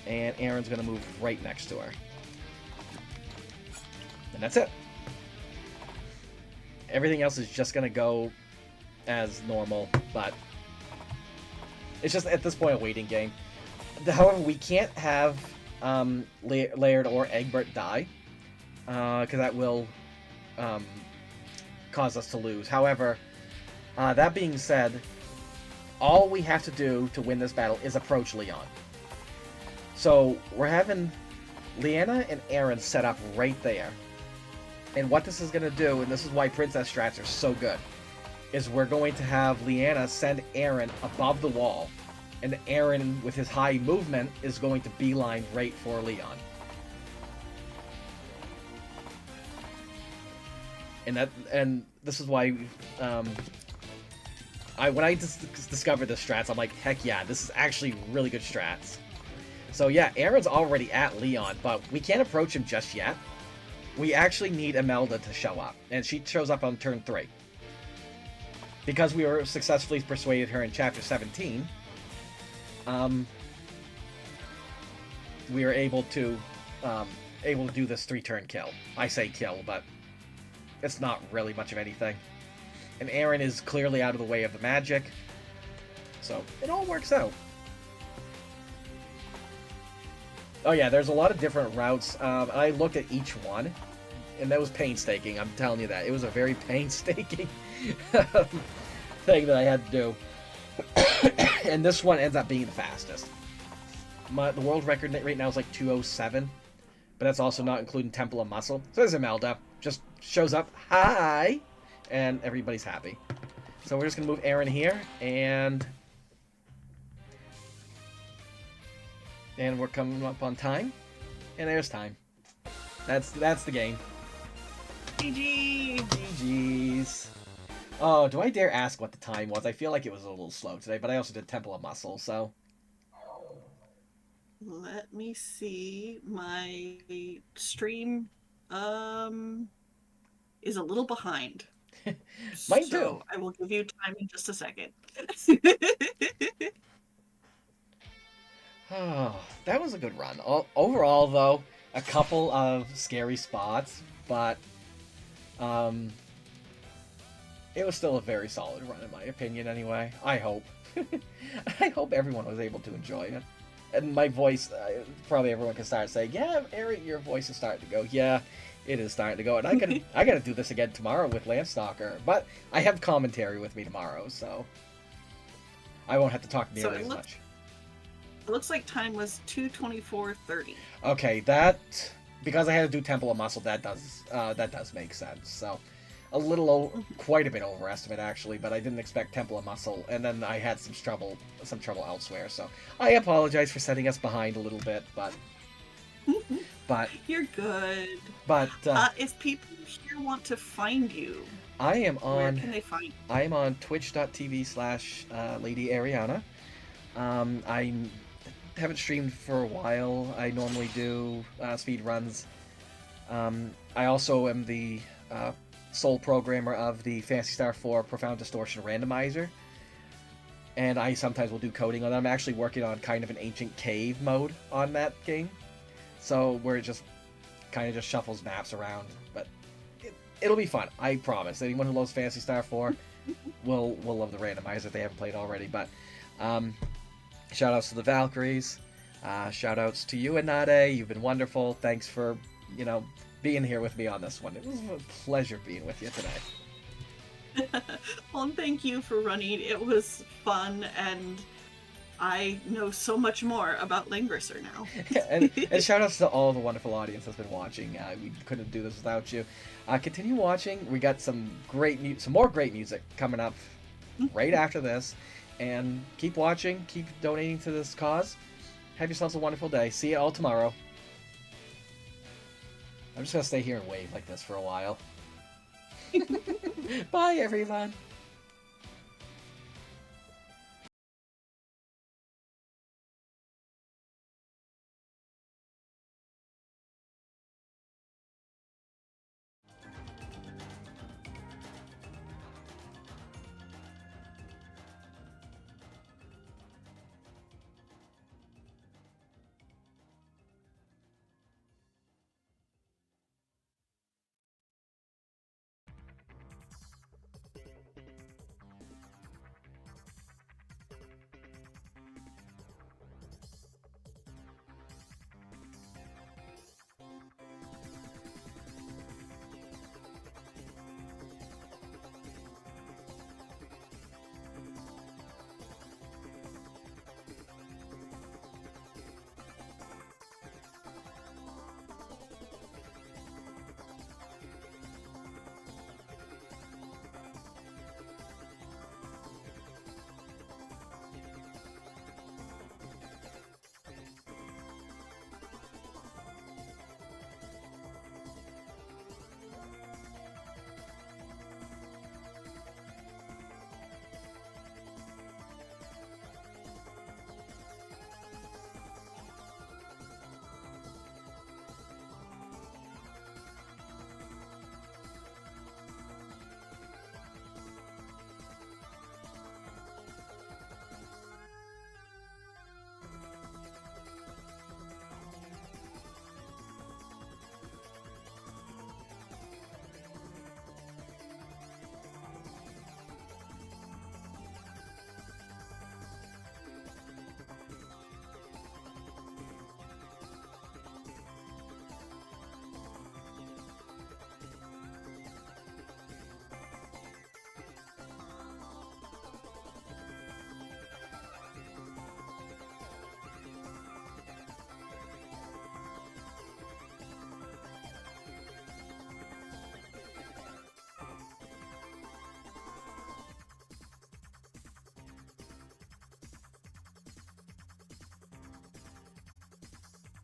And Aaron's going to move right next to her. And that's it. Everything else is just going to go as normal, but it's just, at this point, a waiting game. However, we can't have Laird or Egbert die, because that will cause us to lose. However, that being said, all we have to do to win this battle is approach Leon. So, we're having Liana and Aaron set up right there. And what this is going to do, and this is why Princess strats are so good, is we're going to have Liana send Aaron above the wall. And Aaron, with his high movement, is going to beeline right for Leon. and this is why when I discovered the strats, I'm like, heck yeah, this is actually really good strats. So yeah, Aaron's already at Leon, but we can't approach him just yet. We actually need Imelda to show up, and she shows up on turn 3. Because we were successfully persuaded her in Chapter 17, we were able to do this 3-turn kill. I say kill, but it's not really much of anything. And Aaron is clearly out of the way of the magic, so it all works out. Oh yeah, there's a lot of different routes. I looked at each one, and that was painstaking. I'm telling you that. It was a very painstaking thing that I had to do. And this one ends up being the fastest. The world record right now is like 2:07, but that's also not including Temple of Muscle. So there's Imelda. Just shows up, hi, and everybody's happy. So we're just going to move Aaron here, and we're coming up on time, and there's time. That's the game.
GG!
GG's. Oh, do I dare ask what the time was? I feel like it was a little slow today, but I also did Temple of Muscle, so...
Let me see. My stream is a little behind.
Mine
so
too.
I will give you time in just a second.
Oh, that was a good run. Overall, though, a couple of scary spots, but it was still a very solid run, in my opinion, anyway. I hope. I hope everyone was able to enjoy it. And my voice, probably everyone can start saying, yeah, Eric, your voice is starting to go. Yeah, it is starting to go. And I gotta do this again tomorrow with Landstalker. But I have commentary with me tomorrow, so I won't have to talk nearly as much.
It looks like time was 2:24:30.
Okay, because I had to do Temple of Muscle, that does make sense. So quite a bit overestimate actually, but I didn't expect Temple of Muscle, and then I had some trouble elsewhere. So I apologize for setting us behind a little bit, but
You're good.
But
if people here want to find you,
I am on.
Where can they find you?
I am on twitch.tv/LadyErianna. I haven't streamed for a while. I normally do speed runs. I also am the sole programmer of the Phantasy Star 4 Profound Distortion Randomizer, and I sometimes will do coding on it. I'm actually working on kind of an ancient cave mode on that game, so where it just kind of just shuffles maps around, but it'll be fun, I promise. Anyone who loves Phantasy Star 4 will love the randomizer if they haven't played already. But shout outs to the Valkyries, shout outs to you, Anade. You've been wonderful. Thanks for being here with me on this one. It was a pleasure being with you today.
Well, and thank you for running. It was fun, and I know so much more about Langrisser now.
and shout outs to all the wonderful audience that's been watching. We couldn't do this without you. Continue watching. We got some more great music coming up right after this. And keep watching, keep donating to this cause. Have yourselves a wonderful day. See you all tomorrow. I'm just going to stay here and wave like this for a while. Bye, everyone.